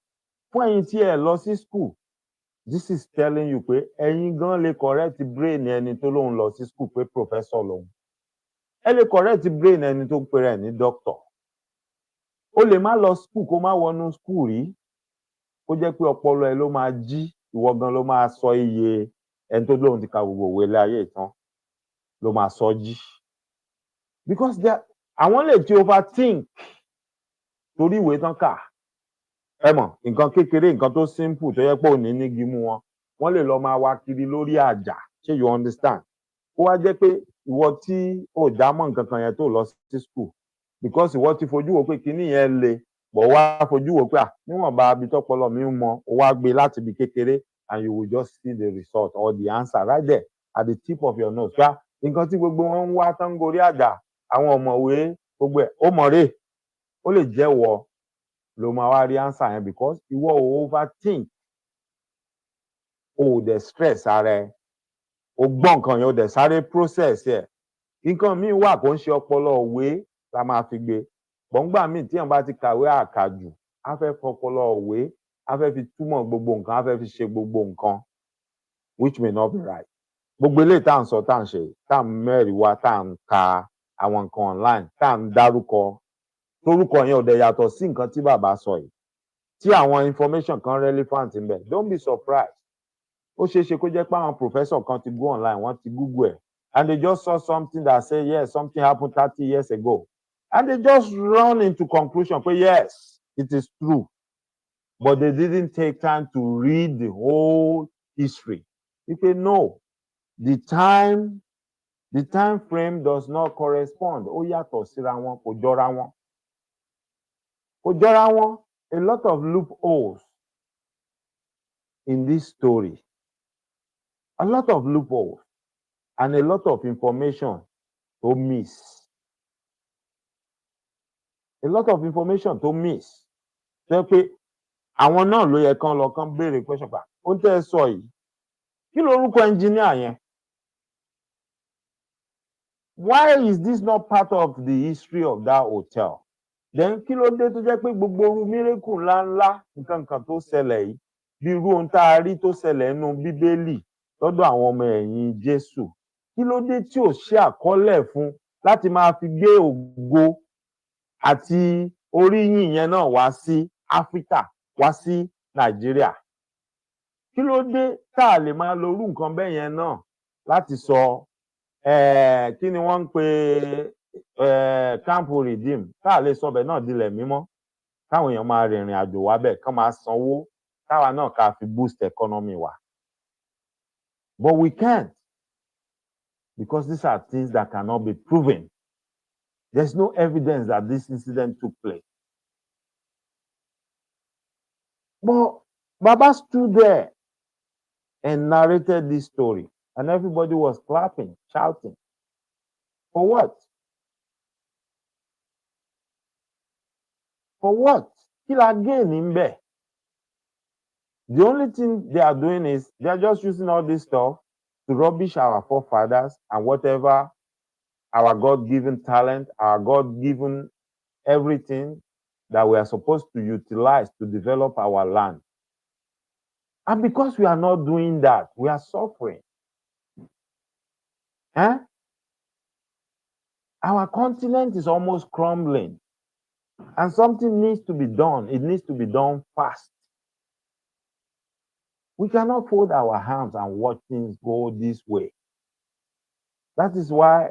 Fún ẹ̀yin tí ẹ lọ sí school, this is telling you pé ẹ̀yin gan lè correct brain ẹni tó lóun lọ sí school pé professor lòun. Ẹ lè correct brain ẹni tó ń pè rẹ̀ ní doctor. O lè má lọ school kó má wọnú school rí, kó jẹ́ pé ọpọlọ ẹ ló máa jí, ìwọ gan ló máa sọ iye ẹni tó lóun ti ka gbogbo òwe láyé ìtàn ló máa sọ jí. Because àwọn lè ti overthink torí ìwé tán kà. Ẹ mọ̀, nǹkan kékeré, nǹkan tó simple tó yẹ pé òní nígi mú wọn, wọ́n lè lọ máa wá kiri lórí àjà. Ṣé you understand? Ó wá jẹ́ pé ìwọ tí ò já mọ́ nǹkan kan yẹn tó lọ sí school, because ìwọ ti fojú wo pé kíní yẹn le, bọ̀ wá fojú wo pé níwọ̀nba ibi tọ́pọlọ mi ń mọ, ó wá gbé láti ibi kékeré, and you will just see the result or the answer right there at the tip of your nose. Nǹkan tí gbogbo wọn ń wá tán gorí àjà, àwọn ọ̀mọ̀wé gbogbo ẹ̀, ó mọ̀ rè, ó lè jẹ́ wọ ló máa wá rí answer yẹn, because ìwọ ò overthink, o ò dẹ̀ stress ara ẹ, o gbọ́ nǹkan yẹn o dẹ̀ sáré process ẹ̀. Nǹkan míì wà kó ń ṣe ọpọlọ òwe la máa fi gbé, gbọ̀ngbà míì tí èèyàn bá ti kàwé àkàjù, á fẹ́ fọpọlọ òwe, á fẹ́ fi túmọ̀ gbogbo nǹkan, á fẹ́ fi ṣe gbogbo nǹkan, which may not be right. Gbogbo eléyìí tá à ń sọ, tá à ń ṣe, tá à ń mẹ́rin wá, tá à ń ka àwọn nǹkan online, tá à ń dárúkọ, torúkọ yẹn ò dẹ̀ yàtọ̀ sí nǹkan tí bàbá sọ yìí, tí àwọn information kan relevant ń bẹ, don't be surprised. Ó ṣeé ṣe kó jẹ́ pé àwọn professor kan ti go online, wọ́n ti Google ẹ̀, and they just saw something that say yes, something happened 30 years ago, and they just run into conclusion pé yes, it is true, but they didn't take time to read the whole history. Wípé no, the time frame does not correspond. Ó yàtọ̀ síra wọn, kò jọra wọn. Kò jọra wọn. A lot of loopholes in this story. A lot of loopholes and a lot of information to miss. A lot of information to miss. Ṣé pé àwọn náà ló yẹ kán lọ kán béèrè question pa. Ó tẹ́ ẹ sọ yìí. Kí lorúkọ engineer yẹn? Why is this not part of the history of that hotel? Then kí ló dé tó jẹ́ pé gbogbo orú miracle ńláńlá nǹkan kan tó ṣẹlẹ̀ yìí bí irú ohun tá a rí tó ṣẹlẹ̀ nínú Bíbélì lọ́dọ̀ àwọn ọmọ ẹ̀yìn Jésù, kí ló dé tí ò ṣe àkọọ́lẹ̀ fún láti máa fi gbé ògo àti oríyìn yẹn náà wá sí Áfíríkà, wá sí Nàìjíríà? Kí ló dé tá a lè máa lo irú nǹkan bẹ́ẹ̀ yẹn náà láti sọ kí ni wọ́n ń pe Camp Redeem, tá a lè sọ bẹ́ẹ̀ náà dilẹ̀ mímọ́, káwọn èèyàn máa rìnrìn àjò wá bẹ́ẹ̀, kán máa sanwó káwa náà ká fi boost economy wa. But we can't, because these are things that cannot be proven. There's no evidence that this incident took place. But Baba stood there and narrated this story, and everybody was clapping, shouting. For what? For what? Kill again in there. The only thing they are doing is they are just using all this stuff to rubbish our forefathers and whatever our God-given talent, our God-given everything that we are supposed to utilize to develop our land. And because we are not doing that, we are suffering. Our continent is almost crumbling. And something needs to be done. It needs to be done fast. We cannot fold our hands and watch things go this way. That is why,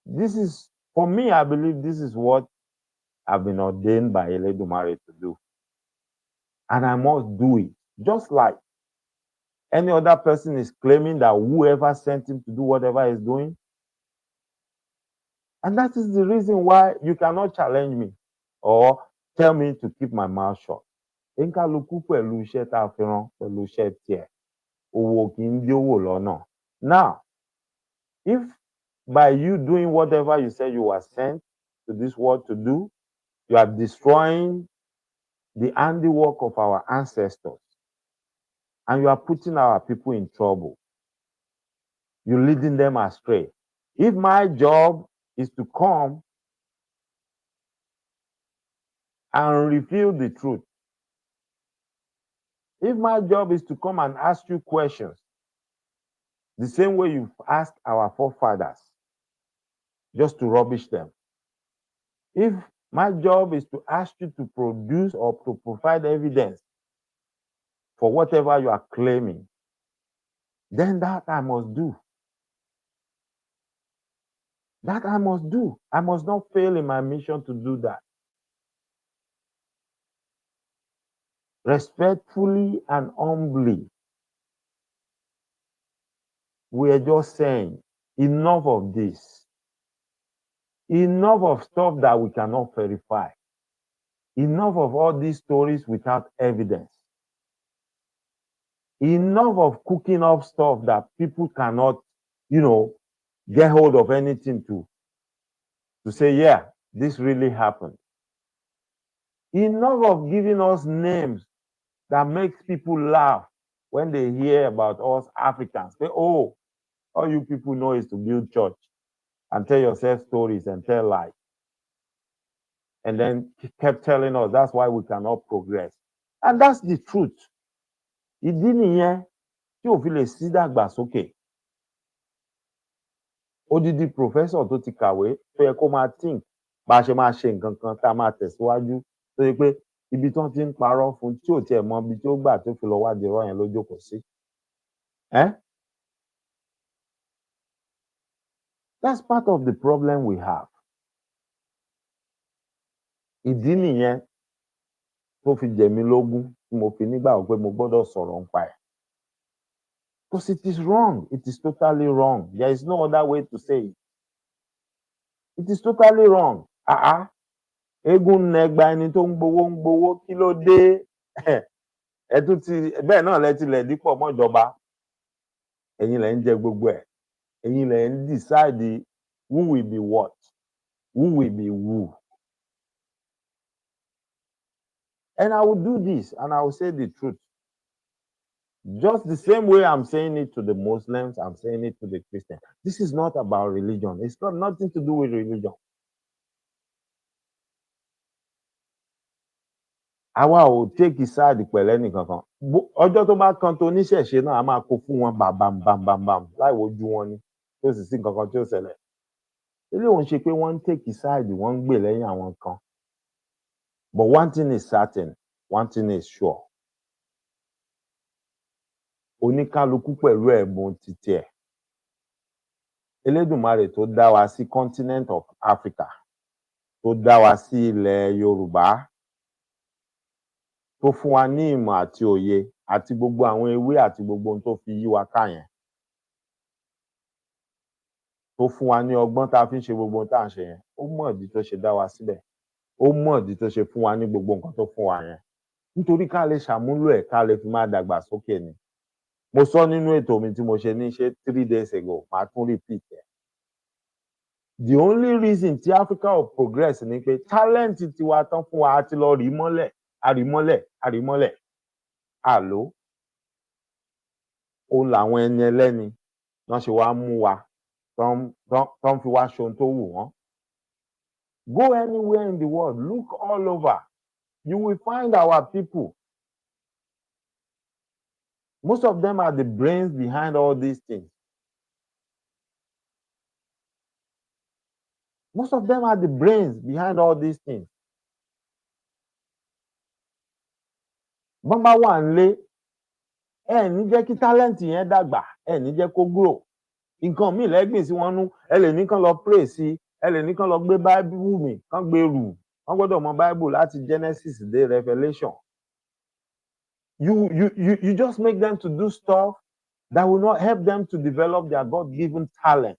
this is, for me, I believe this is what I've been ordained by Eledumare to do. And I must do it. Just like any other person is claiming that whoever sent him to do whatever he's doing. And that is the reason why you cannot challenge me or tell me to keep my mouth shut. Now, if by you doing whatever you said you were sent to this world to do, you are destroying the handiwork of our ancestors, and you are putting our people in trouble, you're leading them astray. If my job is to come and reveal the truth, if my job is to come and ask you questions, the same way you've asked our forefathers, just to rubbish them. If my job is to ask you to produce or to provide evidence for whatever you are claiming, then that I must do. That I must do. I must not fail in my mission to do that. Respectfully and humbly, we are just saying, enough of this. Enough of stuff that we cannot verify. Enough of all these stories without evidence. Enough of cooking up stuff that people cannot, get hold of anything to say, yeah, this really happened. Enough of giving us names that makes people laugh when they hear about us Africans. Say, oh, all you people know is to build church and tell yourself stories and tell lies. And then kept telling us that's why we cannot progress. And that's the truth. Ìdí nìyẹn tí ò fi lè sí dàgbàsókè. Odidi professor tó ti kàwé tó yẹ kó máa think bá a ṣe máa ṣe nǹkan kan tá a máa tẹ̀síwájú tó yẹ pé ibi tí wọ́n ti ń parọ́ fún tí ò tiẹ̀ mọ ibi tí ó gbà tó fi lọ wádìí irọ́ yẹn ló jókòó sí. That's part of the problem we have. Ìdí nìyẹn tó fi jẹ mí lógún tí mo fi nígbàgbọ́ pé mo gbọ́dọ̀ sọ̀rọ̀ nípa ẹ̀. Because it is wrong. It is totally wrong. There is no other way to say it. It is totally wrong. Eégún nẹgba ẹni tó ń gbowó kí ló dé? Ẹ tún ti bẹ́ẹ̀ náà lẹ tilẹ̀ dípọ̀ mọ́jọba. Ẹ̀yin lẹ ń jẹ gbogbo ẹ̀. Ẹ̀yin lẹ ń decide who will be what, who will be who. And I will do this, and I will say the truth. Just the same way I'm saying it to the Muslims, I'm saying it to the Christians. This is not about religion. It's got nothing to do with religion. Àwa ò take side pẹ̀lú ẹnìkankan. Ọjọ́ tó bá kan tó oníṣẹ̀ṣe náà a máa kó fún wọn bàbàm láì wojú wọn ni. Tó sì sí nǹkan kan tí ó ṣẹlẹ̀. Ilé òun ṣe pé wọ́n ń take side, wọ́n ń gbè lẹ́yìn àwọn kan. But one thing is certain, one thing is sure. Oníkálukú pẹ̀lú ẹ̀bùn títí ẹ̀. Elédùmarè tó dá wa sí continent of Africa, tó dá wa sí ilẹ̀ Yorùbá, tó fún wa ní ìmọ̀ àti òye àti gbogbo àwọn ewé àti gbogbo ohun tó fi yí wa ká yẹn. Tó fún wa ní ọgbọ́n tá a fi ń ṣe gbogbo ohun tá à ń ṣe yẹn. Ó mọ̀ ìdí tó ṣe dá wa síbẹ̀. Ó mọ̀ ìdí tó ṣe fún wa ní gbogbo nǹkan tó fún wa yẹn. Nítorí ká lè ṣàmúlò ẹ̀, ká lè fi máa dàgbà sókè ni. Mo sọ nínú ètò mi tí mo ṣe ní 3 days ago, màá tún repeat ẹ̀. The only reason tí Africa ò progress ni pé talent tiwa tán fún wa àti lọ rí mọ́lẹ̀. Àló. Ó làwọn ẹni ẹlẹ́ni wọ́n ṣe wá mú wa tán fi wá ṣohun tó wù wọ́n. Go anywhere in the world, look all over. You will find our people. Most of them are the brains behind all these things. Most of them are the brains behind all these things. Bọ́n bá wà nílé, ẹ ní jẹ́ kí talent yẹn dàgbà, ẹ ní jẹ́ kó grow. Nǹkan míì lẹ́gbìn sí wọn nú, ẹ lè ní kán lọ pray sí, ẹ lè ní kán lọ gbé Bible mi, kán gbé rù. Wọ́n gbọ́dọ̀ mọ Bible láti Genesis dé Revelation. You just make them to do stuff that will not help them to develop their God-given talent.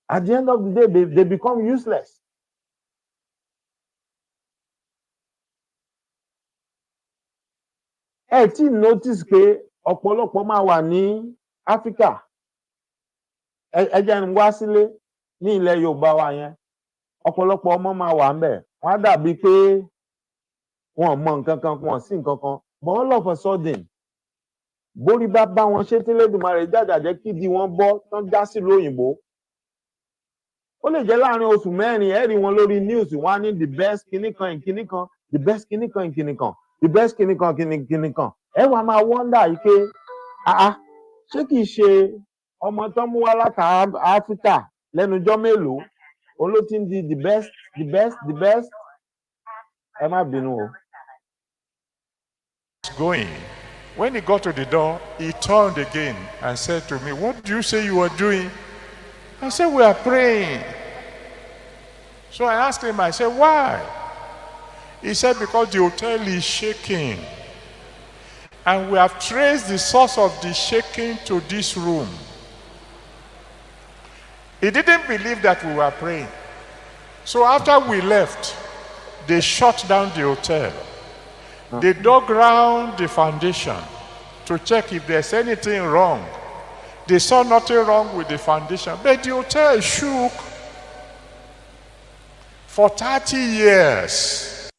At the end of the day, they become useless. Ẹ tí notice pé ọ̀pọ̀lọpọ̀ máa wà ní Áfíríkà. Ẹ jẹ́ n wá sílé ní ilẹ̀ Yorùbá wa yẹn. Ọ̀pọ̀lọpọ̀ ọmọ máa wà ńbẹ̀. Wọ́n á dàbí pé wọn mọ nǹkan kan, wọn sí nǹkan kan. But all of a sudden, bórí bá bá wọn ṣe tí Elédùmarè jàjàjẹ́ kídi wọn bọ́ tán já sílùú òyìnbó. Ó lè jẹ́ láàrin oṣù mẹ́rin ẹ rí wọn lórí news, wọ́n á ní the best kìnnìkan ìkìnnìkan, the best kìnnìkan ìkìnnìkan, the best kìnnìkan kìnnìkan. Ẹ wá máa wonder yìí pé ṣé kìí ṣe ọmọ tán mú wá láti Áfíríkà lẹ́nujọ́ mélòó òun ló ti ń di the best. Ẹ má bínú o. Going. When he got to the door, he turned again and said to me, "What do you say you are doing?" I said, "We are praying." So I asked him, I said, "Why?" He said, "Because the hotel is shaking. And we have traced the source of the shaking to this room." He didn't believe that we were praying. So after we left, they shut down the hotel. They dug around the foundation to check if there's anything wrong. They saw nothing wrong with the foundation, but the hotel shook for 30 years.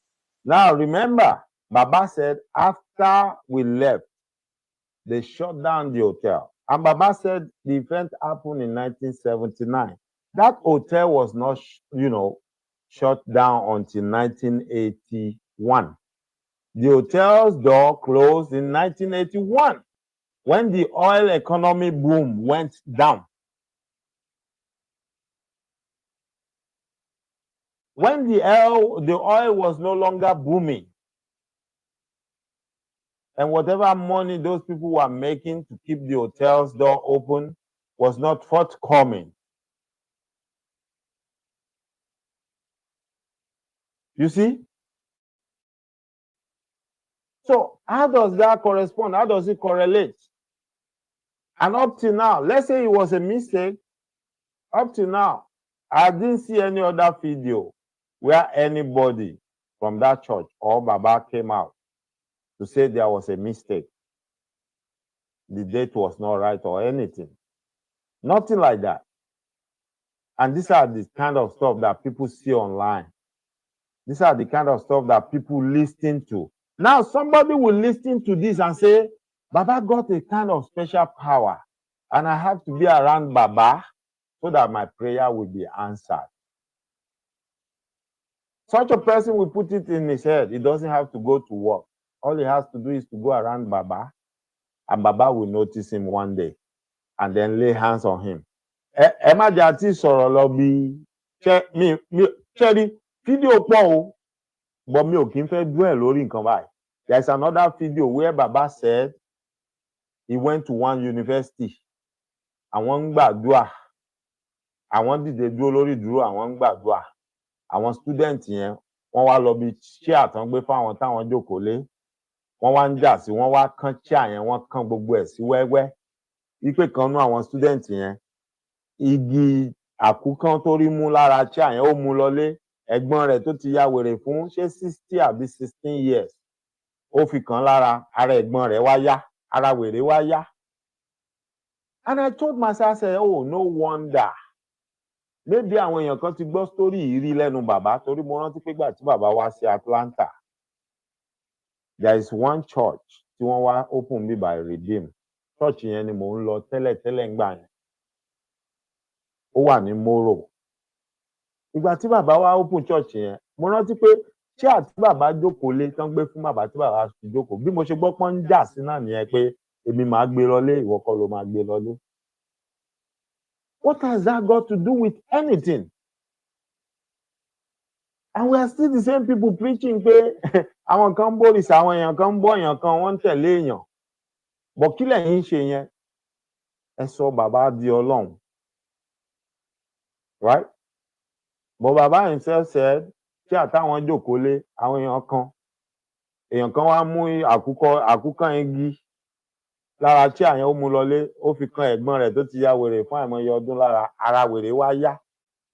Now remember, Baba said after we left, they shut down the hotel. And Baba said the event happened in 1979. That hotel was not, shut down until 1981. The hotel's door closed in 1981 when the oil economy boom went down. When the oil was no longer booming, and whatever money those people were making to keep the hotel's door open was not forthcoming. You see? So how does that correspond? How does it correlate? And up till now, let's say it was a mistake. Up till now, I didn't see any other video where anybody from that church or Baba came out to say there was a mistake. The date was not right or anything. Nothing like that. And these are the kind of stuff that people see online. These are the kind of stuff that people listen to. Now somebody will listen to this and say, Baba got a kind of special power, and I have to be around Baba so that my prayer will be answered. Such a person will put it in his head. He doesn't have to go to work. All he has to do is to go around Baba, and Baba will notice him one day and then lay hands on him. Ẹ má jẹ́ àti sọ̀rọ̀ lọ bí ṣẹ́rí fídíò pọ̀ o, but mi ò kí ń fẹ́ dwell lórí nǹkan báyìí. There is another video where Baba said he went to one university. Àwọn ń gbàdúrà, àwọn dìde dúró lórí dúró, àwọn ń gbàdúrà. Àwọn student yẹn wọ́n wá lọ bí chair tán gbé fáwọn táwọn jókòó lé. Wọ́n wá ń jà sí, wọ́n wá kán chair yẹn, wọ́n kán gbogbo ẹ̀ sí wẹ́wẹ́. Wípé kan nú àwọn student yẹn, igi àkúkán tó rí mú lára chair yẹn ó mú lọlé. Ẹ̀gbọ́n rẹ̀ tó ti ya wèrè fún ṣé 60 àbí 16 years. Ó fi kàn lára, ara ẹ̀gbọ́n rẹ̀ wá yá, ara wèrè wá yá. And I told myself, I said, oh, no wonder. Maybe àwọn èèyàn kan ti gbọ́ story yìí rí lẹ́nu bàbá, torí mo rántí pé gbà tí bàbá wá sí Atlanta. There is one church tí wọ́n wá open bí by Redeem. Church yẹn ni mò ń lọ tẹ́lẹ̀ ńgbà yẹn. Ó wà ní Moro. Ìgbà tí bàbá wá open church yẹn, mo rántí pé ṣé àti bàbá jókòó lé tán gbé fún bàbá tí bàbá fi jókòó. Bí mo ṣe gbọ́ pọ́n ń jà sí náà nìyẹn pé èmi máa gbé lọlé, ìwọ kọ́ ló máa gbé lọlé. What has that got to do with anything? And we are still the same people preaching pé àwọn kan ń bòrìṣà, àwọn èèyàn kan ń bọ èèyàn kan, wọ́n ń tẹ̀lé èèyàn. But kí lẹ̀yin ń ṣe yẹn? Ẹ sọ bàbá di Ọlọ́run. Right? But Baba himself said, ṣé àtàwọn jókòó lé àwọn èèyàn kan wá mú àkúkán igi lára tí àyàn ó mú lọlé, ó fi kan ẹ̀gbọ́n rẹ̀ tó ti ya wèrè fún àìmọye ọdún lára, ara wèrè wá yá.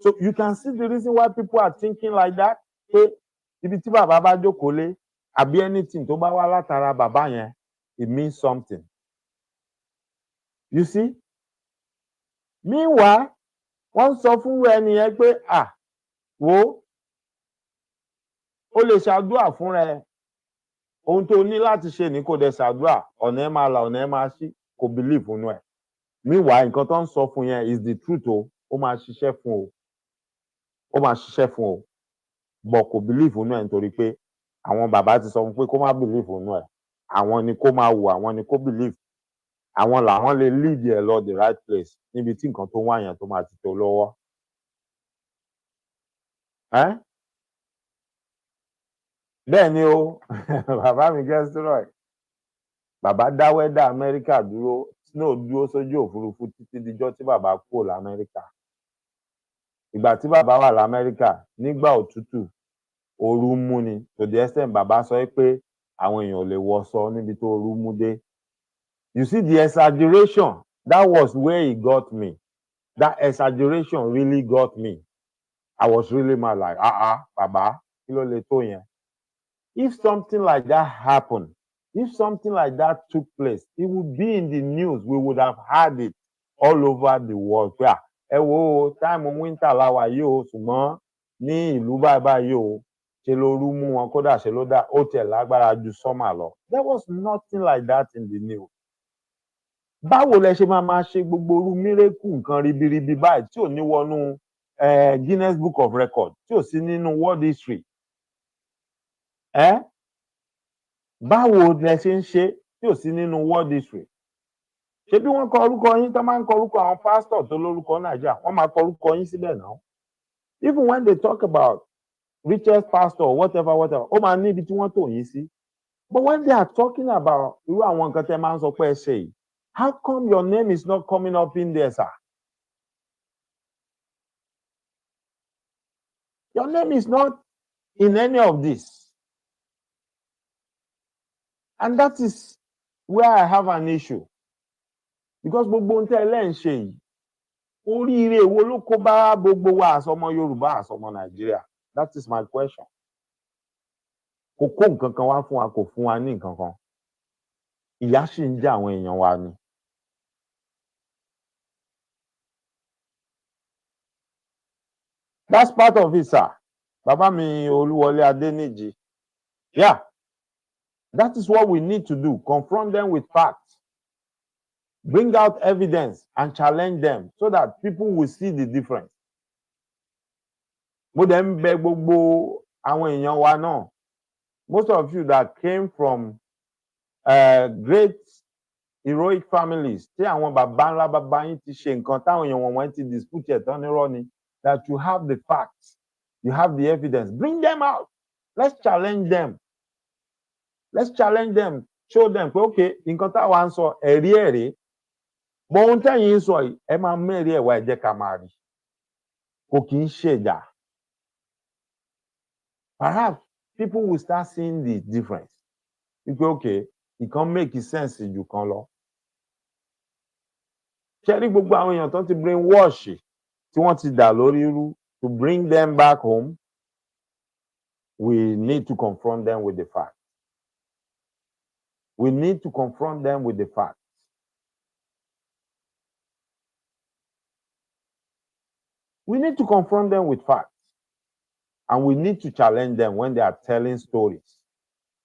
So you can see the reason why people are thinking like that. Pé ibi tí bàbá bá jókòó lé àbí anything tó bá wá látara bàbá yẹn, it means something. You see? Meanwhile, wọ́n sọ fún ẹni yẹn pé wo ó lè ṣàdúrà fún rẹ, ohun tó ní láti ṣe ní kò dẹ̀ ṣàdúrà, ọ̀nà ẹ̀ máa là, ọ̀nà ẹ̀ máa ṣí, kò believe nínú ẹ̀. Meanwhile, nǹkan tó ń sọ fún yẹn is the truth o, ó máa ṣiṣẹ́ fún o, ó máa ṣiṣẹ́ fún o, but kò believe nínú ẹ̀ nítorí pé àwọn bàbá ti sọ fún pé kó má believe nínú ẹ̀, àwọn ni kó máa wò, àwọn ni kó believe, àwọn làwọn lè lead ẹ̀ lọ the right place níbi tí nǹkan tó wá yẹn tó máa ti tó lọ́wọ́. Bẹ́ẹ̀ ni o, bàbá mi Gẹ́sírọ̀ ẹ̀, bàbá dá wẹ́dà Amẹ́ríkà dúró, snow dúró sójú òfurufú títí dijọ́ tí bàbá kúrò l'Amẹ́ríkà. Ìgbà tí bàbá wà l'Amẹ́ríkà, nígbà òtútù, ooru mú ni, to the extent bàbá sọ pé àwọn èèyàn ò lè wọṣọ níbi tó ooru mú dé. You see the exaggeration, that was where he got me. That exaggeration really got me. I was really mad, like, bàbá, kí ló lè tó yẹn? If something like that happened, if something like that took place, it would be in the news. We would have heard it all over the world. Ẹ wo time winter la wà yìí o, ṣùgbọ́n ní ìlú báyìí o, ṣe lóru mú wọn, kódà ṣe ló dá hotel lágbára ju summer lọ. There was nothing like that in the news. Báwo lẹ ṣe máa ṣe gbogbo orú miracle nǹkan ribiribi báyìí tí ò ní wọnú Guinness Book of Records, tí ò sí nínú world history? Báwo lẹ ṣe ń ṣe tí ò sí nínú world history? Ṣé bí wọ́n kọ orúkọ yín, tó máa ń kọ orúkọ àwọn pastor tó lórúkọ Nàìjíríà, wọ́n máa kọ orúkọ yín síbẹ̀ náà. Even when they talk about richest pastor or whatever, ó máa ní ibi tí wọ́n tò yín sí. But when they are talking about irú àwọn nǹkan tẹ́ máa ń sọ pé ẹ ṣe yìí, how come your name is not coming up in there, sir? Your name is not in any of this. And that is where I have an issue. Because gbogbo ohun tẹ́ ẹ lẹ́ ń ṣe yìí, oríire wo ló kó bá gbogbo wa àsọmọ Yorùbá àsọmọ Nàìjíríà? That is my question. Kò kó nǹkan kan wá fún wa, kò fún wa ní nǹkan kan. Ìyà sì ń jẹ àwọn èèyàn wa ni. That's part of it, sir. Bàbá mi Olúwọlé Adéníjì. Yeah. That is what we need to do. Confront them with facts. Bring out evidence and challenge them so that people will see the difference. Mo dẹ̀ ń bẹ̀ gbogbo àwọn èèyàn wa náà. Most of you that came from great heroic families, tí àwọn bàbá ńlá bàbá yín ti ṣe nǹkan táwọn èèyàn wọ̀nyí ti dispute ẹ̀ tán nírọ́ ni, that you have the facts, you have the evidence. Bring them out. Let's challenge them. Let's challenge them. Show them pé okay, nǹkan táwa ń sọ ẹ̀rí ẹ̀rí. Bọ́ ohun tẹ́yìn ń sọ yìí, ẹ máa mẹ́rin ẹ̀wà ẹ jẹ́ ká máa rí. Kò kì í ṣèjà. Perhaps people will start seeing the difference. Wípé okay, ìkan make sense jù kan lọ. Ṣé rí gbogbo àwọn èèyàn tó ti brainwash tí wọ́n ti dà lórí irú, to bring them back home, we need to confront them with the facts. We need to confront them with the facts. We need to confront them with facts. And we need to challenge them when they are telling stories.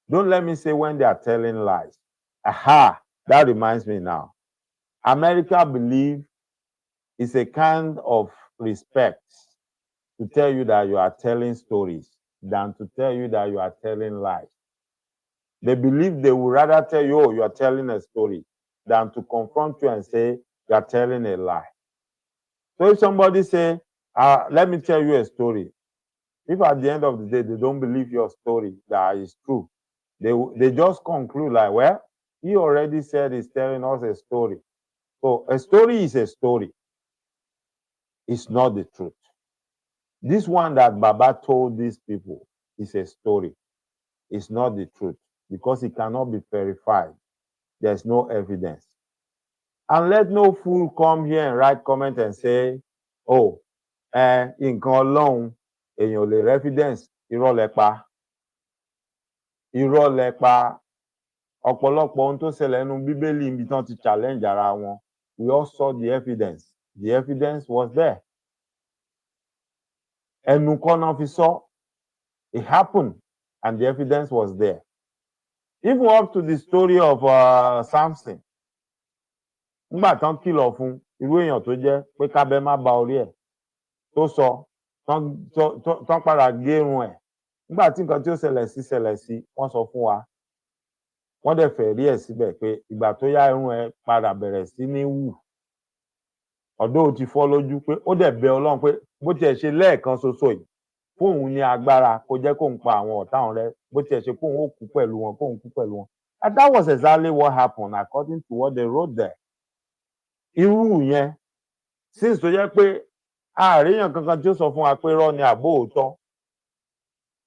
Don't let me say when they are telling lies. Aha, that reminds me now. America believes it's a kind of respect to tell you that you are telling stories than to tell you that you are telling lies. They believe they would rather tell you, oh, you are telling a story, than to confront you and say you are telling a lie. So if somebody say, let me tell you a story, if at the end of the day they don't believe your story that is true, they just conclude like, well, he already said he's telling us a story. So a story is a story. It's not the truth. This one that Baba told these people is a story. It's not the truth because it cannot be verified. There's no evidence. And let no fool come here and write comment and say, oh, nǹkan Ọlọ́run èèyàn ò lè rí evidence. Irọ́ lẹ pa. Irọ́ lẹ pa. Ọ̀pọ̀lọpọ̀ ohun tó ṣẹlẹ̀ nínú Bíbélì níbi tán ti challenge ara wọn. We all saw the evidence. The evidence was there. Ẹnu kọ́ náà fi sọ. It happened and the evidence was there. Even up to the story of Samson. Nígbà tán kìlọ̀ fún irú èèyàn tó jẹ́ pé kábẹ́ má ba orí ẹ̀ tó sọ tán padà gé irun ẹ̀. Nígbà tí nǹkan tí ó ṣẹlẹ̀ sí wọ́n sọ fún wa. Wọ́n dẹ̀ fẹ́ rí ẹ̀ síbẹ̀ pé ìgbà tó yá irun ẹ̀ padà bẹ̀rẹ̀ sí ní wù. Ọ̀dọ́ ò ti fọ́ lójú pé ó dẹ̀ bẹ Ọlọ́run pé bó tiẹ̀ ṣe lẹ́ẹ̀kan ṣoṣo yìí fóun ní agbára kó jẹ́ kóun pa àwọn ọ̀tá òun rẹ́ bó tiẹ̀ ṣe kóun ó kú pẹ̀lú wọn kóun kú pẹ̀lú wọn. And that was exactly what happened according to what they wrote there. Irú yẹn since tó jẹ́ pé àríyàn kankan tí ó sọ fún wa pé rọ́ ni àbó òótọ́.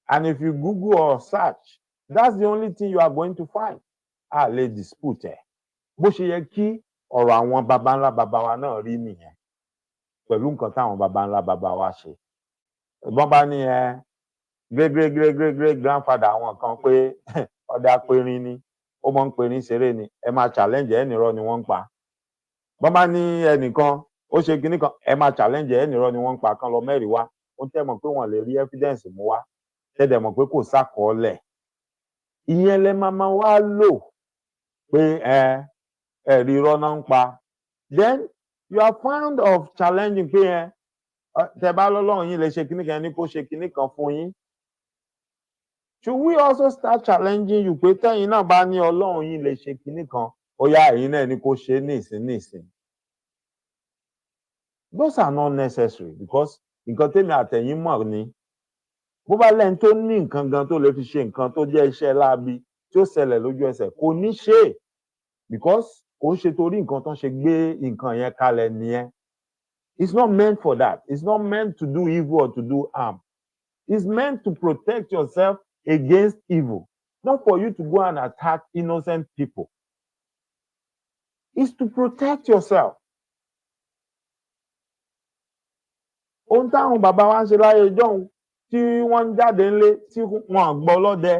And if you Google or search, that's the only thing you are going to find. A lè dispute ẹ̀. Bó ṣe yẹ kí ọ̀rọ̀ àwọn baba ńlá baba wa náà rí nìyẹn pẹ̀lú nǹkan táwọn baba ńlá baba wa ṣe. Ìbọn bá ní great grandfather àwọn kan pé ọdẹ apẹrin ni ó mọ̀ ń perin ṣeré ni ẹ máa challenge ẹ̀ nírọ́ ni wọ́n ń pa. Bọ́n bá ní ẹnìkan ó ṣe kinní kan ẹ máa challenge ẹ̀ nírọ́ ni wọ́n ń pa kan lọ mẹ́rin wá ó tẹ́ mọ̀ pé wọ́n lè rí evidence mú wá tẹ́dẹ̀ mọ̀ pé kò sákọọ́lẹ̀. Ìyẹn lẹ máa wá lò pé ẹ̀rí irọ́ náà ń pa. Then you are fond of challenging pé tẹ́ bá lọ́lọ́run yín lè ṣe kinní kan ní kó ṣe kinní kan fún yín. Should we also start challenging you pé tẹ́yin náà bá ní Ọlọ́run yín lè ṣe kinní kan ó yá ẹ̀yin náà ní kó ṣe nísìn. Those are not necessary because nǹkan tèmi àtẹ̀yin mọ̀ ni bó bá lẹ́ni tó ní nǹkan gan tó lè fi ṣe nǹkan tó jẹ́ iṣẹ́ láabi tí ó ṣẹlẹ̀ lójú ẹsẹ̀ kò ní ṣe because kò ń ṣe torí nǹkan tó ń ṣe gbé nǹkan yẹn kalẹ̀ nìyẹn. It's not meant for that. It's not meant to do evil or to do harm. It's meant to protect yourself against evil, not for you to go and attack innocent people. It's to protect yourself. Ohun táwọn bàbá wa ń ṣe láyé ìjọ́un tí wọ́n ń jáde ńlé tí wọ́n gbọ́ ọlọ́dẹ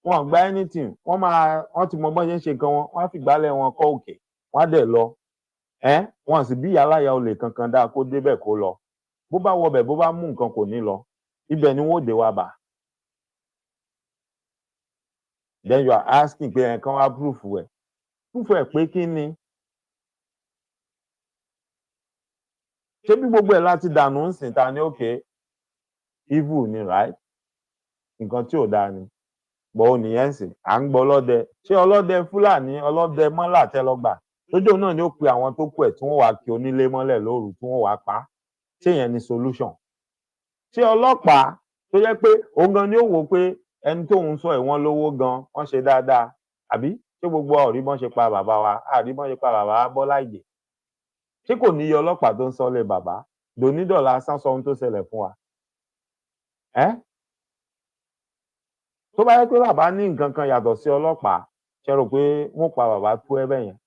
wọ́n gba anything wọ́n ti mọ bọ́n ṣe ń ṣe nǹkan wọ́n á fi ìgbálẹ̀ wọn kọ́ òkè wọ́n á dẹ̀ lọ. Wọ́n sì bí aláya olè kankan dáa kó débẹ̀ kó lọ. Bó bá wọbẹ̀ bó bá mú nǹkan kò ní lọ. Ibẹ̀ ni wọ́n ó dé wá bá. then you are asking pé ẹ̀kan wá proof ẹ̀ pé kí ni ṣé bí gbogbo ẹ̀ láti dànù ń sìn ta ni okay evil ni right nǹkan tí ò dáa ni bọ́ ò nìyẹn sìn à ń gbọ́ ọlọ́dẹ ṣé ọlọ́dẹ Fúlàní ọlọ́dẹ mọ́là tẹ́lọ́gbà lójó náà ni ó pe àwọn tó kù ẹ̀ tí wọ́n wá kí onílé mọ́lẹ̀ lóru tí wọ́n wá pa ṣé yẹn ni solution ṣé ọlọ́pàá tó jẹ́ pé òun gan ni ó wò pé ẹni tóun sọ ẹ̀ wọ́n lówó gan wọ́n ṣe dáadáa àbí ṣé gbogbo ọ̀rí bọ́n ṣe pa bàbá wa àrí bọ́n ṣe pa bàbá Bọ́lá Ìgè ṣé kò níye ọlọ́pàá tó ń sọ́lé bàbá dònídọ̀là sánsọ ohun tó ṣẹlẹ̀ fún wa tó bá yẹ pé bàbá ní nǹkan kan yàtọ̀ sí ọlọ́pàá ṣe rò pé wọ́n pa bàbá tú ẹ̀bẹ̀ yẹn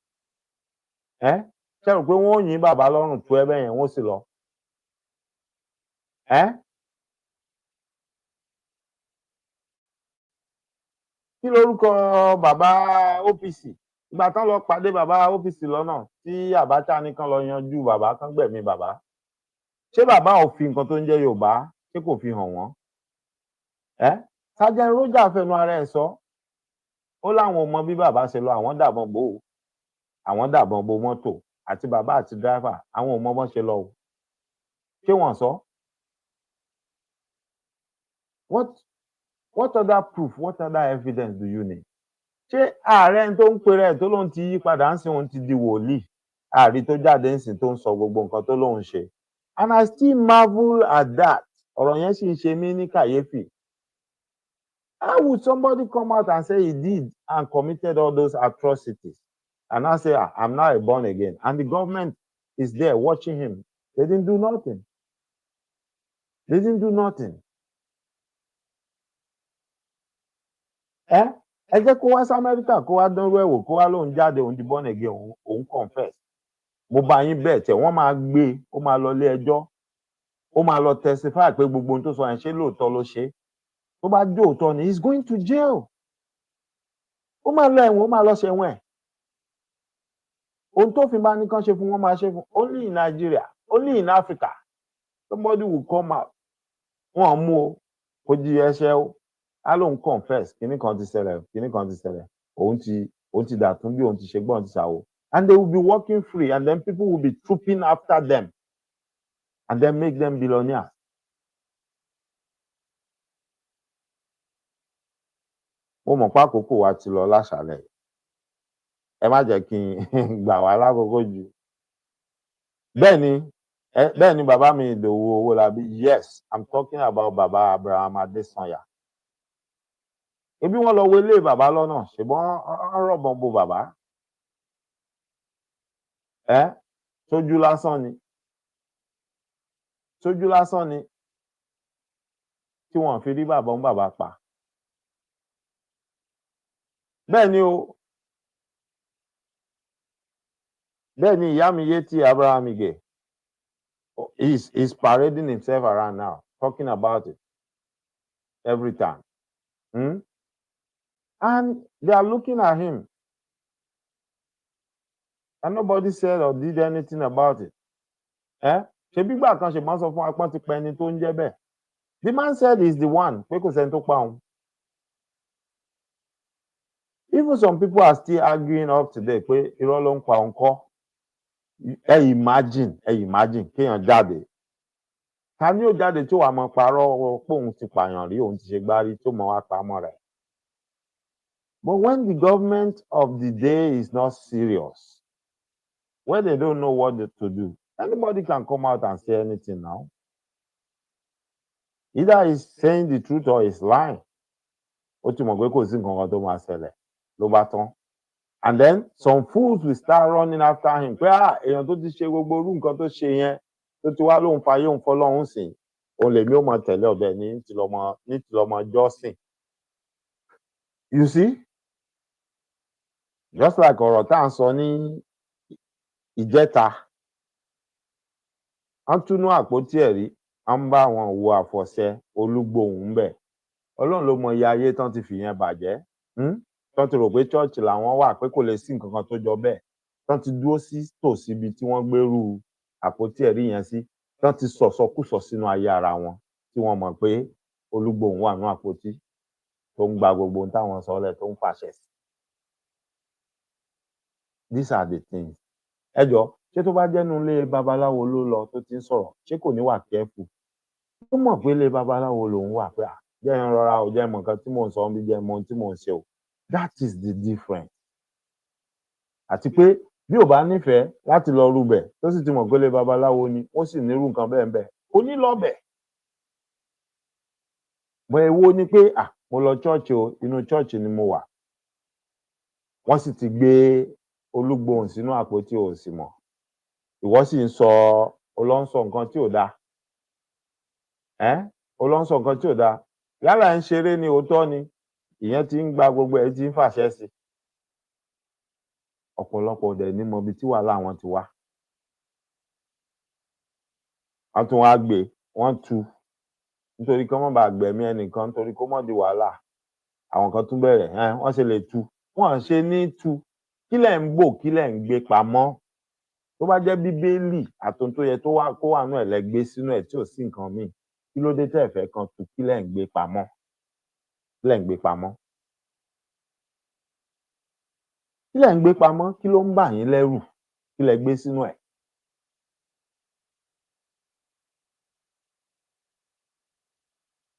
ṣe rò pé wọ́n yìn bàbá lọ́rùn tú ẹ̀bẹ̀ yẹn wọ́n sì lọ kí lorúkọ bàbá OPC ìgbà tán lọ pàdé bàbá OPC lọ́nà tí Abacha nìkan lọ yanjú bàbá kan gbẹ̀mí bàbá ṣé bàbá ò fi nǹkan tó ń jẹ́ Yorùbá ṣé kò fi hàn wọ́n Sergeant Roger fẹnu ara ẹ̀ sọ ó láwọn ò mọ bí bàbá ṣe lọ àwọn dàbọn bò ó àwọn dàbọn bo mọ́tò àti bàbá àti dráìvà àwọn ò mọ bọ́n ṣe lọ o ṣé wọ́n sọ what other proof what other evidence do you need ṣé ààrẹ tó ń pèrè ẹ̀ tó lóun ti yí padà ń sìn òun ti di wòlíì ààrí tó jáde ń sìn tó ń sọ gbogbo nǹkan tó lóun ṣe and I still marvel at that ọ̀rọ̀ yẹn sì ń ṣe mí ní kàyéfì. How would somebody come out and say he did and committed all those atrocities and I say I'm now a born again and the government is there watching him? They didn't do nothing. They didn't do nothing. Ẹ jẹ́ kó wá sí Amẹ́ríkà kó wá dánrú ẹ̀wò kó wá lóun jáde òun di born again òun confess. Mo bá yín bẹ́ẹ̀ tẹ̀ wọ́n máa gbé ó máa lọ ilé ẹjọ́ ó máa lọ testify pé gbogbo ohun tó sọ yẹn ṣé lóòótọ́ ló ṣe tó bá jó òótọ́ ni he is going to jail ó máa lọ ẹ̀wọ̀n ó máa lọ ṣẹ̀wọ̀n ẹ̀ ohun tó fi bá ní kán ṣe fún wọn máa ṣe fún only in Nigeria only in Africa somebody will come out wọn mú o kò jí ẹ̀ṣẹ̀ o á lóun confess kíní kan ti ṣẹlẹ̀ òun ti dàtún bí òun ti ṣe gbọ́n òun ti ṣàwò and they will be walking free and then people will be trooping after them and then make them billionaires. Mo mọ̀ pé àkókò wa ti lọ láṣàlẹ̀ ẹ má jẹ́ kí n gbà wá lákòókò jù bẹ́ẹ̀ ni bàbá mi Ìdòwú Owólabí yes I'm talking about bàbá Abraham Adesanya ebi wọn lọ wọlé bàbá lọ́nà ṣùgbọ́n rọ̀bọ̀n bo bàbá sójú lásán ni tí wọ́n fi rí bàbá ń bàbá pa bẹ́ẹ̀ ni ìyá mi yé tí Abraham Ige is parading himself around now talking about it every time and they are looking at him and nobody said or did anything about it ṣe bí gbà kan ṣe máa sọ fún apọ́n ti pa ẹni tó ń jẹ́ bẹ́ẹ̀ the man said he is the one pé kò sẹ́ni tó pa òun. Even some people are still arguing up today pé irọ́ ló ń pa òun kọ́ ẹ imagine kéèyàn jáde ta ni ó jáde tí ó wà mọ́ parọ́ pé òun ti pààyàn rí òun ti ṣe gbárí tó mọ́ wá pamọ́ rẹ̀. But when the government of the day is not serious, when they don't know what to do, anybody can come out and say anything now. Either he's saying the truth or he's lying. Ó ti mọ̀ pé kò sí nǹkan kan tó máa ṣẹlẹ̀ ló bá tán. And then some fools will start running after him. Pé èèyàn tó ti ṣe gbogbo irú nǹkan tó ṣe yẹn tó ti wá lóun fayé òun fọlọ́run sìn òun lèmi ó mọ tẹ̀lé ọ̀bẹ ní tìlọ́mọ jọ́sìn. You see? Just like ọ̀rọ̀ tá à ń sọ ní ìjẹta wọ́n túnú àpótí ẹ̀rí wọ́n ń bá wọn wo àfọ̀ṣẹ olúgbòhùn bẹ̀ ọlọ́run ló mọ iye ayé tán ti fìyẹn bàjẹ́ tán ti rò pé chọ́ọ̀chì làwọn wà pé kò lè sí nǹkan kan tó jọ bẹ́ẹ̀ tán ti dúró sí tòsí ibi tí wọ́n gbérú àpótí ẹ̀rí yẹn sí tán ti sọ̀sọkúsọ sínú ayé ara wọn tí wọ́n mọ̀ pé olúgbòhùn wà ní àpótí kò tó ń gba gbogbo ohun táwọn sọ lẹ̀ tó ń pàṣẹ sí. These are the things. Ẹ jọ̀ọ́, ṣé tó bá jẹ́nu ilé babaláwo ló lọ tó ti ń sọ̀rọ̀, ṣé kò ní wà careful? Ó mọ̀ pé ilé babaláwo lòun wà pé jẹ́ ń rọra ò jẹ́ mọ̀ nǹkan tí mò ń sọ bí jẹ́ mọ̀ ohun tí mò ń ṣe o. That is the difference. Àti pé bí ò bá nífẹ̀ẹ́ láti lọ rúbẹ̀ tó sì ti mọ̀ pé ilé babaláwo ni ó sì nírú nǹkan bẹ́ẹ̀ bẹ́ẹ̀ kò ní lọ bẹ̀. Bọ̀ èwo ni pé mo lọ chọ́ọ̀chì o, inú chọ́ọ̀chì ni mo wà. Wọ́n sì ti gbé olúgbòhùn sínú àpótí ò sì mọ̀. Ìwọ sì ń sọ olóńsọ nǹkan tí ò dáa. Olóńsọ nǹkan tí ò dáa. Yálà ń ṣeré ni òótọ́ ni, ìyẹn ti ń gba gbogbo ẹ̀ tí ń fàṣẹ sí. Ọ̀pọ̀lọpọ̀ dẹ̀ ní mọ ibi tí wàhálà wọn ti wá. Wọ́n tún wá gbé, wọ́n tú nítorí kí wọ́n má bàa gbẹ̀mí ẹnìkan nítorí kó mọ̀ di wàhálà. Àwọn kan tún bẹ̀rẹ̀ wọ́n ṣe lè tú. Wọ́n ṣe ní tú. Kí lẹ̀ ń bò, kí lẹ̀ ń gbé pamọ́? Tó bá jẹ́ bíbélì àtòun tó yẹ kó wà nú ẹ̀ lẹ gbé sínú ẹ̀ tí ò sí nǹkan míì. Kí ló dé tẹ́ ẹ fẹ́ kan tú? Kí lẹ̀ ń gbé pamọ́? Kí lẹ̀ ń gbé pamọ́? Kí lẹ̀ ń gbé pamọ́? Kí ló ń bà yín lẹ́rù? Kí lẹ gbé sínú ẹ̀?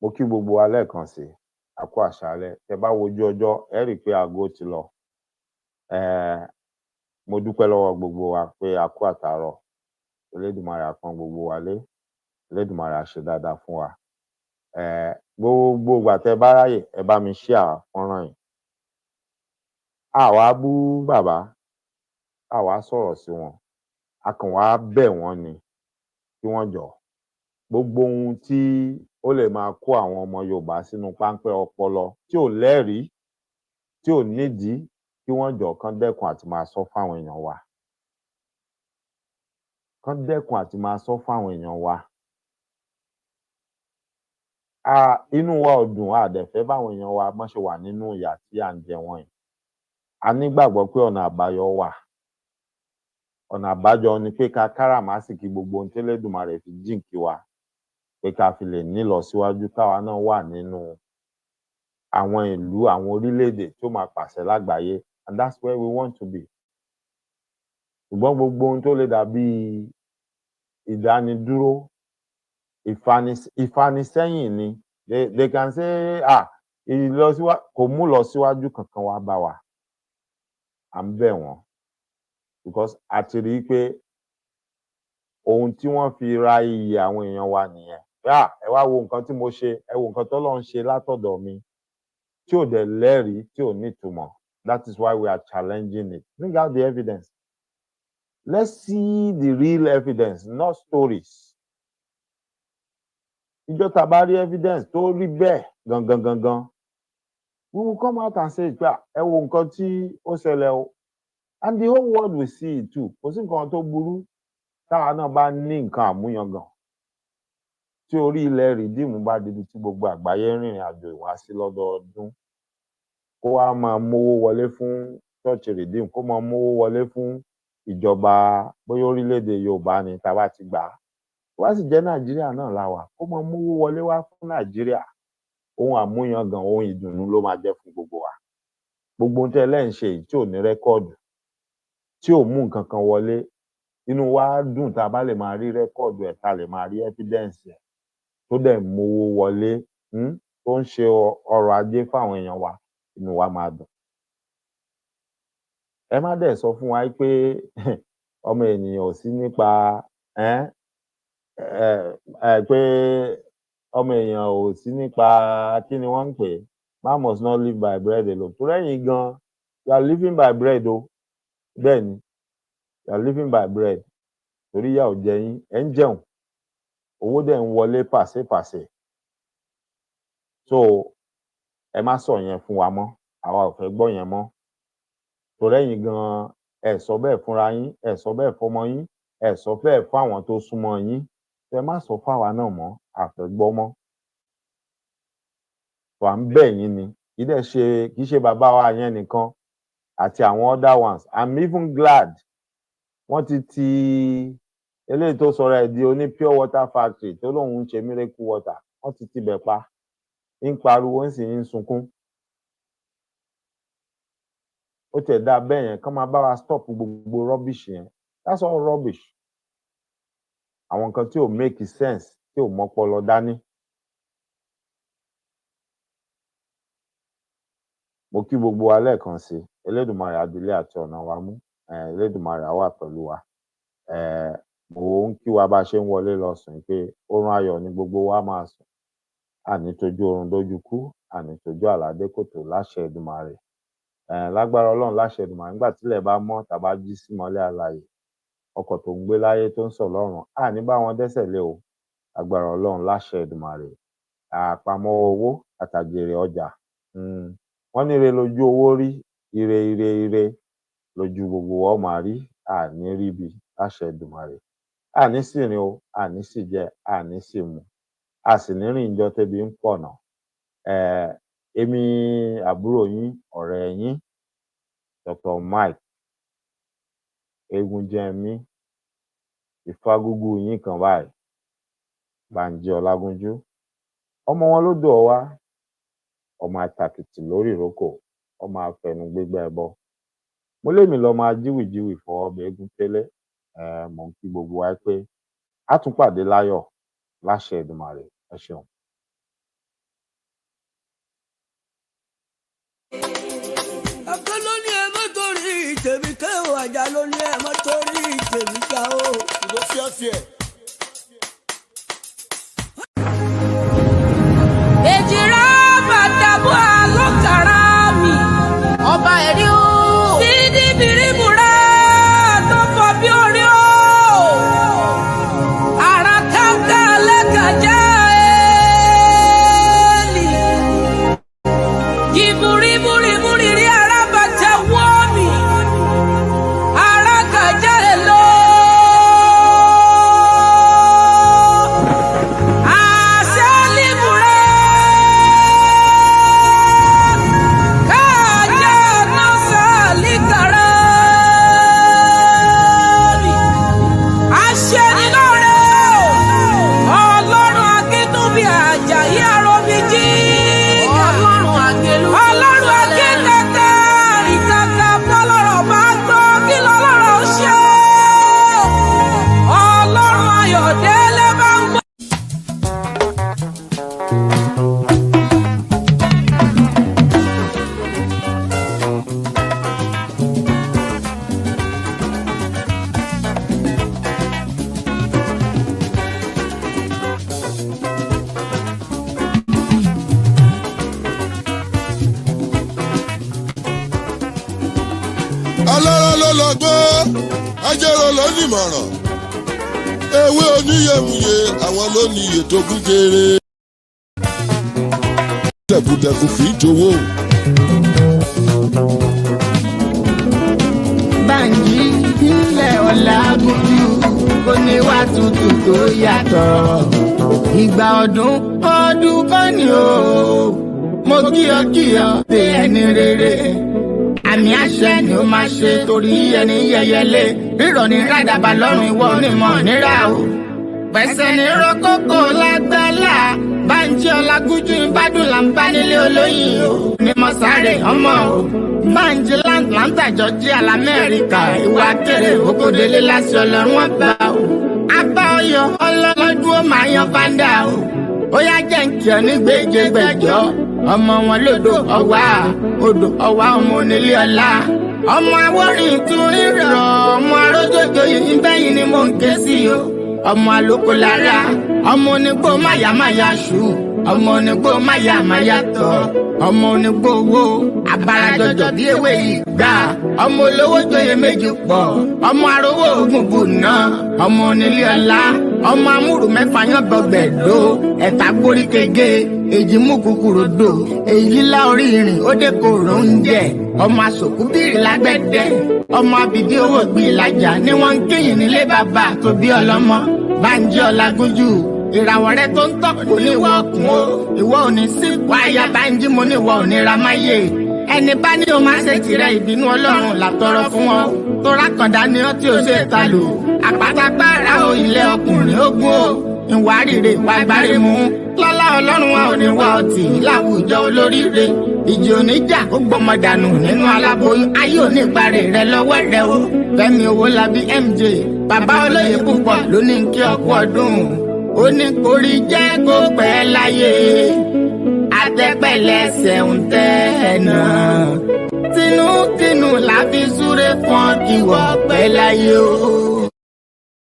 Mo kí gbogbo wa lẹ́ẹ̀kan sí a kú àṣálẹ́. Tẹ́ bá wojú ọjọ́ ẹ rí i pé aago ti lọ. Mo dúpẹ́ lọ́wọ́ gbogbo wa pé a kú àtàárọ̀. Elédùmarè á pọ́n gbogbo wa lé. Elédùmarè á ṣe dáadáa fún wa. Gbogbo ìgbà tẹ́ bá ráyè ẹ bá mi share fọ́nrán yìí. Àwa bú bàbá, àwa sọ̀rọ̀ sí wọn. A kàn wá bẹ̀ wọ́n ni kí wọ́n jọ̀ọ́. Gbogbo ohun tí ó lè máa kó àwọn ọmọ Yorùbá sínú páńpẹ́ ọpọlọ tí ò lẹ́rìí, tí ò nídìí, kí wọ́n jọ̀ọ́ kán dẹ́kun àti máa sọ fáwọn èèyàn wa. Kán dẹ́kun àti máa sọ fáwọn èèyàn wa. Inú wa ò dùn, a dẹ̀ fẹ́ báwọn èèyàn wa bọ́n ṣe wà nínú ìyà tí à ń jẹ wọ́n yìí. A nígbàgbọ́ pé ọ̀nà àbáyọ wà. Ọ̀nà àbáyọ ni pé ká káràmásìkí gbogbo ohun tẹ́lẹ́dùmarè fi jíǹkí wa, pé ká fi lè nílọsíwájú káwa náà wà nínú àwọn ìlú, àwọn orílẹ̀-èdè tó máa pàṣẹ lágbàáyé, and that's where we want to be. Ṣùgbọ́n gbogbo ohun tó lè dàbí ìdánidúró, ìfanisẹ́yìn ni. They can say kò mú lọ síwájú kankan wá bá wa. À ń bẹ̀ wọ́n because a ti rí i pé ohun tí wọ́n fi ra iyì àwọn èèyàn wa nìyẹn. Ẹ wá wo nǹkan tí mo ṣe, ẹ wo nǹkan t'Ọlọ́run ṣe látọ̀dọ̀ mi tí ò dẹ̀ lẹ́rìí, tí ò nítumọ̀. That is why we are challenging it. Bring out the evidence. Let's see the real evidence, not stories. Ìjọ́ tá bá rí evidence tó rí bẹ́ẹ̀ gangan, we will come out and say ẹ wo nǹkan tí ó ṣẹlẹ̀ o. And the whole world will see it too. Kò sí nǹkan tó burú táwa náà bá ní nǹkan àmúyangàn. Tí orí ilẹ̀ rìdíìmù bá dibi tí gbogbo àgbáyé rìnrìn àjò ìwá sí lọ́dọọdún, kó wá máa mówó wọlé fún ṣọ́ọ̀ṣì rìdíìmù, kó máa mówó wọlé fún ìjọba bóyá orílẹ̀-èdè Yorùbá ni tá a bá ti gbà á. Wá sì jẹ́ Nàìjíríà náà la wà, kó máa mówó wọlé wá fún Nàìjíríà. Ohun àmúyangàn, ohun ìdùnnú ló máa jẹ́ fún gbogbo wa. Gbogbo ohun tẹ́ lẹ́ ń ṣe yìí tí ò ní rẹ́kọ́ọ̀dù, tí ò mú nǹkan kan wọlé, inú wa á dùn tá a bá lè máa rí rẹ́kọ́ọ̀dù ẹ̀, tá a lè máa rí evidence ẹ̀ tó dẹ̀ mówó wọlé, tó ń ṣe ọrọ̀ ajé fáwọn èèyàn wa, inú wa máa dùn. Ẹ má dẹ̀ sọ fún wa pé ọmọ ènìyàn ò sí nípa pé ọmọ èèyàn ò sí nípa kí ni wọ́n ń pè é, man must not live by bread alone. Torí ẹ̀yin gan, you are living by bread o. Bẹ́ẹ̀ ni, you are living by bread. Torí ìyà ò jẹ yín, ẹ̀ ń jẹun. Owó dẹ̀ ń wọlé pàṣẹpàṣẹ. So ẹ má sọ yẹn fún wa mọ́, àwa ò fẹ́ gbọ́ yẹn mọ́. Torí ẹ̀yin gan, ẹ sọ bẹ́ẹ̀ fúnra yín, ẹ sọ bẹ́ẹ̀ fọmọ yín, ẹ sọ bẹ́ẹ̀ fún àwọn tó súnmọ́ yín. Ẹ má sọ fáwa náà mọ́, a fẹ́ gbọ́ mọ́. So à ń bẹ̀ yín ni, kì í ṣe bàbá wa yẹn nìkan àti àwọn other ones. I'm even glad wọ́n ti eléyìí tó sọ̀rọ̀ ẹ̀ di oní pure water factory tó lóun ń ṣe miracle water, wọ́n ti tibẹ̀ pa. Ń pariwo ń sì ń sunkún. ó tẹ̀ dá bẹ́ẹ̀ yẹn kán máa bá wa stop gbogbo rubbish yẹn. That's all rubbish. Àwọn nǹkan tí ò make sense, tí ò mọ́pọlọ dání. Mo kí gbogbo wa lẹ́ẹ̀kan sí. Elédùmarè adìlé àti ọ̀nà wa mú. Elédùmarè á wà pẹ̀lú wa. Mo ń kí wa bá ṣe ń wọlé lọ sùn pé oorun ayọ̀ ni gbogbo wa máa sùn. Àní tójú oorun dójú kú, àní tójú àládé kòtò láṣẹ Èdùmàrè. Lágbára Ọlọ́run láṣẹ Èdùmàrè nígbà tílẹ̀ bá mọ́ tàbá jí sí mọ́lẹ̀ alààyè. Ọkọ̀ tó ń gbé láyé tó ń sọ̀ lọ́run, àní bá wọn dẹ́sẹ̀ lé o. Lágbára Ọlọ́run láṣẹ Èdùmàrè. Àpamọ́ owó àtàjèrè ọjà. Wọ́n ní ire lójú owó rí, ire lójú gbogbo wa ó máa rí, àní ríbi láṣẹ Èdùmàrè. Àní sì rìn o, àní sì jẹ, àní sì mu. A sì ní rìn ìjọ tẹ́bi ń pọ̀nà. Èmi àbúrò yín, ọ̀rẹ́ yín, Dr. Mike Egunjẹmí, Ìfágúgú yín kan báyìí, Bánjí Ọlágúnjú, ọmọ wọn lódò ọwá, ọmọ àtàkìtì lórí ìrókò, ọmọ afẹnu gbégbá ẹbọ. Mo lémi lọ máa jíwìjíwì fọwọ́ bẹ eégún tẹ́lẹ̀. Mo ń kí gbogbo wa pé a tún pàdé láyọ̀ láṣẹ Èdùmàrè. Ẹ ṣeun. Ọ̀kan ló ní ẹ má torí tèmi kẹ́ o, àjà ló ní ẹ má torí tèmi ká o. Ìbò fíẹ́fíẹ́. Èjìrá bàtàbù àlọ́kàrà mi, ọba ẹ̀rí o. Sídìí bìrìbùrà tó fọ bí orí o. Àrà káńká lẹ́kàjá ẹ̀ẹ́lì. Yìbùrìbùrìbùrì rí arábàtà wọ́ mi. Àrà kàjá ẹ̀ lọ. Alára ló lọ́gbọ́n, ajẹ́rò ló nímọ̀ràn. Ewé oníyẹ̀mùyẹ àwọn ló ní ètò gúgéré. Tẹ̀kùtẹ̀kù fi jowó. Bánjí ìpínlẹ̀ Ọlágúnjú oníwà tútù tó yàtọ̀. Ìgbà ọdún kan ni o. Mo kí ọ pé ẹni rere. Àmì àṣẹ ni ó máa ṣe torí ẹni yẹyẹlé. Rírọ̀ ní rádàbà lọ́rùn ìwọ onímọ̀ nírà o. Pẹ̀sẹ̀ ní rọ́kókò lágbálá. Bánjí Ọlágúnjú ìbádùn là ń bá nílé olóyìn o. Ní mo sáré ọmọ o. Bánjí Atlanta Georgia l'Amẹ́ríkà. Ìwà kéré ògòdélé láti Ọlọ́run ọba o. Abá ọyọ ọlọ́lọ́dún ó máa yan fáńdà o. Ó yá jẹ́ ń kí ọ ní gbèjègbèjọ́. Ọmọ wọn lódò ọwá, odò ọwá ọmọ onílé ọlá. Ọmọ awórin tún rírọ̀, ọmọ arójòjò yìí bẹ́yìn ni mò ń ké sí o. Ọmọ àlòkò lára, ọmọ onígbò máyàmáyà ṣù, ọmọ onígbò máyàmáyà tọ̀, ọmọ onígbò owó, àbárajọjọ bí ewé ìgbà. Ọmọ olówó joyè méjì pọ̀, ọmọ arówó ogun bùnà, ọmọ onílé ọlá. Ọmọ amúrù mẹ́fà yán gbọgbẹ̀dó, ẹ̀ta gbórí kege, èjì mú kúkúrú dò, èyí lá orí ìrìn ó dé kòrò oúnjẹ. Ọmọ asòkú bìrì lágbẹ̀dẹ, ọmọ abìdí owó gbìn ìlàjà ni wọ́n ń kéyìn nílé bàbá tó bí ọlọ́mọ. Bánjí Ọlágúnjú, ìràwọ̀ rẹ tó ń tọ́ kò ní ìwọ ọkùn o. Ìwọ ò ní sí wáyà Bánjí, mo ní ìwọ ò ní ra máyé. Ẹni bá ní o máa ṣe tìrẹ ìbínú Ọlọ́run làtọrọ fún ọ. Tóra kọ̀dá ni ó tí o ṣe ta lò. Àpátápárá o ilé ọkùnrin ogun o. Ìwà rírè ìwà ìbáremú. Lọ́lá Ọlọ́run wa ò ní wá ọtí láwùjọ olóríire. ìjì oníjà kó gbọmọ dànù nínú aláboyún ayé onígbàre rẹ lọ́wọ́ rẹ o. Fẹ́mi Owólabí MJ bàbá olóyè púpọ̀ ló ní kí ọkú ọdún. Ó ní kórí jẹ́ kó pẹ́ láyé àtẹ́pẹ́lẹsẹ̀ ń tẹ́ náà. Tinútinú la fi súré fún ọ kí wọ́n pẹ́ láyé o.